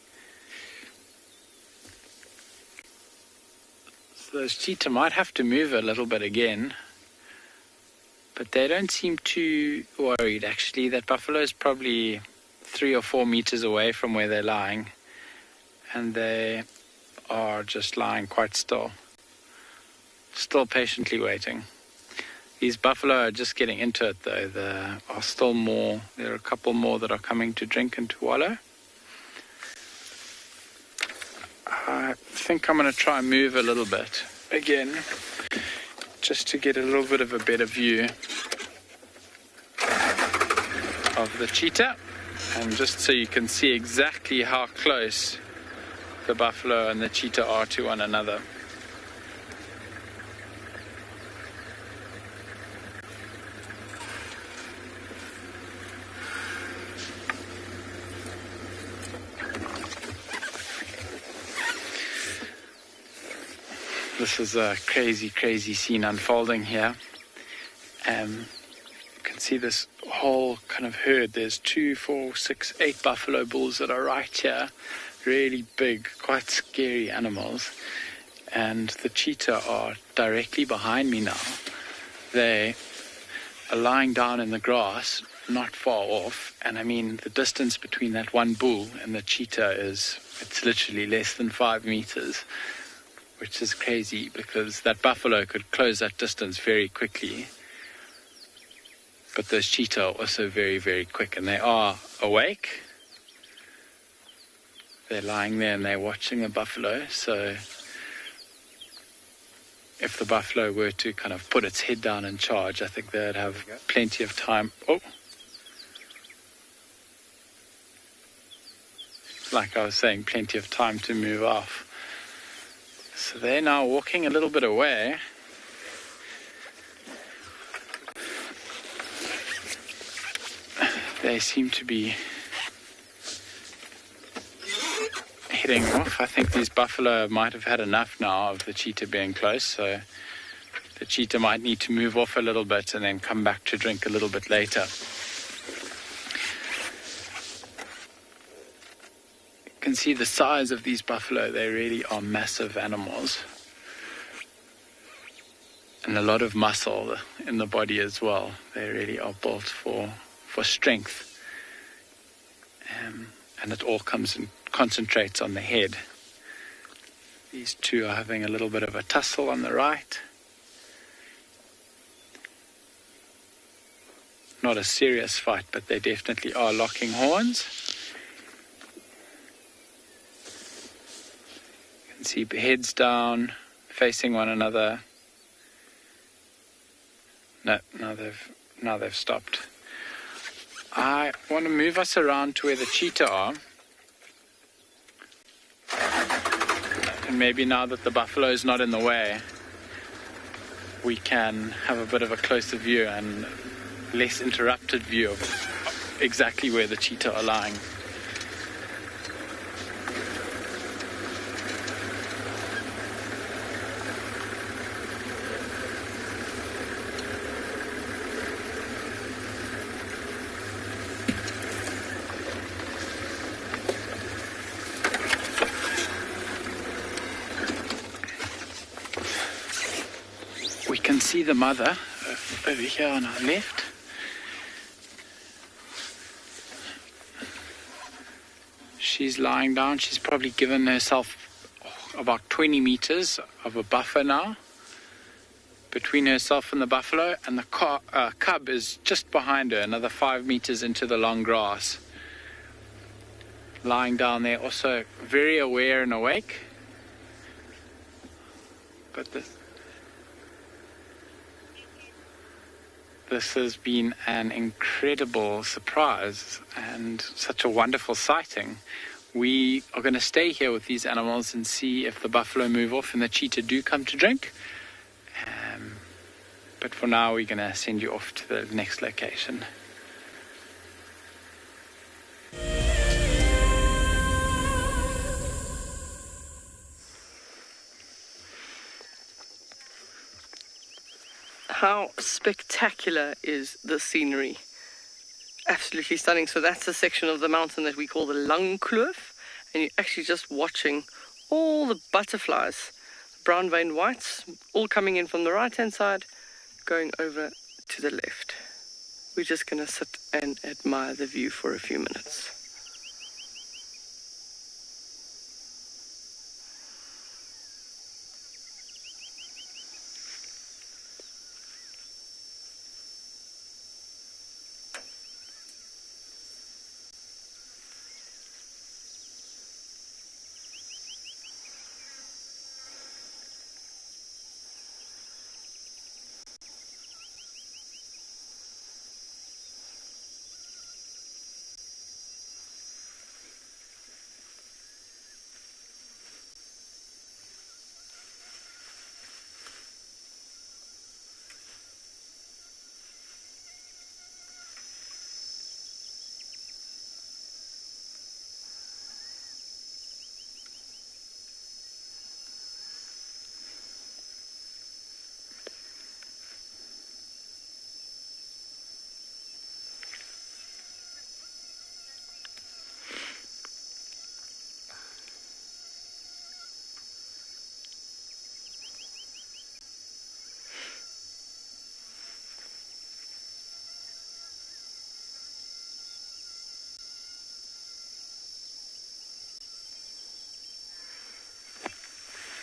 So those cheetah might have to move a little bit again. But they don't seem too worried, actually. That buffalo is probably 3 or 4 meters away from where they're lying. And they are just lying quite still. Still patiently waiting. These buffalo are just getting into it, though. There are still more. There are a couple more that are coming to drink and to wallow. I think I'm going to try and move a little bit again, just to get a little bit of a better view of the cheetah, and just so you can see exactly how close the buffalo and the cheetah are to one another. This is a crazy, crazy scene unfolding here. You can see this whole kind of herd. There's 2, 4, 6, 8 buffalo bulls that are right here. Really big, quite scary animals. And the cheetah are directly behind me now. They are lying down in the grass, not far off. And I mean, the distance between that one bull and the cheetah it's literally less than 5 meters. Which is crazy, because that buffalo could close that distance very quickly. But those cheetah are also very, very quick, and they are awake. They're lying there and they're watching the buffalo. So if the buffalo were to kind of put its head down and charge, I think they'd have plenty of time. Oh! Like I was saying, plenty of time to move off. So they're now walking a little bit away. They seem to be heading off. I think these buffalo might have had enough now of the cheetah being close, so the cheetah might need to move off a little bit and then come back to drink a little bit later. can see the size of these buffalo. They really are massive animals. And a lot of muscle in the body as well. They really are built for strength. And it all comes and concentrates on the head. These two are having a little bit of a tussle on the right. Not a serious fight, but they definitely are locking horns. You can see heads down, facing one another. No, now they've stopped. I want to move us around to where the cheetah are. And maybe now that the buffalo is not in the way, we can have a bit of a closer view and less interrupted view of exactly where the cheetah are lying. We can see the mother over here on our left. She's lying down. She's probably given herself about 20 meters of a buffer now between herself and the buffalo, and the cub is just behind her, another 5 meters into the long grass. Lying down there, also very aware and awake. But this has been an incredible surprise and such a wonderful sighting. We are going to stay here with these animals and see if the buffalo move off and the cheetah do come to drink. But for now, we're going to send you off to the next location. How spectacular is the scenery? Absolutely stunning. So that's a section of the mountain that we call the Langkloof, and you're actually just watching all the butterflies, brown-veined whites, all coming in from the right-hand side, going over to the left. We're just going to sit and admire the view for a few minutes.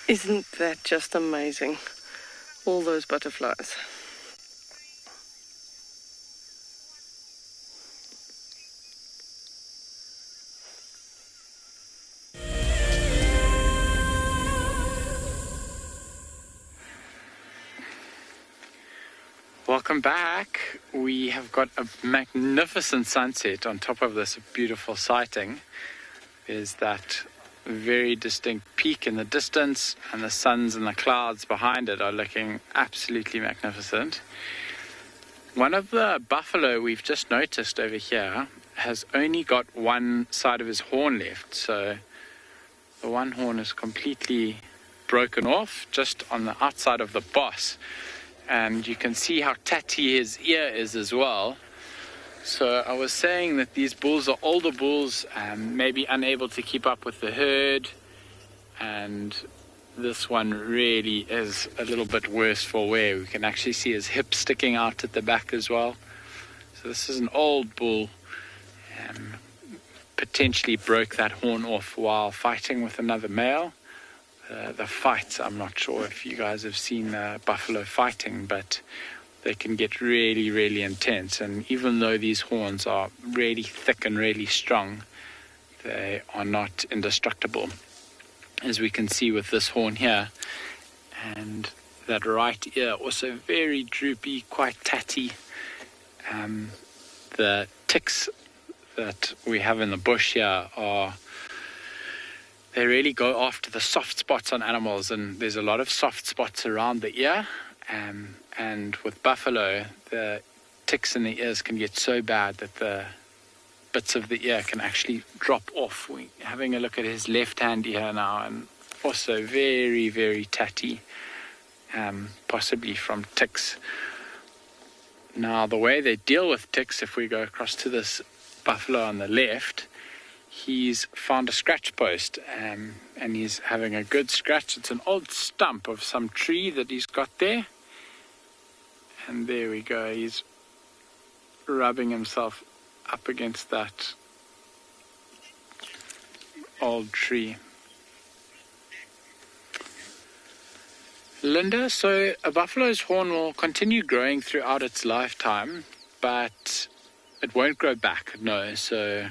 Isn't that just amazing? All those butterflies. Welcome back. We have got a magnificent sunset on top of this beautiful sighting. There's that very distinct peak in the distance, and the suns and the clouds behind it are looking absolutely magnificent. One of the buffalo we've just noticed over here has only got one side of his horn left, so the one horn is completely broken off just on the outside of the boss, and you can see how tatty his ear is as well. So I was saying that these bulls are older bulls, maybe unable to keep up with the herd, and this one really is a little bit worse for wear. We can actually see his hip sticking out at the back as well. So this is an old bull, potentially broke that horn off while fighting with another male. The fights, I'm not sure if you guys have seen buffalo fighting, but they can get really, really intense. And even though these horns are really thick and really strong, they are not indestructible, as we can see with this horn here. And that right ear also very droopy, quite tatty. The ticks that we have in the bush here they really go after the soft spots on animals, and there's a lot of soft spots around the ear. And with buffalo, the ticks in the ears can get so bad that the bits of the ear can actually drop off. We're having a look at his left hand ear now, and also very, very tatty, possibly from ticks. Now, the way they deal with ticks, if we go across to this buffalo on the left, he's found a scratch post, and he's having a good scratch. It's an old stump of some tree that he's got there. And there we go, he's rubbing himself up against that old tree. Linda, so a buffalo's horn will continue growing throughout its lifetime, but it won't grow back, no. So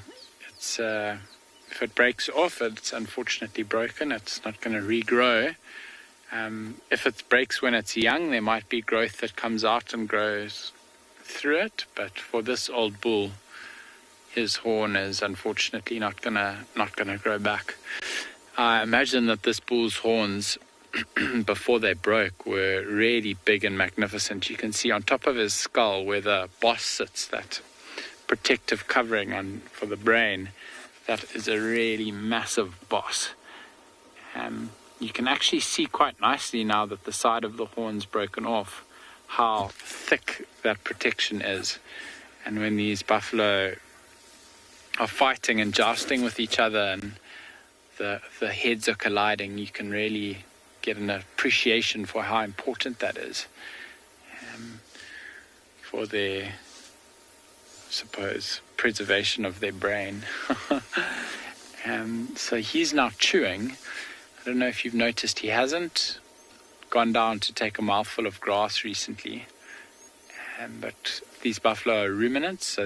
it's if it breaks off, it's unfortunately broken. It's not going to regrow. If it breaks when it's young, there might be growth that comes out and grows through it. But for this old bull, his horn is unfortunately not gonna grow back. I imagine that this bull's horns, before they broke, were really big and magnificent. You can see on top of his skull where the boss sits, that protective covering for the brain. That is a really massive boss. You can actually see quite nicely now that the side of the horn's broken off, how thick that protection is. And when these buffalo are fighting and jousting with each other and the heads are colliding, you can really get an appreciation for how important that is for their, I suppose, preservation of their brain. So he's now chewing. I don't know if you've noticed, he hasn't gone down to take a mouthful of grass recently, but these buffalo are ruminants, so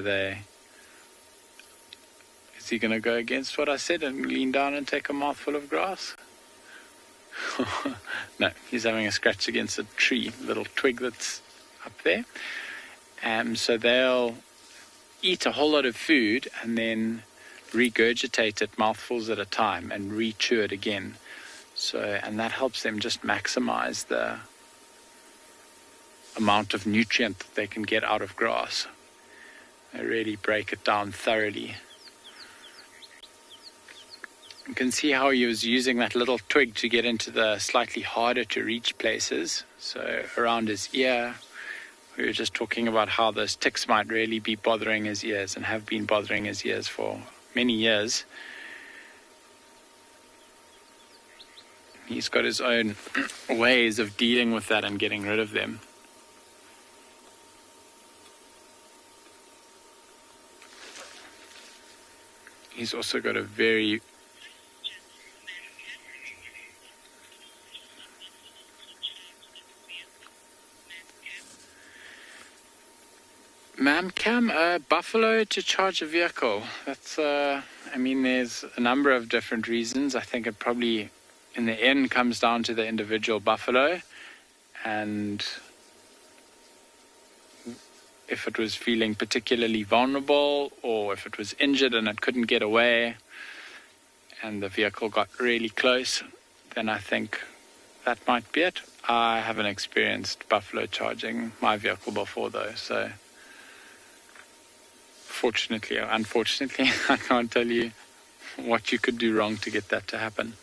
is he going to go against what I said and lean down and take a mouthful of grass? No, he's having a scratch against a tree, little twig that's up there. So they'll eat a whole lot of food and then regurgitate it mouthfuls at a time and re-chew it again. And that helps them just maximize the amount of nutrient that they can get out of grass. They really break it down thoroughly. You can see how he was using that little twig to get into the slightly harder to reach places. So around his ear, we were just talking about how those ticks might really be bothering his ears and have been bothering his ears for many years. He's got his own ways of dealing with that and getting rid of them. He's also got a very Ma'am, can a buffalo to charge a vehicle? That's, there's a number of different reasons. I think it probably, in the end, comes down to the individual buffalo. And if it was feeling particularly vulnerable, or if it was injured and it couldn't get away, and the vehicle got really close, then I think that might be it. I haven't experienced buffalo charging my vehicle before, though, so fortunately or unfortunately, I can't tell you what you could do wrong to get that to happen.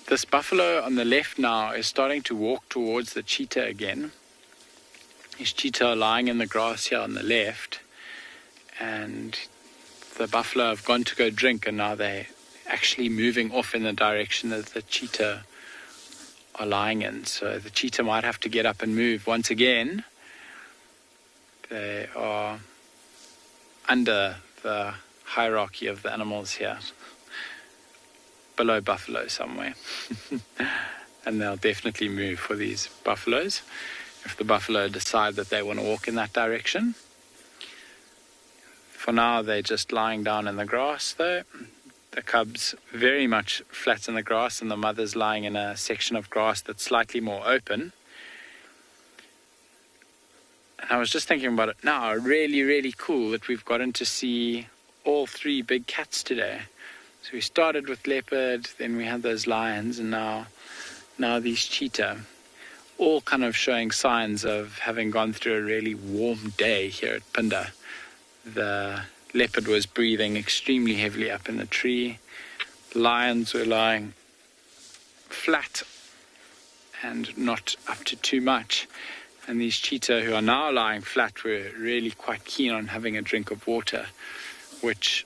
This buffalo on the left now is starting to walk towards the cheetah again. These cheetah are lying in the grass here on the left, and the buffalo have gone to go drink, and now they're actually moving off in the direction that the cheetah are lying in. So the cheetah might have to get up and move once again. They are under the hierarchy of the animals here, below buffalo somewhere. And they'll definitely move for these buffaloes if the buffalo decide that they want to walk in that direction. For now, they're just lying down in the grass, though. The cubs very much flat in the grass, and the mother's lying in a section of grass that's slightly more open. And I was just thinking about it now. Really, really cool that we've gotten to see all 3 big cats today. So we started with leopard, then we had those lions, and now these cheetah, all kind of showing signs of having gone through a really warm day here at Phinda. The leopard was breathing extremely heavily up in the tree. The lions were lying flat and not up to too much. And these cheetah, who are now lying flat, were really quite keen on having a drink of water, which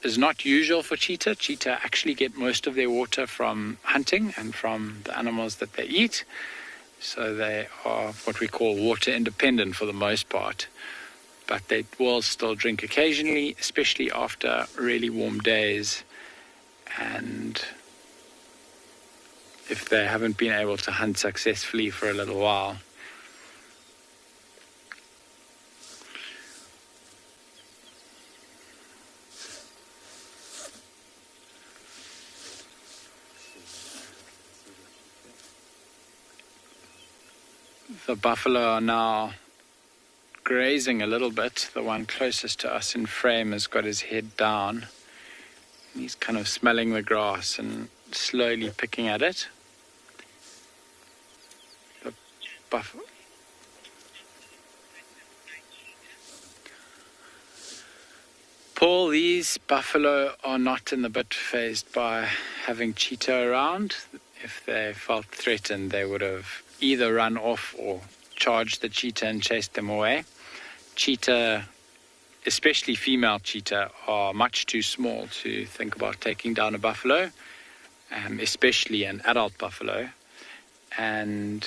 is not usual for cheetah. Cheetah actually get most of their water from hunting and from the animals that they eat. So they are what we call water independent for the most part. But they will still drink occasionally, especially after really warm days, and if they haven't been able to hunt successfully for a little while. The buffalo are now grazing a little bit. The one closest to us in frame has got his head down. He's kind of smelling the grass and slowly picking at it. The buffalo. Paul, these buffalo are not in the bit phased by having cheetah around. If they felt threatened, they would have either run off or charged the cheetah and chased them away. Cheetah, especially female cheetah, are much too small to think about taking down a buffalo, especially an adult buffalo. And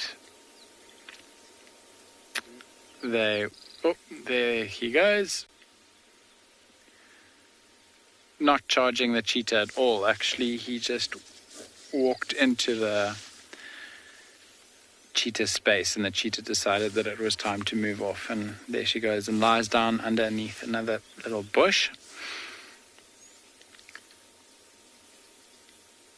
there he goes. Not charging the cheetah at all. Actually, he just walked into the cheetah space, and the cheetah decided that it was time to move off, and there she goes and lies down underneath another little bush.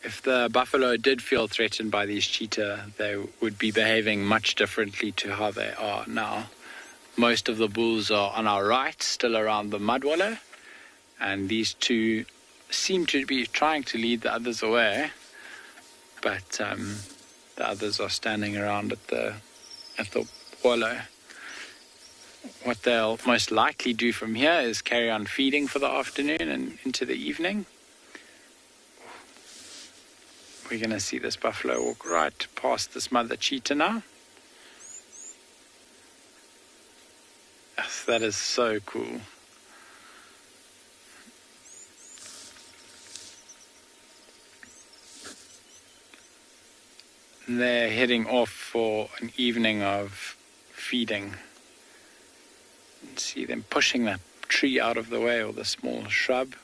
If the buffalo did feel threatened by these cheetah, they would be behaving much differently to how they are now. Most of the bulls are on our right, still around the mud wallow, and these two seem to be trying to lead the others away, but the others are standing around at the wallow. What they'll most likely do from here is carry on feeding for the afternoon and into the evening. We're going to see this buffalo walk right past this mother cheetah now. Yes, that is so cool. They're heading off for an evening of feeding. You can see them pushing that tree out of the way, or the small shrub.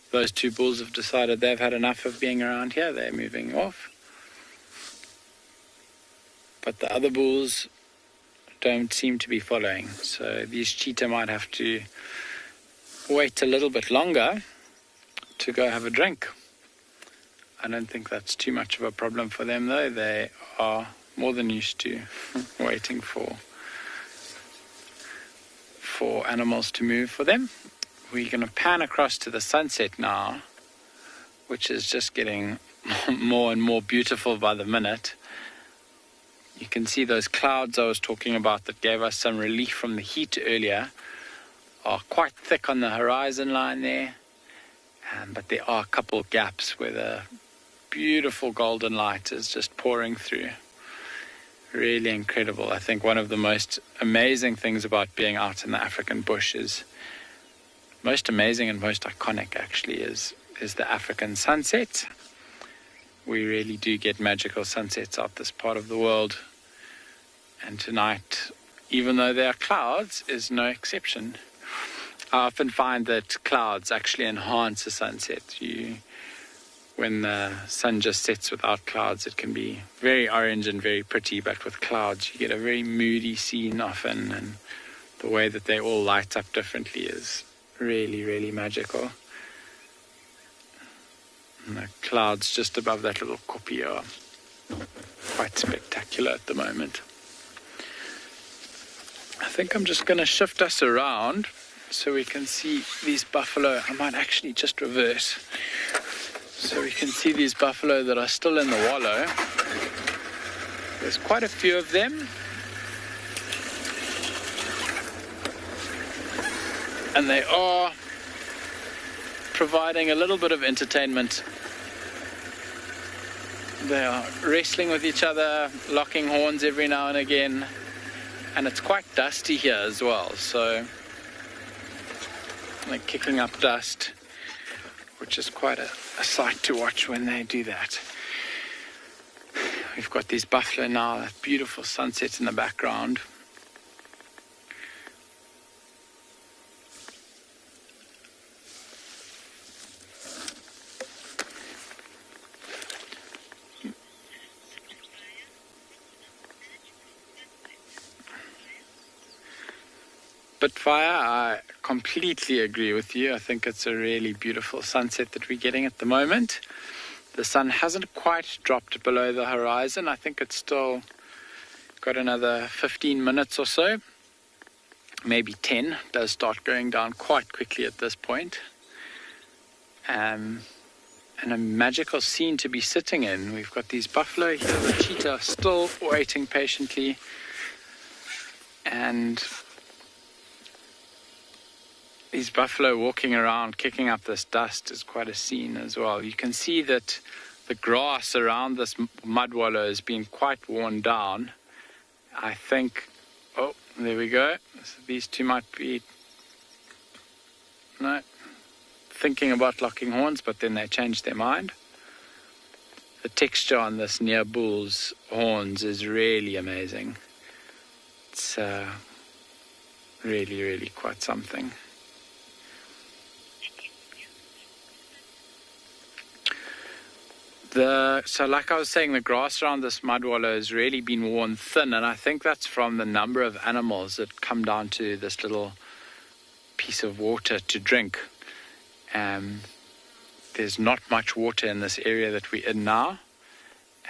Those two bulls have decided they've had enough of being around here. They're moving off. But the other bulls don't seem to be following. So these cheetah might have to wait a little bit longer to go have a drink. I don't think that's too much of a problem for them, though. They are more than used to waiting for animals to move for them. We're going to pan across to the sunset now, which is just getting more and more beautiful by the minute. You can see those clouds I was talking about that gave us some relief from the heat earlier are quite thick on the horizon line there, but there are a couple of gaps where the beautiful golden light is just pouring through. Really incredible. I think one of the most amazing things about being out in the African bush is, most amazing and most iconic actually, is the African sunset. We really do get magical sunsets out this part of the world. And tonight, even though there are clouds, is no exception. I often find that clouds actually enhance a sunset. When the sun just sets without clouds, it can be very orange and very pretty, but with clouds you get a very moody scene often, and the way that they all light up differently is really, really magical. And the clouds just above that little koppie are quite spectacular at the moment. I think I'm just going to shift us around so we can see these buffalo. I might actually just reverse so we can see these buffalo that are still in the wallow. There's quite a few of them, and they are providing a little bit of entertainment. They are wrestling with each other, locking horns every now and again, and it's quite dusty here as well, so they're kicking up dust, which is quite a sight to watch when they do that. We've got these buffalo now, that beautiful sunset in the background. But Fire, I completely agree with you. I think it's a really beautiful sunset that we're getting at the moment. The sun hasn't quite dropped below the horizon. I think it's still got another 15 minutes or so, maybe 10. It does start going down quite quickly at this point. And a magical scene to be sitting in. We've got these buffalo here, the cheetah still waiting patiently, and these buffalo walking around, kicking up this dust is quite a scene as well. You can see that the grass around this mud wallow has been quite worn down. I think, oh, there we go. So these two might be, no, thinking about locking horns, but then they changed their mind. The texture on this near bull's horns is really amazing. It's really, really quite something. So like I was saying, the grass around this mud wallow has really been worn thin, and I think that's from the number of animals that come down to this little piece of water to drink. There's not much water in this area that we're in now.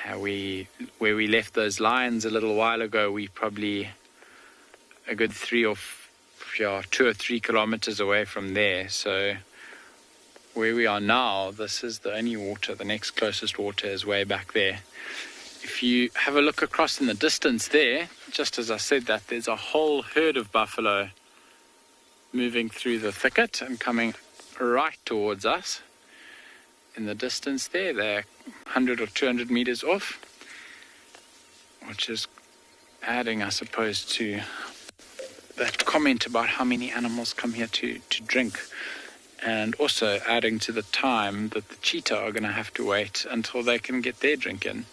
Where we left those lions a little while ago, we probably a good 2 or 3 kilometers away from there. So where we are now, this is the only water. The next closest water is way back there. If you have a look across in the distance there, just as I said that, there's a whole herd of buffalo moving through the thicket and coming right towards us. In the distance there, they're 100 or 200 meters off, which is adding, I suppose, to that comment about how many animals come here to drink. And also adding to the time that the cheetah are going to have to wait until they can get their drink in.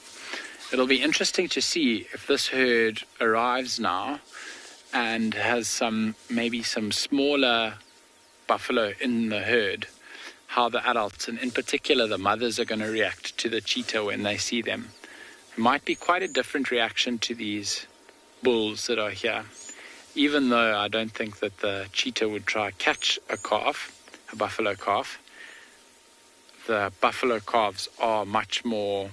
It'll be interesting to see if this herd arrives now and has maybe some smaller buffalo in the herd, how the adults, and in particular the mothers, are going to react to the cheetah when they see them. It might be quite a different reaction to these bulls that are here, even though I don't think that the cheetah would try catch a buffalo calf. The buffalo calves are much more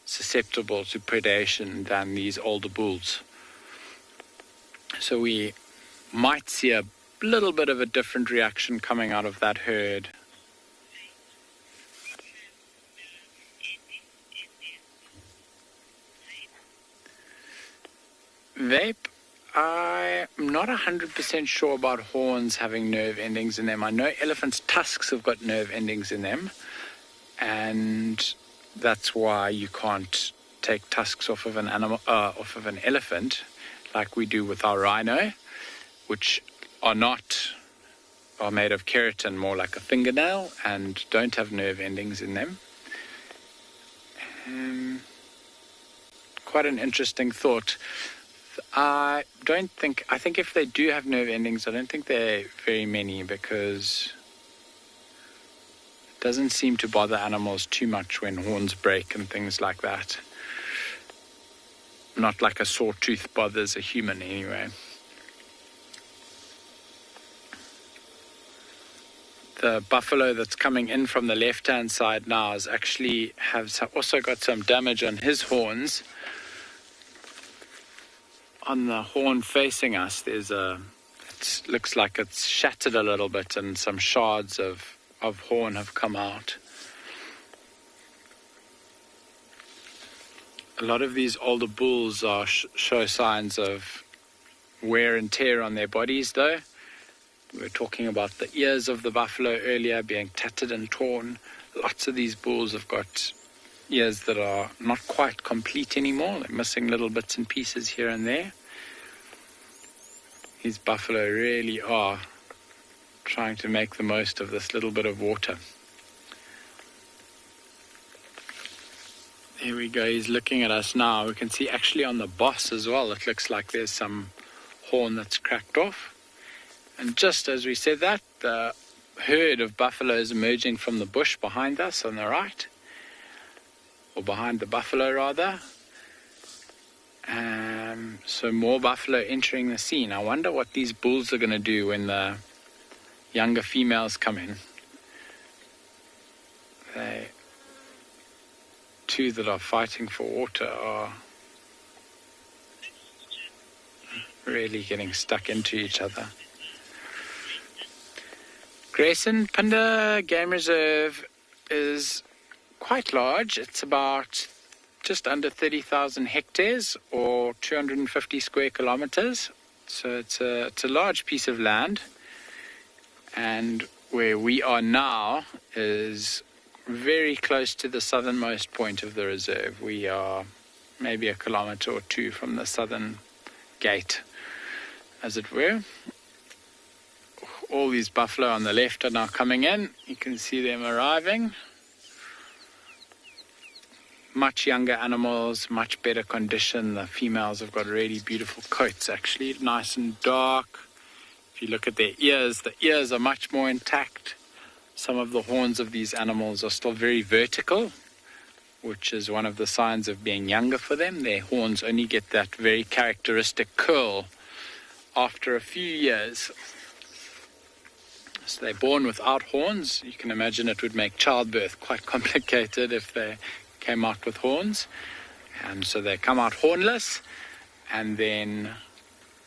susceptible to predation than these older bulls. So we might see a little bit of a different reaction coming out of that herd. Vape, I'm not 100% sure about horns having nerve endings in them. I know elephants' tusks have got nerve endings in them, and that's why you can't take tusks off of an animal, off of an elephant, like we do with our rhino, which are made of keratin, more like a fingernail, and don't have nerve endings in them. Quite an interesting thought. I think if they do have nerve endings, I don't think they're very many, because it doesn't seem to bother animals too much when horns break and things like that. Not like a sore tooth bothers a human anyway. The buffalo that's coming in from the left-hand side now has also got some damage on his horns. On the horn facing us, it looks like it's shattered a little bit, and some shards of horn have come out. A lot of these older bulls show signs of wear and tear on their bodies, though. We were talking about the ears of the buffalo earlier being tattered and torn. Lots of these bulls have got ears that are not quite complete anymore. They're missing little bits and pieces here and there. These buffalo really are trying to make the most of this little bit of water. There we go, he's looking at us now. We can see actually on the boss as well, it looks like there's some horn that's cracked off. And just as we said that, the herd of buffaloes emerging from the bush behind us on the right, or behind the buffalo rather. So more buffalo entering the scene. I wonder what these bulls are going to do when the younger females come in. They two that are fighting for water are really getting stuck into each other. Grayson Phinda Game Reserve is quite large. It's about just under 30,000 hectares or 250 square kilometers. So it's a large piece of land. And where we are now is very close to the southernmost point of the reserve. We are maybe a kilometer or two from the southern gate, as it were. All these buffalo on the left are now coming in. You can see them arriving. Much younger animals, much better condition. The females have got really beautiful coats, actually, nice and dark. If you look at their ears, the ears are much more intact. Some of the horns of these animals are still very vertical, which is one of the signs of being younger for them. Their horns only get that very characteristic curl after a few years. So they're born without horns. You can imagine it would make childbirth quite complicated if they came out with horns. And so they come out hornless, and then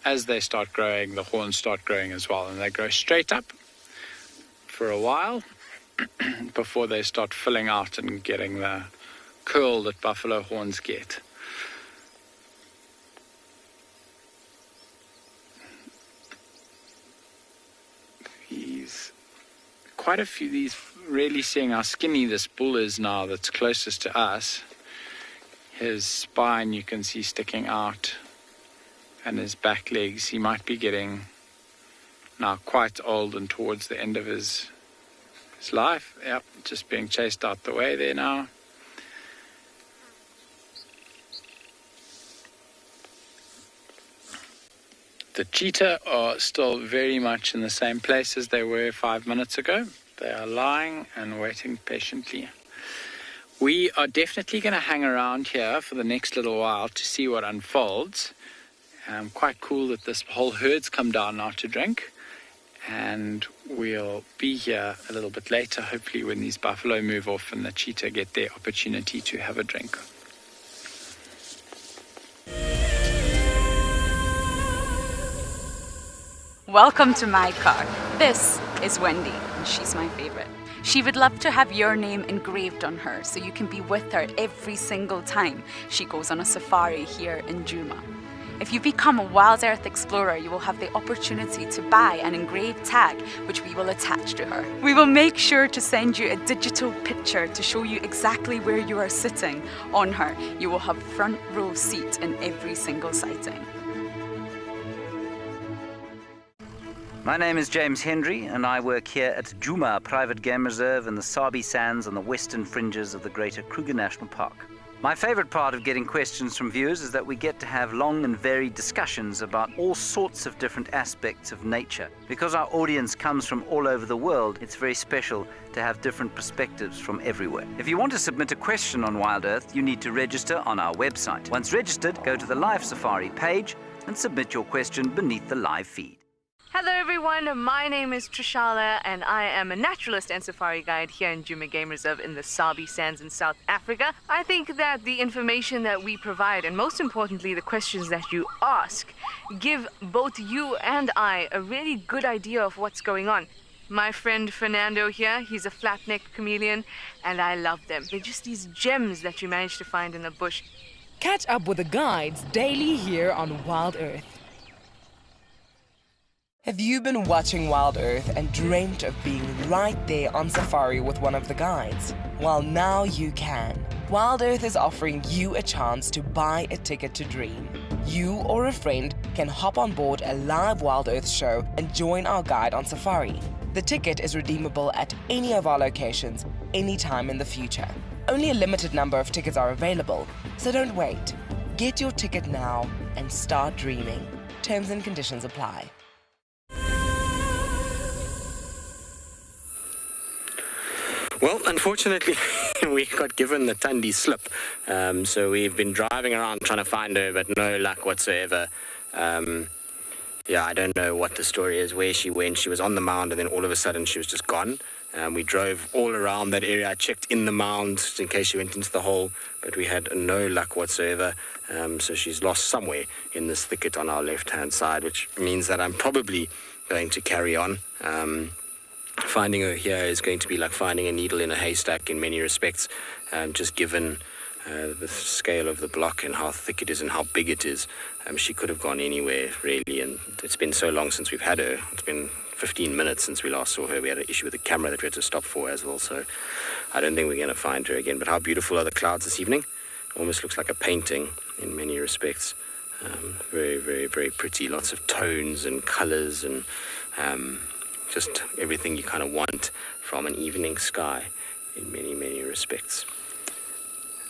as they start growing, the horns start growing as well, and they grow straight up for a while before they start filling out and getting the curl that buffalo horns get. Quite a few of these, really seeing how skinny this bull is now that's closest to us. His spine you can see sticking out, and his back legs. He might be getting now quite old and towards the end of his life. Yep, just being chased out the way there now. The cheetah are still very much in the same place as they were 5 minutes ago. They are lying and waiting patiently. We are definitely going to hang around here for the next little while to see what unfolds. Quite cool that this whole herd's come down now to drink. And we'll be here a little bit later, hopefully when these buffalo move off and the cheetah get their opportunity to have a drink. Welcome to my car. This is Wendy, and she's my favorite. She would love to have your name engraved on her so you can be with her every single time she goes on a safari here in Djuma. If you become a WildEarth explorer, you will have the opportunity to buy an engraved tag, which we will attach to her. We will make sure to send you a digital picture to show you exactly where you are sitting on her. You will have front row seat in every single sighting. My name is James Hendry, and I work here at Djuma Private Game Reserve in the Sabi sands on the western fringes of the Greater Kruger National Park. My favorite part of getting questions from viewers is that we get to have long and varied discussions about all sorts of different aspects of nature. Because our audience comes from all over the world, it's very special to have different perspectives from everywhere. If you want to submit a question on WildEarth, you need to register on our website. Once registered, go to the Live Safari page and submit your question beneath the live feed. Hello everyone, my name is Trishala and I am a naturalist and safari guide here in Djuma Game Reserve in the Sabi Sands in South Africa. I think that the information that we provide, and most importantly the questions that you ask, give both you and I a really good idea of what's going on. My friend Fernando here, he's a flat-necked chameleon and I love them. They're just these gems that you manage to find in the bush. Catch up with the guides daily here on WildEarth. Have you been watching WildEarth and dreamt of being right there on safari with one of the guides? Well, now you can. WildEarth is offering you a chance to buy a ticket to dream. You or a friend can hop on board a live WildEarth show and join our guide on safari. The ticket is redeemable at any of our locations, anytime in the future. Only a limited number of tickets are available, so don't wait. Get your ticket now and start dreaming. Terms and conditions apply. Well, unfortunately, we got given the Tundi slip, so we've been driving around trying to find her, but no luck whatsoever. Yeah, I don't know what the story is, where she went. She was on the mound, and then all of a sudden she was just gone. We drove all around that area. I checked in the mound just in case she went into the hole, but we had no luck whatsoever. So she's lost somewhere in this thicket on our left-hand side, which means that I'm probably going to carry on. Finding her here is going to be like finding a needle in a haystack in many respects, just given the scale of the block and how thick it is and how big it is. She could have gone anywhere, really, and it's been so long since we've had her. It's been 15 minutes since we last saw her. We had an issue with the camera that we had to stop for as well, so I don't think we're going to find her again. But how beautiful are the clouds this evening? Almost looks like a painting in many respects. Very, very, very pretty. Lots of tones and colors and just everything you kind of want from an evening sky in many, many respects.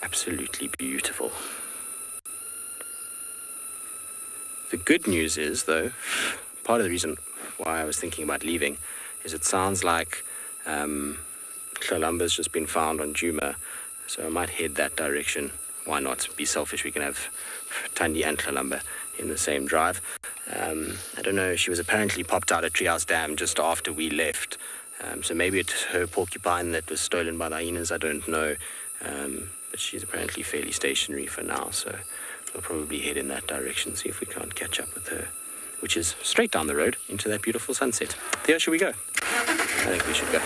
Absolutely beautiful. The good news is, though, part of the reason why I was thinking about leaving is it sounds like Tlalumba's just been found on Djuma, so I might head that direction. Why not? Be selfish. We can have Tundi and Tlalumba in the same drive. I don't know, she was apparently popped out at Treehouse Dam just after we left. So maybe it's her porcupine that was stolen by the hyenas, I don't know. But she's apparently fairly stationary for now, so we'll probably head in that direction, see if we can't catch up with her, which is straight down the road into that beautiful sunset. Theo, should we go? I think we should go.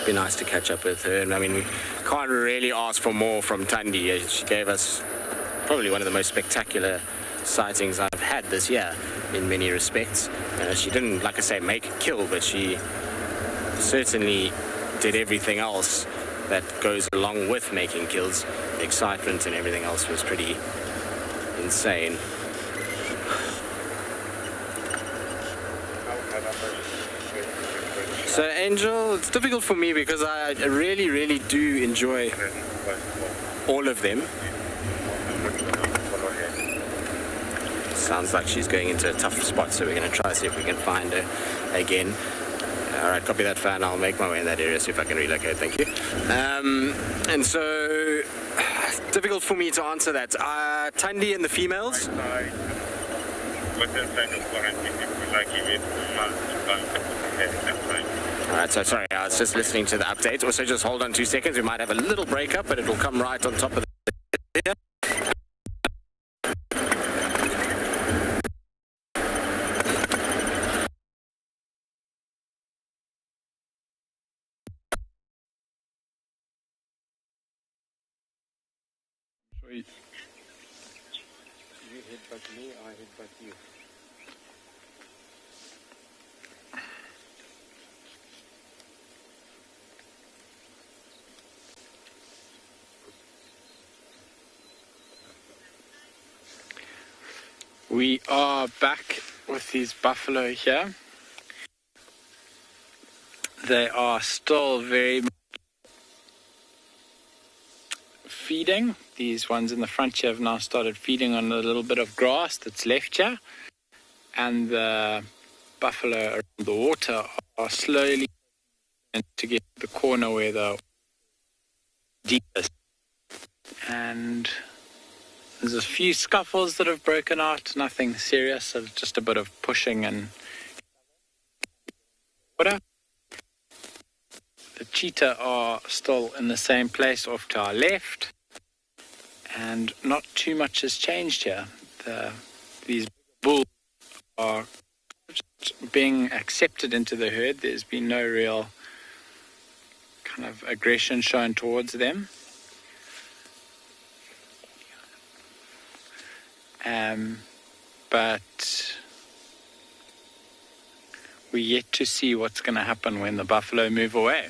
Be nice to catch up with her, and I mean, we can't really ask for more from Tundi. She gave us probably one of the most spectacular sightings I've had this year in many respects. She didn't, like I say, make a kill, but she certainly did everything else that goes along with making kills. The excitement and everything else was pretty insane. So Angel, it's difficult for me because I really, really do enjoy all of them. Sounds like she's going into a tough spot, so we're going to try to see if we can find her again. All right, copy that, fan. I'll make my way in that area, see if I can relocate. Thank you. And so, difficult for me to answer that. Tundi and the females? Alright, so sorry, I was just listening to the update. Also, just hold on 2 seconds. We might have a little breakup, but it will come right on top of the... headbutt me, I headbutt you. We are back with these buffalo here. They are still very much feeding. These ones in the front here have now started feeding on a little bit of grass that's left here. And the buffalo around the water are slowly to get to the corner where the deep is. And there's a few scuffles that have broken out, nothing serious, so just a bit of pushing and water. The cheetah are still in the same place off to our left, and not too much has changed here. These bulls are just being accepted into the herd. There's been no real kind of aggression shown towards them. But we're yet to see what's going to happen when the buffalo move away.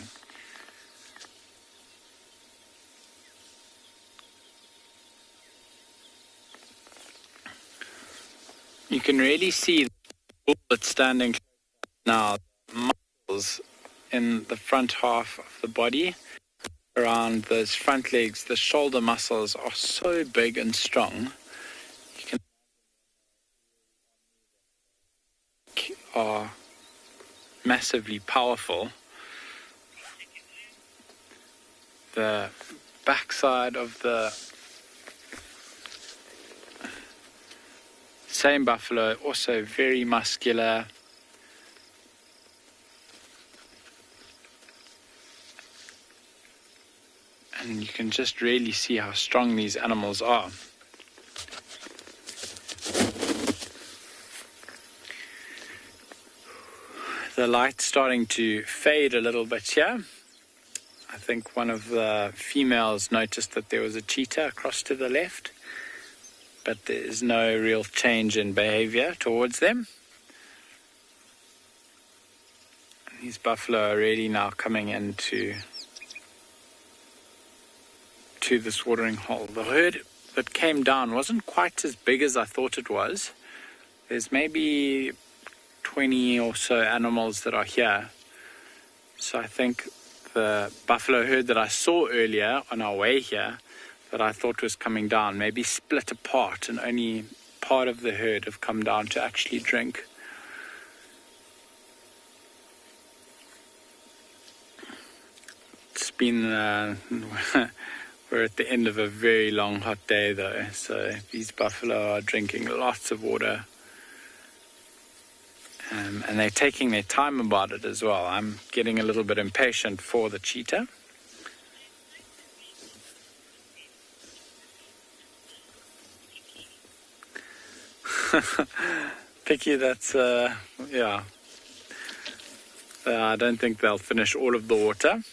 You can really see the bull that's standing now, muscles in the front half of the body, around those front legs. The shoulder muscles are so big and strong. Are massively powerful. The backside of the same buffalo also very muscular. And you can just really see how strong these animals are. The light's starting to fade a little bit here. I think one of the females noticed that there was a cheetah across to the left, but there is no real change in behavior towards them. And these buffalo are really now coming into this watering hole. The herd that came down wasn't quite as big as I thought it was. There's maybe 20 or so animals that are here. So I think the buffalo herd that I saw earlier on our way here, that I thought was coming down, maybe split apart, and only part of the herd have come down to actually drink. It's been we're at the end of a very long hot day though, so these buffalo are drinking lots of water. And they're taking their time about it as well. I'm getting a little bit impatient for the cheetah. Picky, that's, yeah. I don't think they'll finish all of the water.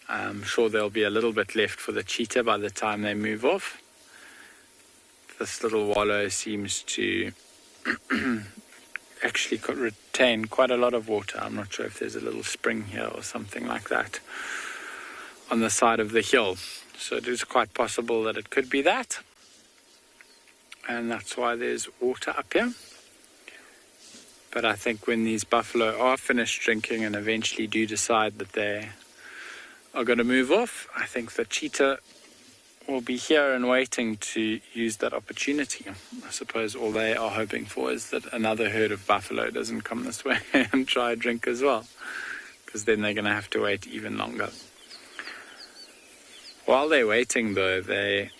I'm sure there'll be a little bit left for the cheetah by the time they move off. This little wallow seems to actually could retain quite a lot of water. I'm not sure if there's a little spring here or something like that on the side of the hill. So it is quite possible that it could be that. And that's why there's water up here. But I think when these buffalo are finished drinking and eventually do decide that they are going to move off, I think the cheetah will be here and waiting to use that opportunity. I suppose all they are hoping for is that another herd of buffalo doesn't come this way and try a drink as well, because then they're going to have to wait even longer. While they're waiting though, they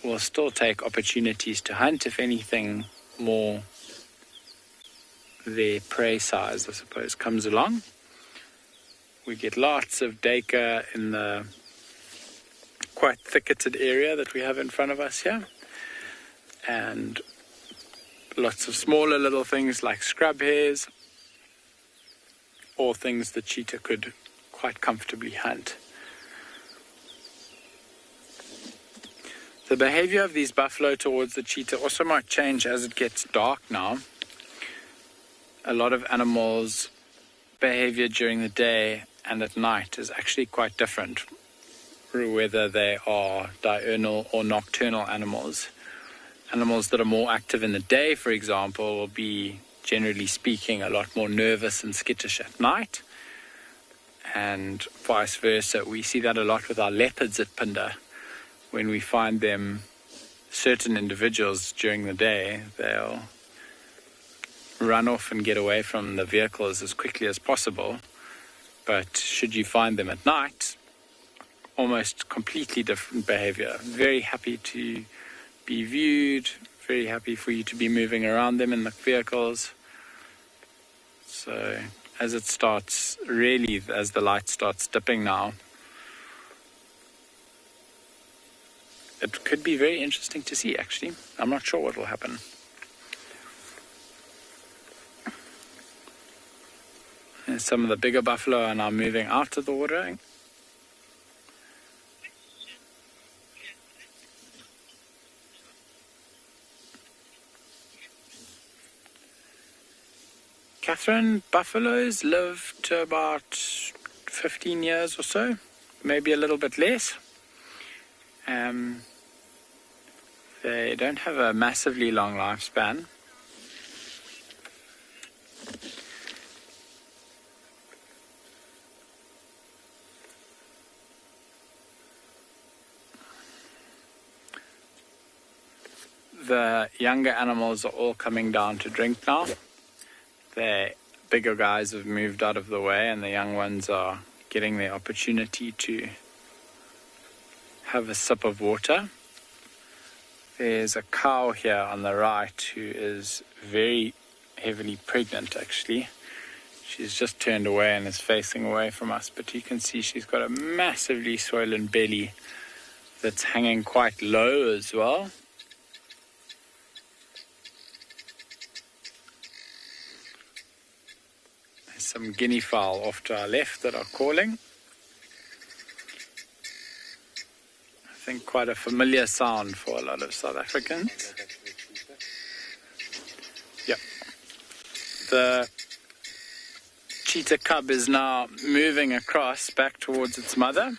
will still take opportunities to hunt if anything more their prey size, I suppose, comes along. We get lots of duiker in the quite thicketed area that we have in front of us here, and lots of smaller little things like scrub hares, or things the cheetah could quite comfortably hunt. The behavior of these buffalo towards the cheetah also might change as it gets dark now. A lot of animals' behavior during the day and at night is actually quite different, whether they are diurnal or nocturnal animals. Animals that are more active in the day, for example, will be, generally speaking, a lot more nervous and skittish at night. And vice versa. We see that a lot with our leopards at Phinda. When we find them, certain individuals during the day, they'll run off and get away from the vehicles as quickly as possible. But should you find them at night, almost completely different behavior. Very happy to be viewed, very happy for you to be moving around them in the vehicles. So as it starts, really, as the light starts dipping now, it could be very interesting to see, actually. I'm not sure what will happen. And some of the bigger buffalo are now moving out of the water. Catherine, buffaloes live to about 15 years or so, maybe a little bit less. They don't have a massively long lifespan. The younger animals are all coming down to drink now. The bigger guys have moved out of the way and the young ones are getting the opportunity to have a sip of water. There's a cow here on the right who is very heavily pregnant, actually. She's just turned away and is facing away from us, but you can see she's got a massively swollen belly that's hanging quite low as well. There's some guinea fowl off to our left that are calling. I think quite a familiar sound for a lot of South Africans. Yep. The cheetah cub is now moving across back towards its mother.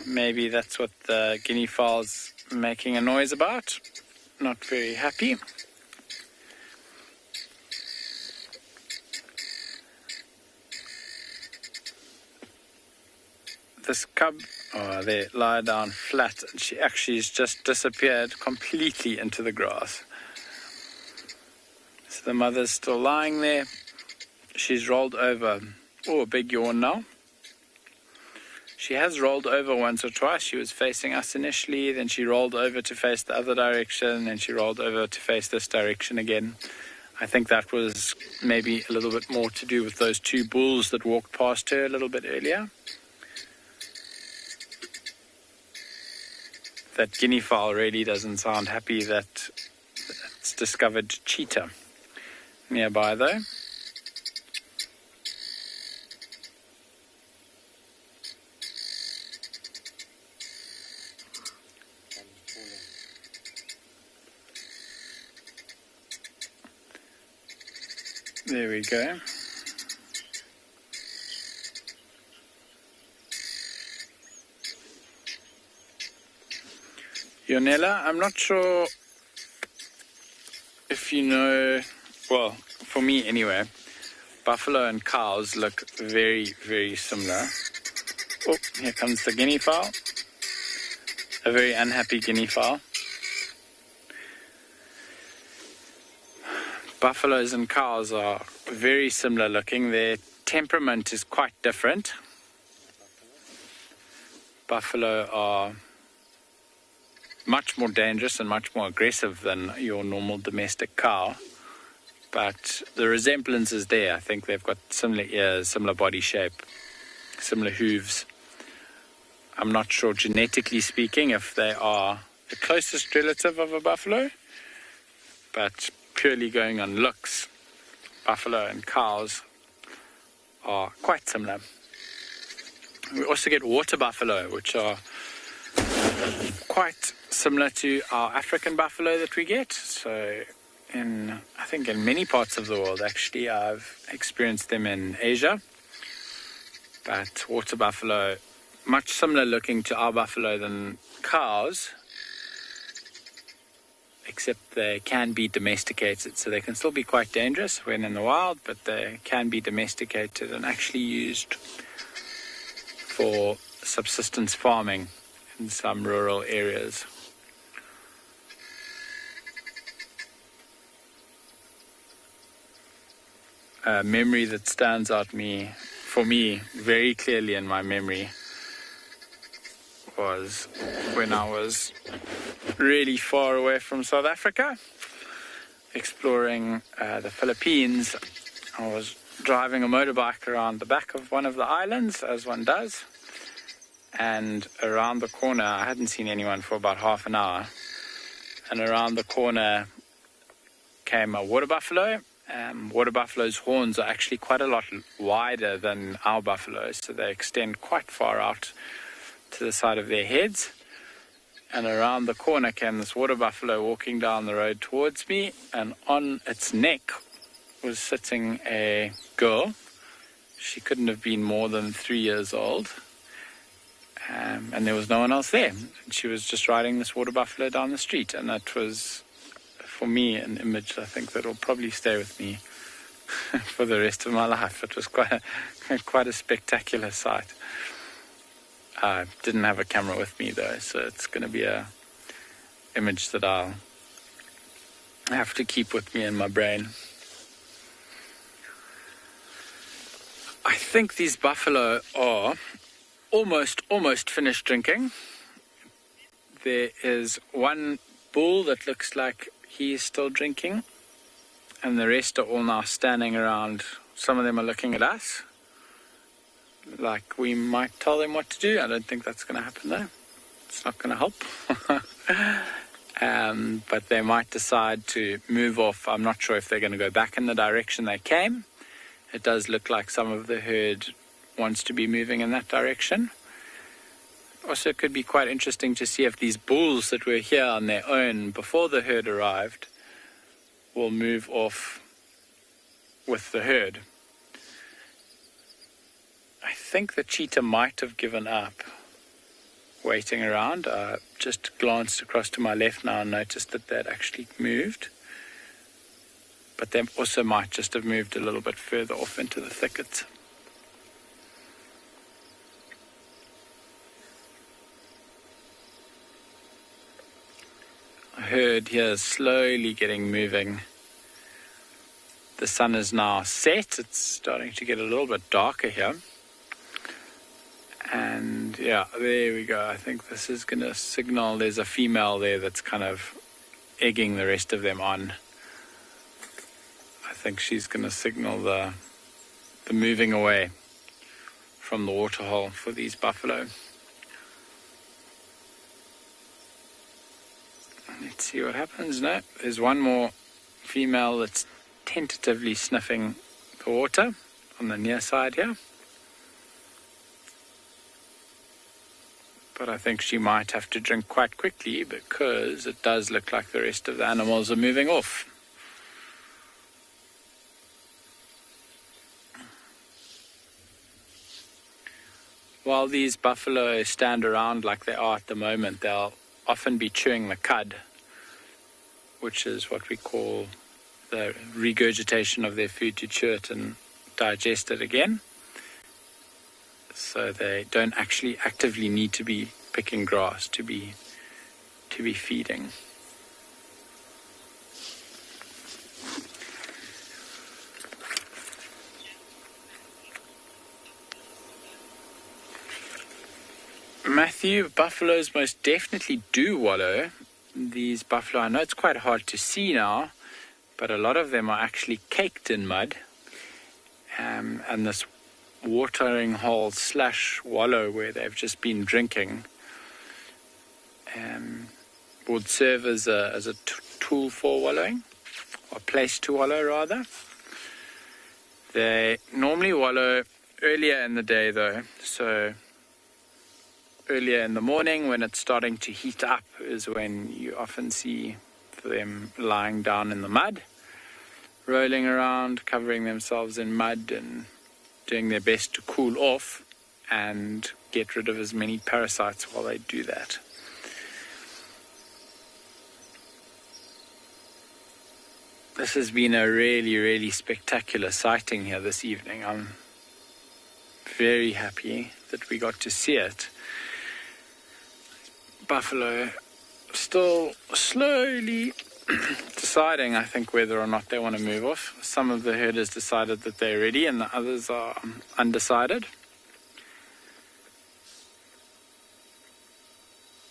Maybe that's what the guinea fowl's making a noise about. Not very happy. This cub, they lie down flat, and she actually has just disappeared completely into the grass. So the mother's still lying there. She's rolled over. Oh, a big yawn now. She has rolled over once or twice. She was facing us initially, then she rolled over to face the other direction, and she rolled over to face this direction again. I think that was maybe a little bit more to do with those two bulls that walked past her a little bit earlier. That guinea fowl really doesn't sound happy that it's discovered cheetah nearby, though. There we go. Yonela, I'm not sure if you know, well, for me anyway, buffalo and cows look very, very similar. Oh, here comes the guinea fowl. A very unhappy guinea fowl. Buffaloes and cows are very similar looking. Their temperament is quite different. Buffalo are much more dangerous and much more aggressive than your normal domestic cow, but the resemblance is there. I think they've got similar ears, similar body shape, similar hooves. I'm not sure, genetically speaking, if they are the closest relative of a buffalo, but purely going on looks, buffalo and cows are quite similar. We also get water buffalo, which are quite quite similar to our African buffalo that we get. So I think in many parts of the world, actually, I've experienced them in Asia. But water buffalo, much similar looking to our buffalo than cows, except they can be domesticated. So they can still be quite dangerous when in the wild, but they can be domesticated and actually used for subsistence farming in some rural areas. A memory that stands out for me very clearly in my memory was when I was really far away from South Africa, exploring the Philippines. I was driving a motorbike around the back of one of the islands, as one does, and around the corner, I hadn't seen anyone for about half an hour, and around the corner came a water buffalo. Water buffalo's horns are actually quite a lot wider than our buffaloes, so they extend quite far out to the side of their heads. And around the corner came this water buffalo walking down the road towards me, and on its neck was sitting a girl. She couldn't have been more than 3 years old, and there was no one else there. And she was just riding this water buffalo down the street, and that was, for me, an image I think that will probably stay with me for the rest of my life. It was quite a spectacular sight. I didn't have a camera with me though, so it's going to be a image that I'll have to keep with me in my brain. I think these buffalo are almost finished drinking. There is one bull that looks like he is still drinking, and the rest are all now standing around. Some of them are looking at us like we might tell them what to do. I don't think that's going to happen though. It's not going to help. But they might decide to move off. I'm not sure if they're going to go back in the direction they came. It does look like some of the herd wants to be moving in that direction. Also, it could be quite interesting to see if these bulls that were here on their own before the herd arrived will move off with the herd. I think the cheetah might have given up waiting around. I just glanced across to my left now and noticed that they'd actually moved. But they also might just have moved a little bit further off into the thickets. The herd here is slowly getting moving. The sun is now set. It's starting to get a little bit darker here. And yeah, there we go. I think this is going to signal there's a female there that's kind of egging the rest of them on. I think she's going to signal the moving away from the waterhole for these buffalo. Let's see what happens. No, there's one more female that's tentatively sniffing the water on the near side here. But I think she might have to drink quite quickly because it does look like the rest of the animals are moving off. While these buffalo stand around like they are at the moment, they'll often be chewing the cud, which is what we call the regurgitation of their food to chew it and digest it again. So they don't actually actively need to be picking grass to be feeding. Matthew, buffaloes most definitely do wallow. These buffalo, I know it's quite hard to see now, but a lot of them are actually caked in mud. And this watering hole / wallow where they've just been drinking would serve as a tool for wallowing, or place to wallow rather. They normally wallow earlier in the day though, so earlier in the morning when it's starting to heat up is when you often see them lying down in the mud, rolling around, covering themselves in mud and doing their best to cool off and get rid of as many parasites while they do that. This has been a really, really spectacular sighting here this evening. I'm very happy that we got to see it. Buffalo still slowly deciding, I think, whether or not they want to move off. Some of the herders decided that they're ready and the others are undecided.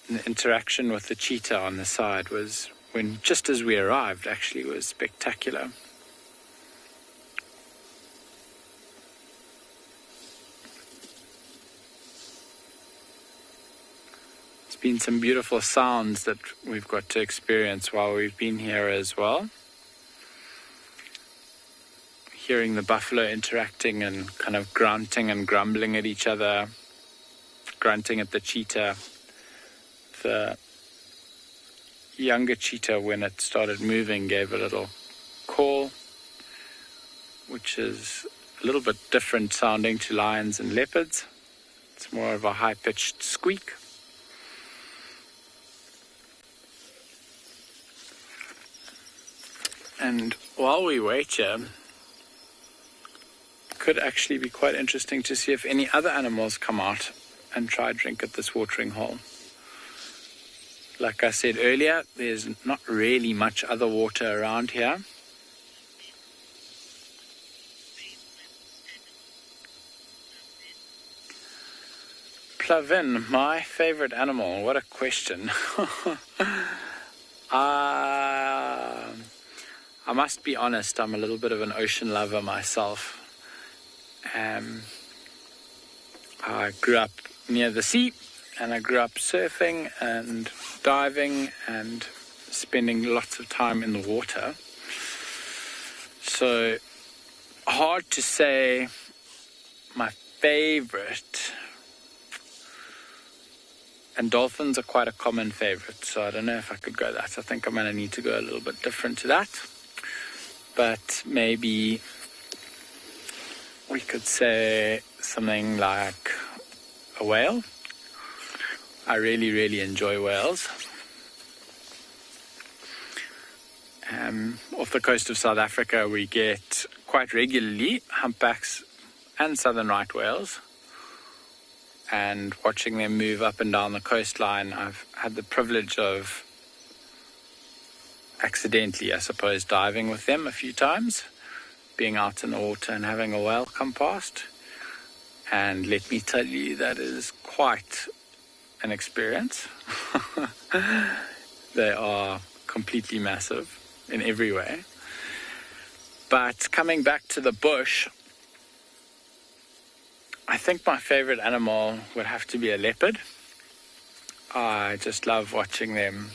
And the interaction with the cheetah on the side was, when just as we arrived, actually was spectacular. Been some beautiful sounds that we've got to experience while we've been here as well. Hearing the buffalo interacting and kind of grunting and grumbling at each other, grunting at the cheetah. The younger cheetah, when it started moving, gave a little call, which is a little bit different sounding to lions and leopards. It's more of a high-pitched squeak. And while we wait here, it could actually be quite interesting to see if any other animals come out and try drink at this watering hole. Like I said earlier, there's not really much other water around here. Plovin, my favorite animal. What a question. I must be honest, I'm a little bit of an ocean lover myself. I grew up near the sea, and I grew up surfing and diving and spending lots of time in the water. So, hard to say my favorite. And dolphins are quite a common favorite, so I don't know if I could go that. I think I'm going to need to go a little bit different to that. But maybe we could say something like a whale. I really, really enjoy whales. Off the coast of South Africa, we get quite regularly humpbacks and southern right whales. And watching them move up and down the coastline, I've had the privilege of accidentally, I suppose, diving with them a few times, being out in the water and having a whale come past. And let me tell you, that is quite an experience. They are completely massive in every way. But coming back to the bush, I think my favorite animal would have to be a leopard. I just love watching them.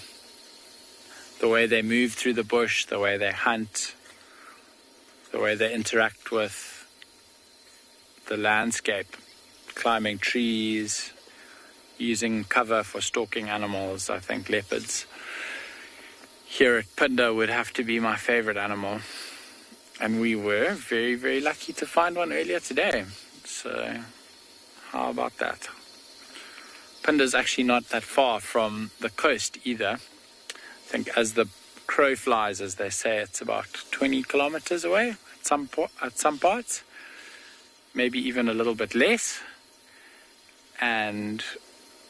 The way they move through the bush, the way they hunt, the way they interact with the landscape, climbing trees, using cover for stalking animals. I think leopards here at Phinda would have to be my favorite animal. And we were very, very lucky to find one earlier today. So, how about that? Phinda's actually not that far from the coast either. I think as the crow flies, as they say, it's about 20 kilometers away at some parts, maybe even a little bit less. And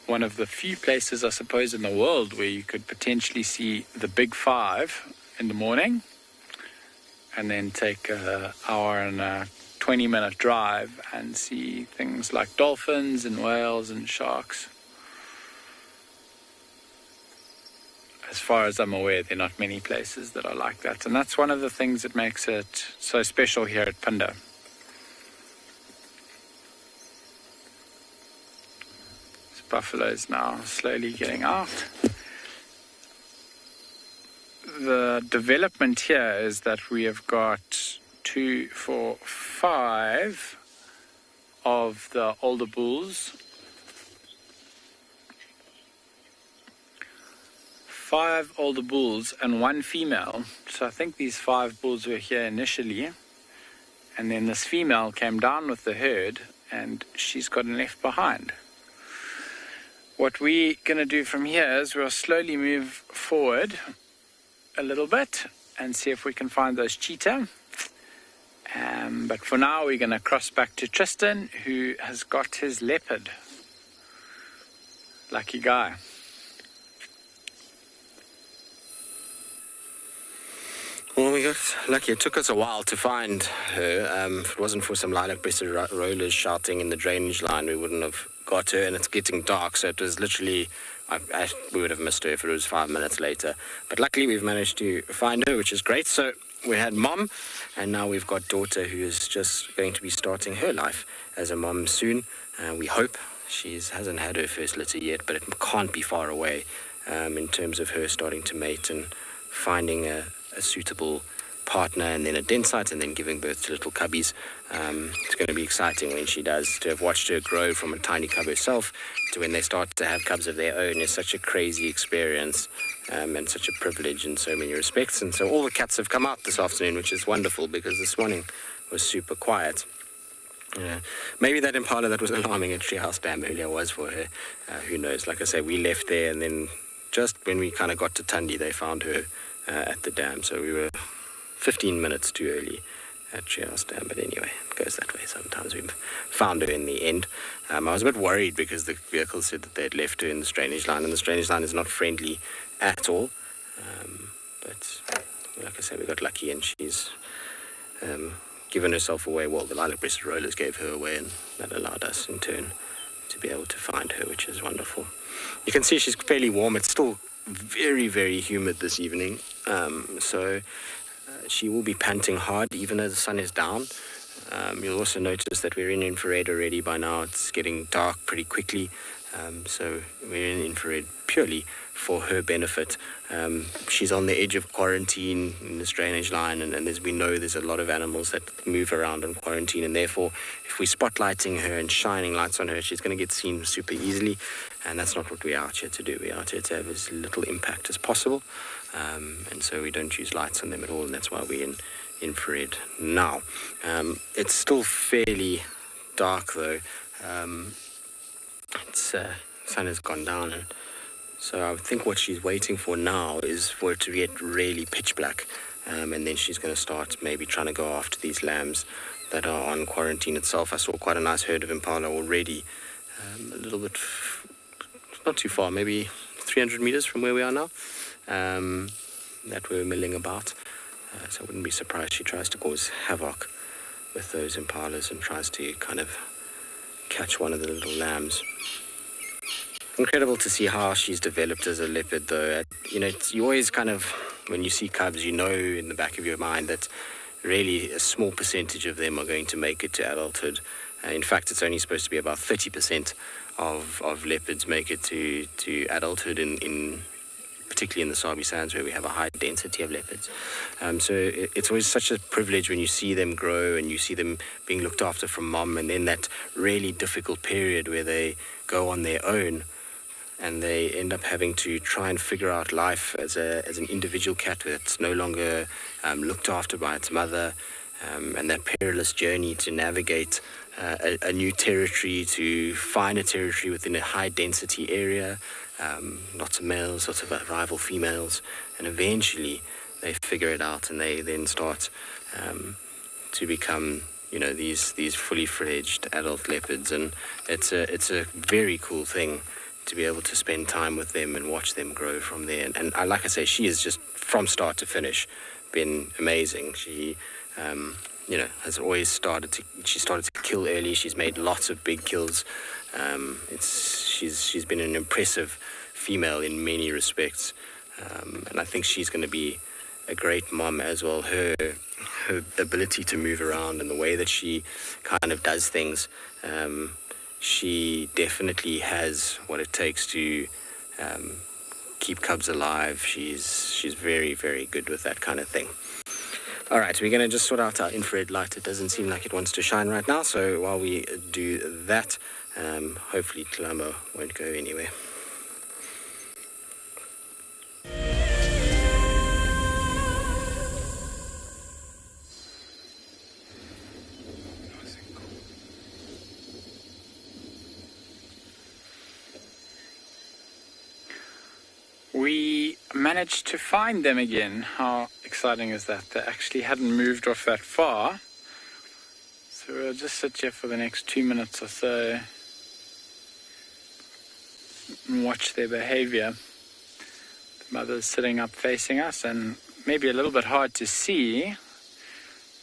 one of the few places, I suppose, in the world where you could potentially see the big five in the morning and then take an hour and a 20-minute drive and see things like dolphins and whales and sharks. As far as I'm aware, there are not many places that are like that. And that's one of the things that makes it so special here at Phinda. This buffalo is now slowly getting out. The development here is that we have got 2, 4, 5 of the older bulls 5 older bulls and 1 female. So I think these 5 bulls were here initially, and then this female came down with the herd and she's gotten left behind. What we're going to do from here is we'll slowly move forward a little bit and see if we can find those cheetah. But for now we're going to cross back to Tristan, who has got his leopard. Lucky guy. Well, we got lucky. It took us a while to find her. If it wasn't for some lilac-breasted rollers shouting in the drainage line, we wouldn't have got her, and it's getting dark, so it was literally, we would have missed her if it was 5 minutes later. But luckily we've managed to find her, which is great. So we had mom, and now we've got daughter, who is just going to be starting her life as a mom soon. We hope. She hasn't had her first litter yet, but it can't be far away in terms of her starting to mate and finding a suitable partner, and then a den site, and then giving birth to little cubbies. It's going to be exciting when she does. To have watched her grow from a tiny cub herself to when they start to have cubs of their own is such a crazy experience, and such a privilege in so many respects. And so all the cats have come out this afternoon, which is wonderful, because this morning was super quiet. Maybe that impala that was alarming at Treehouse Dam earlier was for her. Who knows? Like I say, we left there, and then just when we kind of got to Tundi, they found her at the dam. So we were 15 minutes too early at Treehouse Dam. But anyway, it goes that way. Sometimes we've found her in the end. I was a bit worried because the vehicle said that they had left her in the drainage line, and the drainage line is not friendly at all. But like I say, we got lucky, and she's given herself away. Well, the lilac-breasted rollers gave her away, and that allowed us in turn to be able to find her, which is wonderful. You can see she's fairly warm. It's still very, very humid this evening, so she will be panting hard even as the sun is down. You'll also notice that we're in infrared already by now. It's getting dark pretty quickly, so we're in infrared purely for her benefit. She's on the edge of quarantine in this drainage line, and as we know, there's a lot of animals that move around in quarantine, and therefore if we're spotlighting her and shining lights on her, she's going to get seen super easily, and that's not what we're out here to do. We're out here to have as little impact as possible, and so we don't use lights on them at all, and that's why we're in infrared now. It's still fairly dark though. Sun has gone down, and so I think what she's waiting for now is for it to get really pitch black, and then she's going to start maybe trying to go after these lambs that are on quarantine itself. I saw quite a nice herd of impala already, a little bit, not too far, maybe 300 meters from where we are now, that we're milling about. So I wouldn't be surprised she tries to cause havoc with those impalas and tries to kind of catch one of the little lambs. Incredible to see how she's developed as a leopard, though. You know, you always kind of, when you see cubs, you know in the back of your mind that really a small percentage of them are going to make it to adulthood. In fact, it's only supposed to be about 30% of leopards make it to adulthood, particularly in the Sabi Sands, where we have a high density of leopards. So it's always such a privilege when you see them grow and you see them being looked after from mom, and then that really difficult period where they go on their own and they end up having to try and figure out life as an individual cat that's no longer looked after by its mother, and that perilous journey to navigate a new territory, to find a territory within a high density area, lots of males, lots of rival females, and eventually they figure it out and they then start to become, you know, these fully fledged adult leopards. And it's a very cool thing to be able to spend time with them and watch them grow from there. And like I say, she is just from start to finish been amazing. She has always started to kill early. She's made lots of big kills. She's been an impressive female in many respects, and I think she's going to be a great mom as well. Her ability to move around and the way that she kind of does things, she definitely has what it takes to keep cubs alive. She's very, very good with that kind of thing. All right, we're going to just sort out our infrared light. It doesn't seem like it wants to shine right now, so while we do that, hopefully Colombo won't go anywhere. managed to find them again. How exciting is that? They actually hadn't moved off that far. So we'll just sit here for the next 2 minutes or so and watch their behavior. The mother's sitting up facing us, and maybe a little bit hard to see,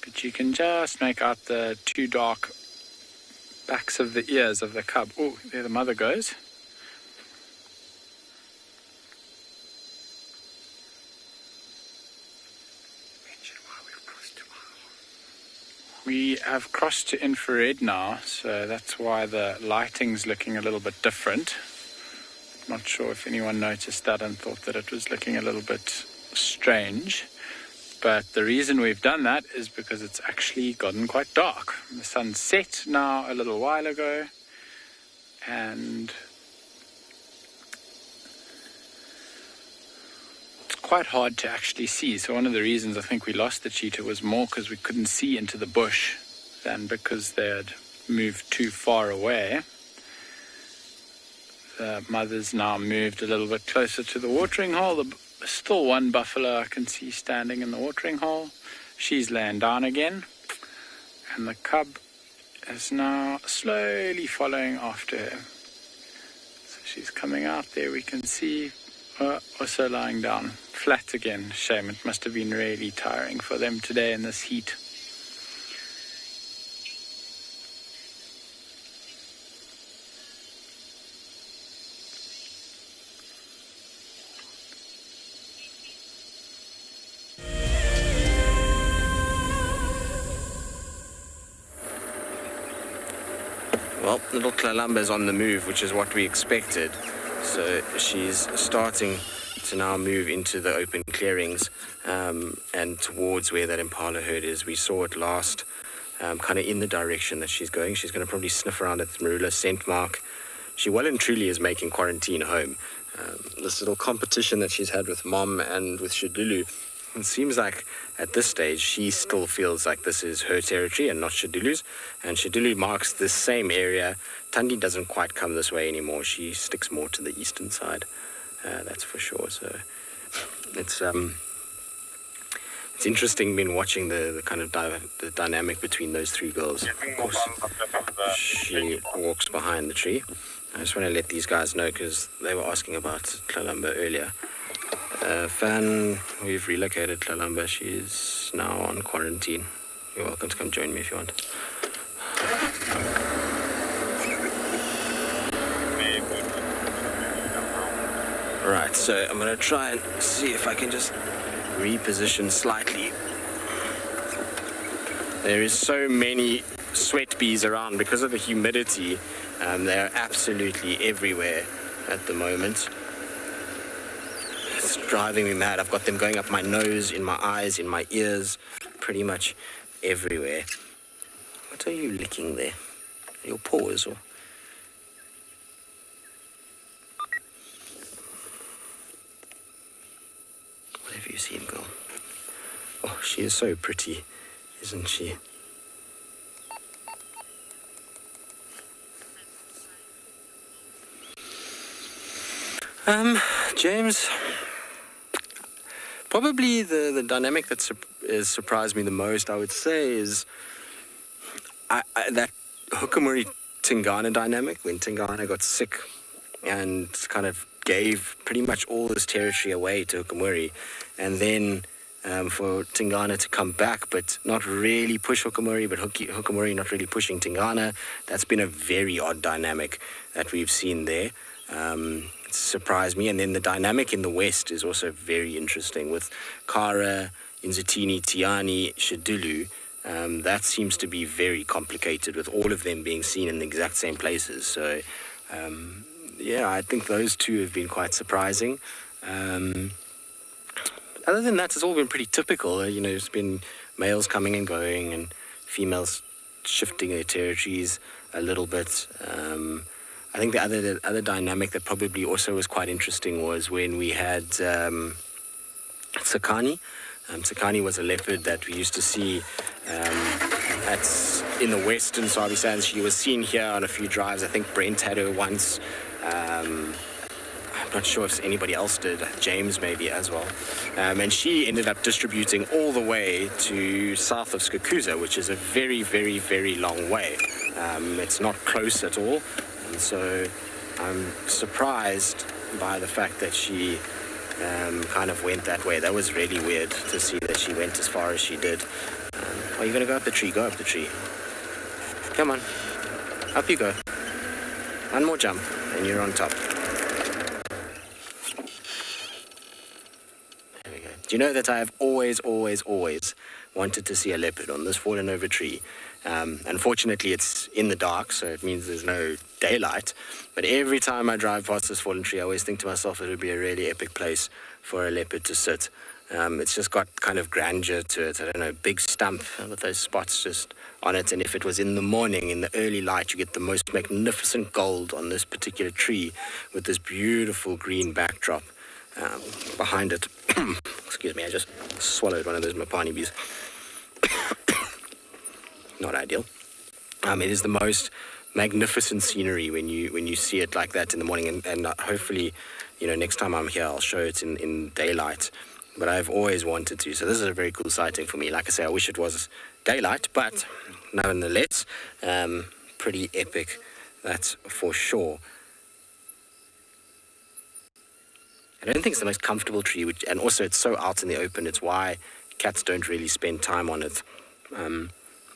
but you can just make out the two dark backs of the ears of the cub. Oh, there the mother goes. We have crossed to infrared now, so that's why the lighting's looking a little bit different. Not sure if anyone noticed that and thought that it was looking a little bit strange. But the reason we've done that is because it's actually gotten quite dark. The sun set now a little while ago, and it's quite hard to actually see. So one of the reasons I think we lost the cheetah was more because we couldn't see into the bush than because they had moved too far away. The mother's now moved a little bit closer to the watering hole. There's still one buffalo I can see standing in the watering hole. She's laying down again. And the cub is now slowly following after her. So she's coming out there, we can see, also lying down, flat again. Shame, it must have been really tiring for them today in this heat. Well, little Kalahari is on the move, which is what we expected. So she's starting to now move into the open clearings and towards where that impala herd is. We saw it last, kind of in the direction that she's going. She's going to probably sniff around at the Marula scent mark. She well and truly is making quarantine home. This little competition that she's had with Mom and with Shadulu, it seems like at this stage she still feels like this is her territory and not Shadulu's, and Shadulu marks this same area. Tandi doesn't quite come this way anymore. She sticks more to the eastern side, that's for sure. So it's interesting been watching the kind of the dynamic between those three girls. Of course, she walks behind the tree. I just want to let these guys know because they were asking about Kalahari earlier. Fan, we've relocated Kalahari. She's now on quarantine. You're welcome to come join me if you want. Right, so I'm going to try and see if I can just reposition slightly. There is so many sweat bees around because of the humidity. They're absolutely everywhere at the moment. It's driving me mad. I've got them going up my nose, in my eyes, in my ears, pretty much everywhere. What are you licking there? Your paws or? What have you seen, girl? Oh, she is so pretty, isn't she? James, probably the dynamic that has surprised me the most, I would say, is that Hukumuri Tingana dynamic, when Tingana got sick and kind of gave pretty much all this territory away to Hukumuri, and then for Tingana to come back but not really push Hukumuri, but Hukumuri not really pushing Tingana. That's been a very odd dynamic that we've seen there. It surprised me. And then the dynamic in the west is also very interesting with Kara, Inzitini, Tiani, Shadulu. That seems to be very complicated with all of them being seen in the exact same places. So yeah, I think those two have been quite surprising. Other than that, it's all been pretty typical. You know, it's been males coming and going and females shifting their territories a little bit. I think the other dynamic that probably also was quite interesting was when we had Tsakani. Tsakani was a leopard that we used to see in the western Sabi Sands. She was seen here on a few drives. I think Brent had her once. I'm not sure if anybody else did, James maybe as well. And she ended up distributing all the way to south of Skukuza, which is a very, very, very long way. It's not close at all. And so I'm surprised by the fact that she kind of went that way. That was really weird to see that she went as far as she did. Are you going to go up the tree? Go up the tree. Come on. Up you go. One more jump, and you're on top. There we go. Do you know that I have always wanted to see a leopard on this fallen over tree? Unfortunately, it's in the dark, so it means there's no daylight. But every time I drive past this fallen tree, I always think to myself it would be a really epic place for a leopard to sit. It's just got kind of grandeur to it. I don't know, big stump with those spots just on it. And if it was in the morning, in the early light, you get the most magnificent gold on this particular tree with this beautiful green backdrop behind it. Excuse me, I just swallowed one of those Mapani bees. Not ideal. It is the most magnificent scenery when you see it like that in the morning, and hopefully, next time I'm here, I'll show it in daylight. But I've always wanted to, so this is a very cool sighting for me. Like I say, I wish it was daylight, but nonetheless, pretty epic, that's for sure. I don't think it's the most comfortable tree, and also it's so out in the open. It's why cats don't really spend time on it.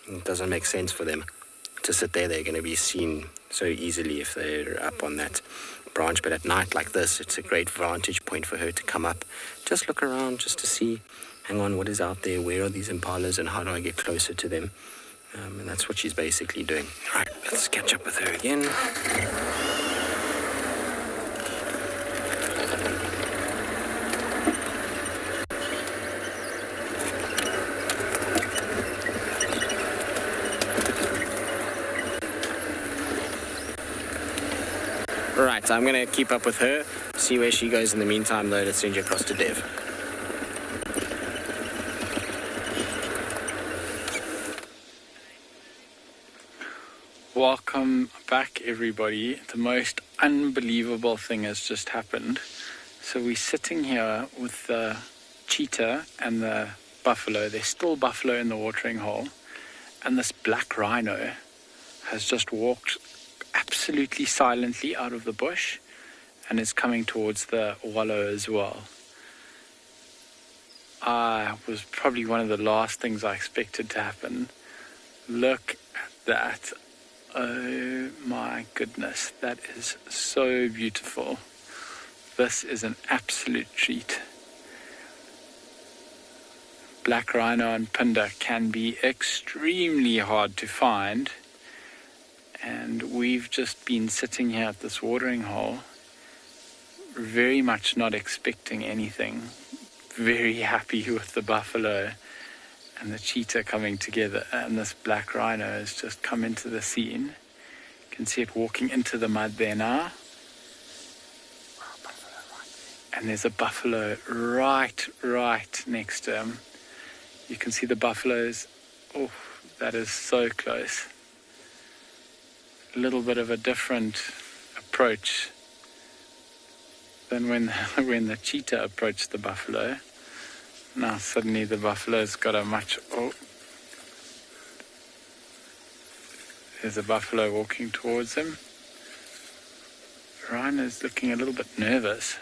It doesn't make sense for them to sit there. They're going to be seen so easily if they're up on that branch. But at night like this, it's a great vantage point for her to come up, just look around, just to see, hang on, what is out there? Where are these impalas, and how do I get closer to them? And that's what she's basically doing. Right, let's catch up with her again. Right, I'm going to keep up with her, see where she goes in the meantime, though. Let's send you across to Dev. Welcome back, everybody. The most unbelievable thing has just happened. So we're sitting here with the cheetah and the buffalo. There's still buffalo in the watering hole. And this black rhino has just walked absolutely silently out of the bush and is coming towards the wallow as well. Was probably one of the last things I expected to happen. Look at that. Oh my goodness, that is so beautiful. This is an absolute treat. Black rhino and Phinda can be extremely hard to find. And we've just been sitting here at this watering hole, very much not expecting anything, very happy with the buffalo and the cheetah coming together, and this black rhino has just come into the scene. You can see it walking into the mud there now. And there's a buffalo right next to him. You can see the buffaloes. Oh, that is so close. A little bit of a different approach than when the cheetah approached the buffalo. Now suddenly the buffalo's got a much... Oh, there's a buffalo walking towards him. Rhino's looking a little bit nervous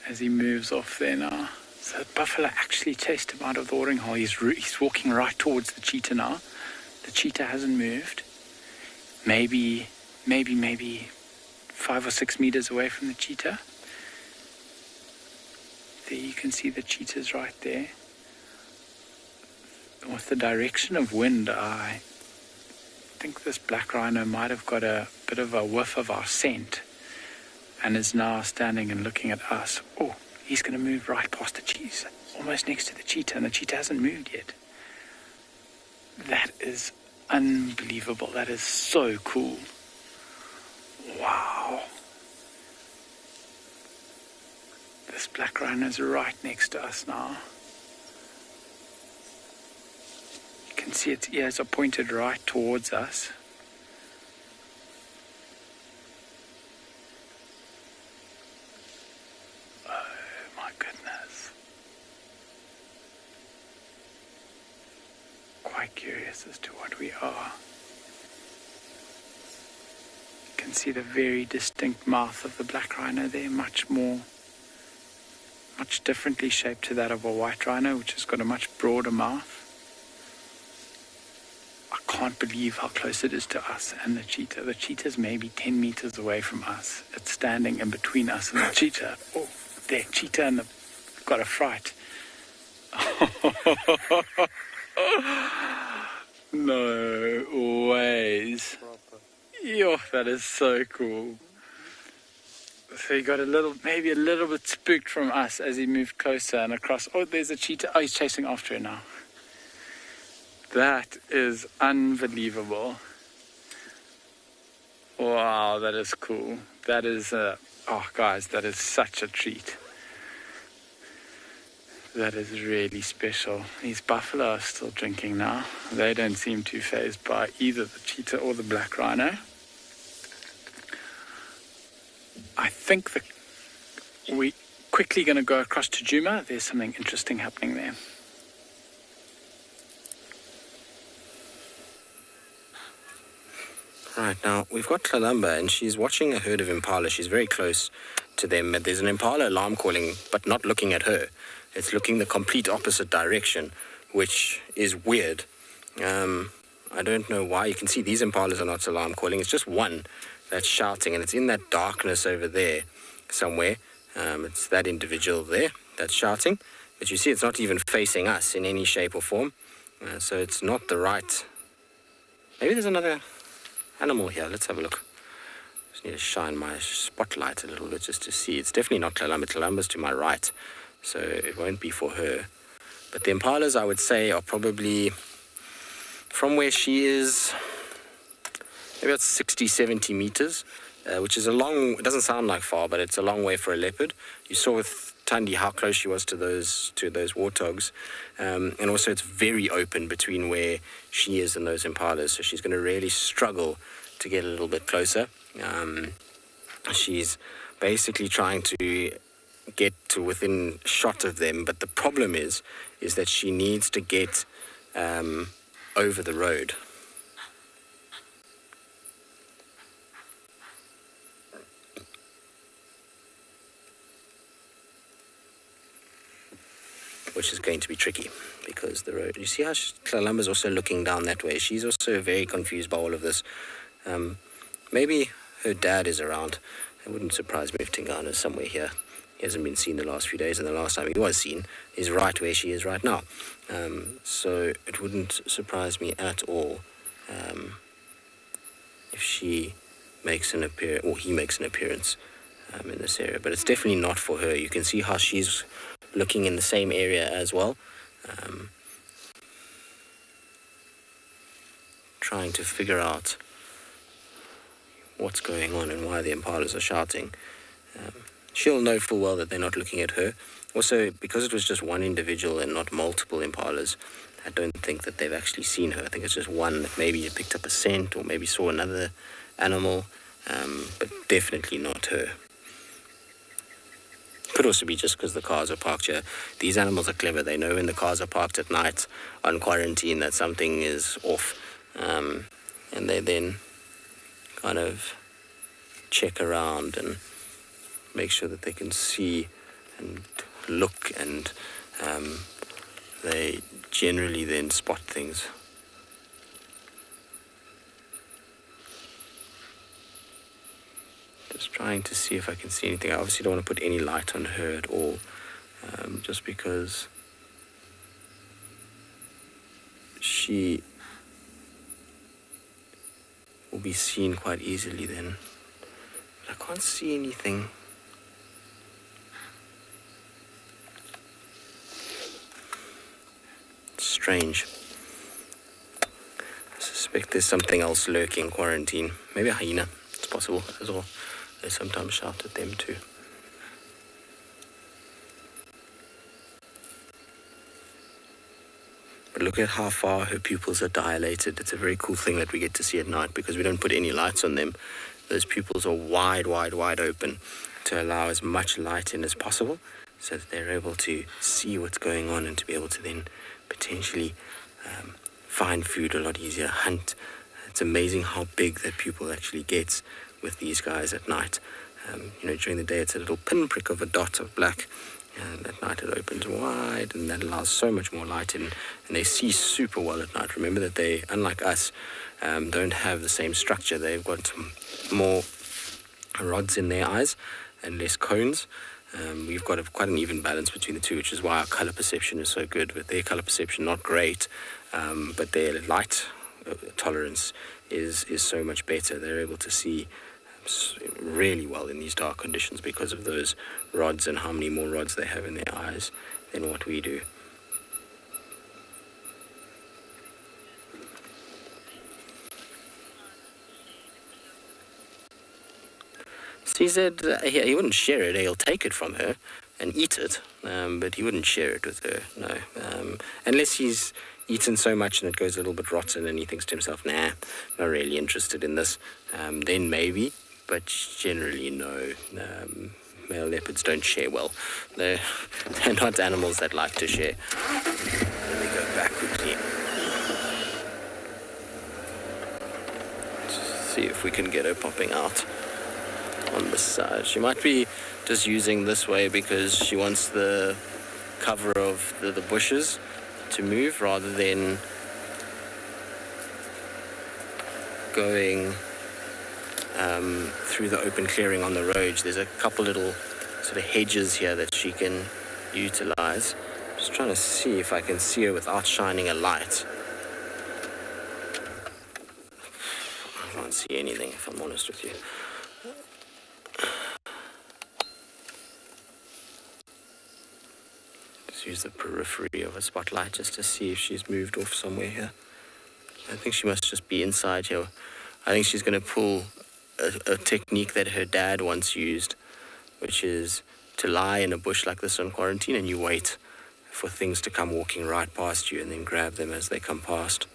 as he moves off there now. So the buffalo actually chased him out of the watering hole. He's walking right towards the cheetah now. The cheetah hasn't moved. Maybe 5 or 6 meters away from the cheetah. There you can see the cheetah's right there. With the direction of wind, I think this black rhino might have got a bit of a whiff of our scent and is now standing and looking at us. Oh, he's going to move right past the cheetah, almost next to the cheetah, and the cheetah hasn't moved yet. That is unbelievable. That is so cool. Wow. This black rhino is right next to us now. You can see its ears are pointed right towards us. curious as to what we are. You can see the very distinct mouth of the black rhino there, much differently shaped to that of a white rhino, which has got a much broader mouth. I can't believe how close it is to us and the cheetah. The cheetah's maybe 10 meters away from us. It's standing in between us and the cheetah. Oh, there, cheetah and the got a fright. No ways. Yo, that is so cool. So he got maybe a little bit spooked from us as he moved closer and across. Oh, there's a cheetah. Oh, he's chasing after it now. That is unbelievable. Wow, that is cool. That is, oh guys, that is such a treat. That is really special. These buffalo are still drinking now. They don't seem too fazed by either the cheetah or the black rhino. I think we're quickly going to go across to Djuma. There's something interesting happening there. Right, now we've got Kalamba and she's watching a herd of impala. She's very close to them. There's an impala alarm calling, but not looking at her. It's looking the complete opposite direction, which is weird. I don't know why. You can see these impalas are not alarm calling. It's just one that's shouting, and it's in that darkness over there somewhere. It's that individual there that's shouting. But you see it's not even facing us in any shape or form. So it's not the right... Maybe there's another animal here. Let's have a look. Just need to shine my spotlight a little bit just to see. It's definitely not Kalamba. Kalamba's to my right, so it won't be for her. But the impalas, I would say, are probably from where she is, maybe about 60, 70 meters, which is a long, it doesn't sound like far, but it's a long way for a leopard. You saw with Thandi how close she was to those warthogs. And also it's very open between where she is and those impalas, so she's going to really struggle to get a little bit closer. She's basically trying to get to within shot of them, but the problem is that she needs to get over the road. Which is going to be tricky because the road... You see how Kalamba's also looking down that way. She's also very confused by all of this. Maybe her dad is around. It wouldn't surprise me if Tingana is somewhere here. He hasn't been seen the last few days, and the last time he was seen is right where she is right now. So it wouldn't surprise me at all if she makes an appearance, or he makes an appearance in this area. But it's definitely not for her. You can see how she's looking in the same area as well, trying to figure out what's going on and why the impalas are shouting. She'll know full well that they're not looking at her. Also, because it was just one individual and not multiple impalas, I don't think that they've actually seen her. I think it's just one that maybe picked up a scent or maybe saw another animal, but definitely not her. Could also be just because the cars are parked here. These animals are clever. They know when the cars are parked at night on quarantine that something is off. And they then kind of check around and make sure that they can see and look, and they generally then spot things. Just trying to see if I can see anything. I obviously don't want to put any light on her at all, just because she will be seen quite easily then. But I can't see anything. It's strange. I suspect there's something else lurking in quarantine. Maybe a hyena. It's possible as well. They sometimes shout at them too. But look at how far her pupils are dilated. It's a very cool thing that we get to see at night because we don't put any lights on them. Those pupils are wide, wide, wide open to allow as much light in as possible so that they're able to see what's going on and to be able to then potentially find food a lot easier, hunt. It's amazing how big that pupil actually gets with these guys at night. During the day it's a little pinprick of a dot of black, and at night it opens wide, and that allows so much more light in, and they see super well at night. Remember that they, unlike us, don't have the same structure. They've got more rods in their eyes and less cones. We've got quite an even balance between the two, which is why our color perception is so good. With their color perception, not great, but their light tolerance is so much better. They're able to see really well in these dark conditions because of those rods and how many more rods they have in their eyes than what we do. He said he wouldn't share it. He'll take it from her and eat it, but he wouldn't share it with her, no. Unless he's eaten so much and it goes a little bit rotten and he thinks to himself, nah, not really interested in this, then maybe, but generally no. Male leopards don't share well. They're not animals that like to share. Let me go back quickly. See if we can get her popping out on the side. She might be just using this way because she wants the cover of the bushes to move rather than going through the open clearing on the road. There's a couple little sort of hedges here that she can utilize. Just trying to see if I can see her without shining a light. I can't see anything, if I'm honest with you. Just use the periphery of a spotlight just to see if she's moved off somewhere here. I think she must just be inside here. I think she's going to pull a technique that her dad once used, which is to lie in a bush like this on quarantine and you wait for things to come walking right past you and then grab them as they come past.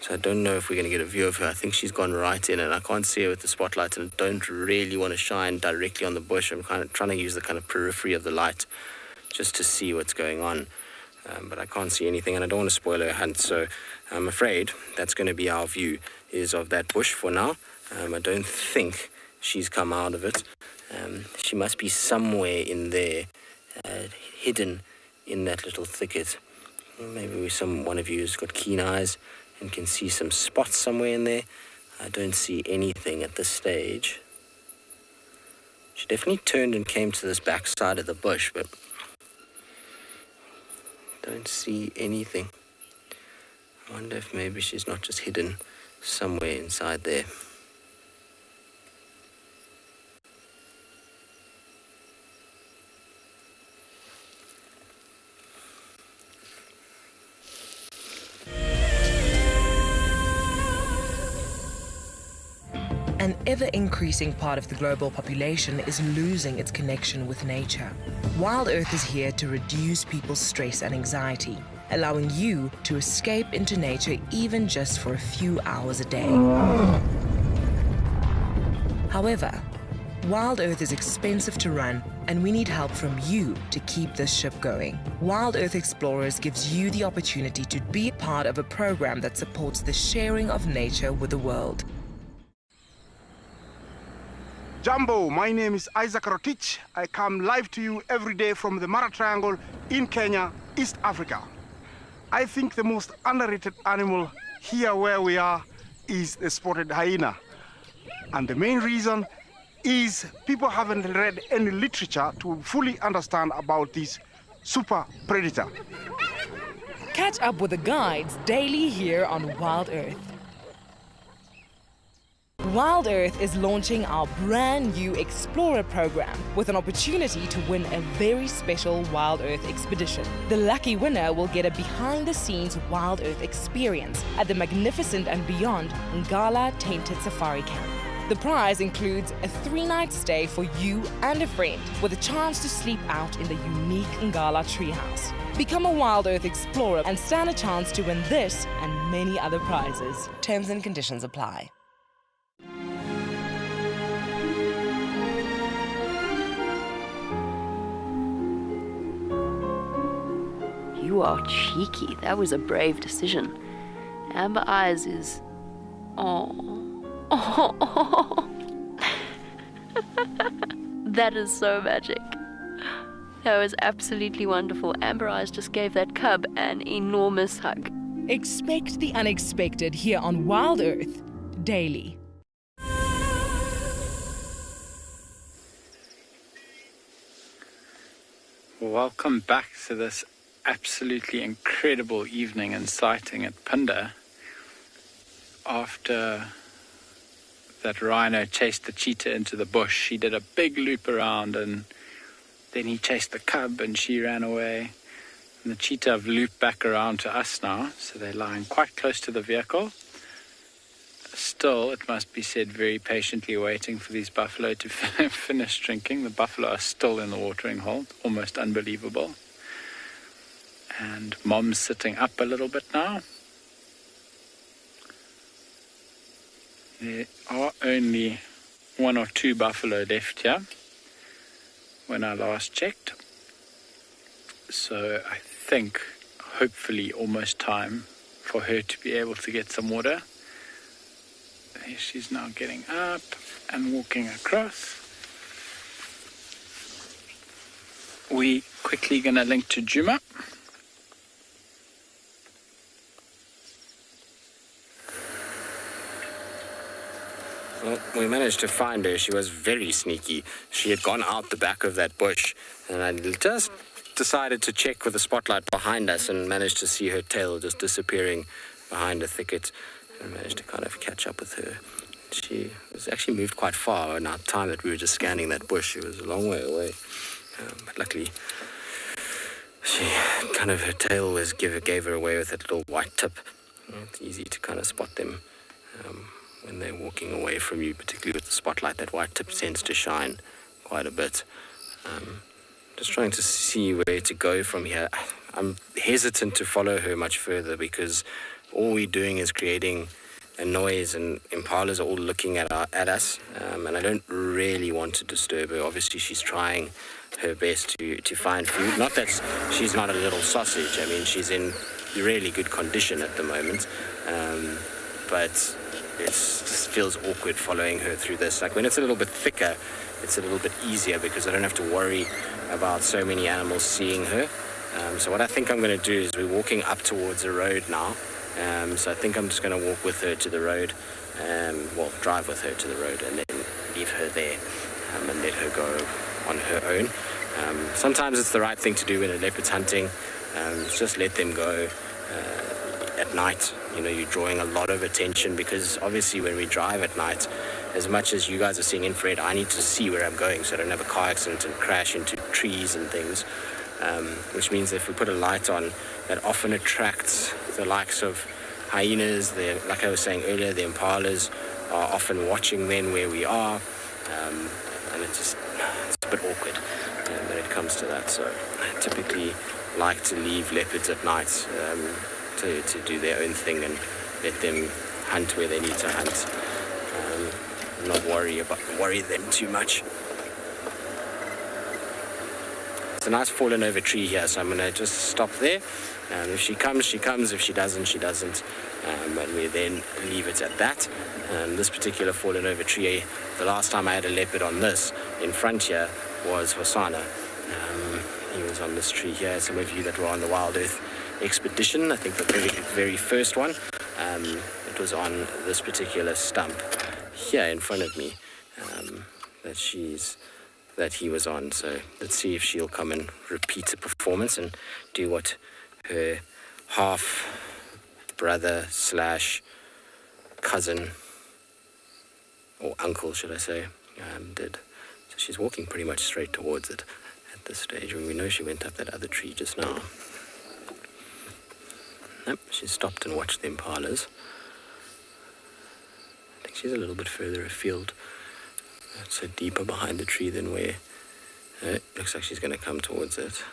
So I don't know if we're going to get a view of her. I think she's gone right in and I can't see her with the spotlight and I don't really want to shine directly on the bush. I'm kind of trying to use the kind of periphery of the light just to see what's going on. But I can't see anything and I don't want to spoil her hunt. So I'm afraid that's going to be our view, is of that bush for now. I don't think she's come out of it. She must be somewhere in there, hidden in that little thicket. Maybe one of you has got keen eyes and can see some spots somewhere in there. I don't see anything at this stage. She definitely turned and came to this back side of the bush, but don't see anything. I wonder if maybe she's not just hidden somewhere inside there. An ever-increasing part of the global population is losing its connection with nature. WildEarth is here to reduce people's stress and anxiety, allowing you to escape into nature even just for a few hours a day. However, WildEarth is expensive to run, and we need help from you to keep this ship going. WildEarth Explorers gives you the opportunity to be part of a program that supports the sharing of nature with the world. Jumbo, my name is Isaac Rotich. I come live to you every day from the Mara Triangle in Kenya, East Africa. I think the most underrated animal here where we are is the spotted hyena. And the main reason is people haven't read any literature to fully understand about this super predator. Catch up with the guides daily here on WildEarth. WildEarth is launching our brand new Explorer program with an opportunity to win a very special WildEarth expedition. The lucky winner will get a behind-the-scenes WildEarth experience at the magnificent andBeyond Ngala Tainted Safari Camp. The prize includes a 3-night stay for you and a friend with a chance to sleep out in the unique Ngala treehouse. Become a WildEarth Explorer and stand a chance to win this and many other prizes. Terms and conditions apply. You You are cheeky. That was a brave decision. Amber Eyes is... Oh. That is so magic. That was absolutely wonderful. Amber Eyes just gave that cub an enormous hug. Expect the unexpected here on WildEarth daily. Welcome back to this absolutely incredible evening and sighting at Phinda. After that rhino chased the cheetah into the bush, he did a big loop around, and then he chased the cub and she ran away. And the cheetah have looped back around to us now, so they're lying quite close to the vehicle. Still, it must be said, very patiently waiting for these buffalo to finish drinking. The buffalo are still in the watering hole, almost unbelievable. And Mom's sitting up a little bit now. There are only 1 or 2 buffalo left here when I last checked. So I think, hopefully, almost time for her to be able to get some water. There she's now getting up and walking across. We quickly going to link to Djuma. Well, we managed to find her. She was very sneaky. She had gone out the back of that bush, and I just decided to check with the spotlight behind us and managed to see her tail just disappearing behind a thicket, and managed to kind of catch up with her. She was actually moved quite far in our time that we were just scanning that bush. It was a long way away, but luckily her tail was gave her away with that little white tip. It's easy to kind of spot them when they're walking away from you, particularly with the spotlight. That white tip tends to shine quite a bit. Just trying to see where to go from here. I'm hesitant to follow her much further because all we're doing is creating a noise, and impalas are all looking at us, and I don't really want to disturb her. Obviously, she's trying her best to find food. Not that she's not a little sausage. I mean, she's in really good condition at the moment, but it just feels awkward following her through this. Like when it's a little bit thicker, it's a little bit easier because I don't have to worry about so many animals seeing her. So what I think I'm going to do is we're walking up towards the road now. So I think I'm just going to walk with her to the road, drive with her to the road and then leave her there and let her go on her own. Sometimes it's the right thing to do when a leopard's hunting. Just let them go at night. You know, you're drawing a lot of attention because obviously when we drive at night, as much as you guys are seeing infrared, I need to see where I'm going so I don't have a car accident and crash into trees and things. Which means that if we put a light on, that often attracts the likes of hyenas. Like I was saying earlier, the impalas are often watching then where we are, and it's a bit awkward when it comes to that. So I typically like to leave leopards at night to do their own thing and let them hunt where they need to hunt, not worry them too much. It's a nice fallen over tree here, so I'm going to just stop there. If she comes, she comes. If she doesn't, she doesn't. And we then leave it at that. This particular fallen over tree, the last time I had a leopard on this in front here was Hosanna. He was on this tree here. Some of you that were on the WildEarth expedition, I think the very, very first one, it was on this particular stump here in front of me that he was on. So let's see if she'll come and repeat the performance and do what her half brother / cousin or uncle, should I say, did. So she's walking pretty much straight towards it at this stage, when we know she went up that other tree just now. Nope, she stopped and watched the impalas. I think she's a little bit further afield. So deeper behind the tree than where looks like she's going to come towards it.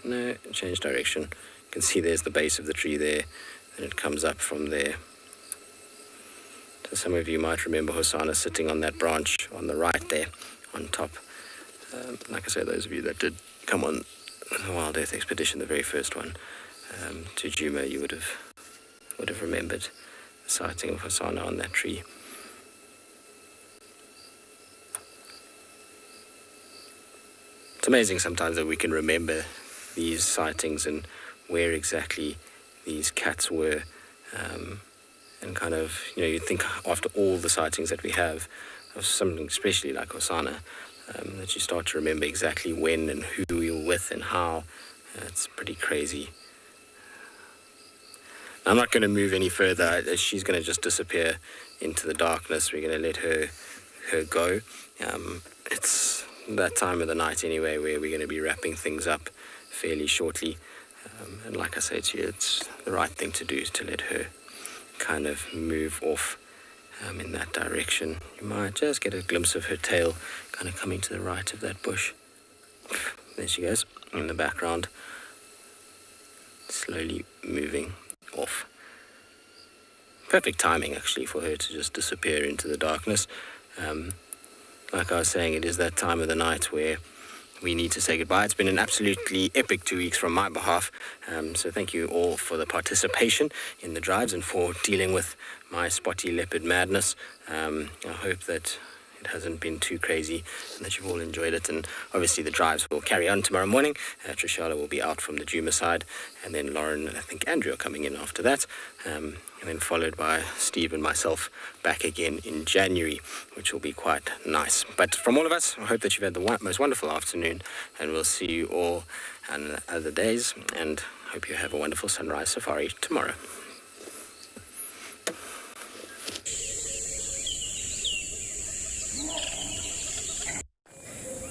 No, change direction. You can see there's the base of the tree there, and it comes up from there. So some of you might remember Hosanna sitting on that branch on the right there, on top. Like I say, those of you that did come on WildEarth expedition, the very first one, to Djuma, you would have remembered the sighting of Hosanna on that tree. It's amazing sometimes that we can remember these sightings and where exactly these cats were, and kind of, you think after all the sightings that we have of something especially like Hosanna, that you start to remember exactly when and who you're with and how. It's pretty crazy. I'm not going to move any further. She's going to just disappear into the darkness. We're going to let her go. It's that time of the night anyway where we're going to be wrapping things up fairly shortly. And like I say to you, it's the right thing to do is to let her kind of move off in that direction. You might just get a glimpse of her tail kind of coming to the right of that bush. There she goes in the background, slowly moving off. Perfect timing actually for her to just disappear into the darkness. Like I was saying, it is that time of the night where we need to say goodbye. It's been an absolutely epic 2 weeks from my behalf. So thank you all for the participation in the drives and for dealing with my spotty leopard madness. I hope that it hasn't been too crazy and that you've all enjoyed it. And obviously the drives will carry on tomorrow morning. Trishala will be out from the Djuma side, and then Lauren and I think Andrew are coming in after that. And then followed by Steve and myself back again in January, which will be quite nice. But from all of us, I hope that you've had the most wonderful afternoon, and we'll see you all on other days, and hope you have a wonderful sunrise safari tomorrow.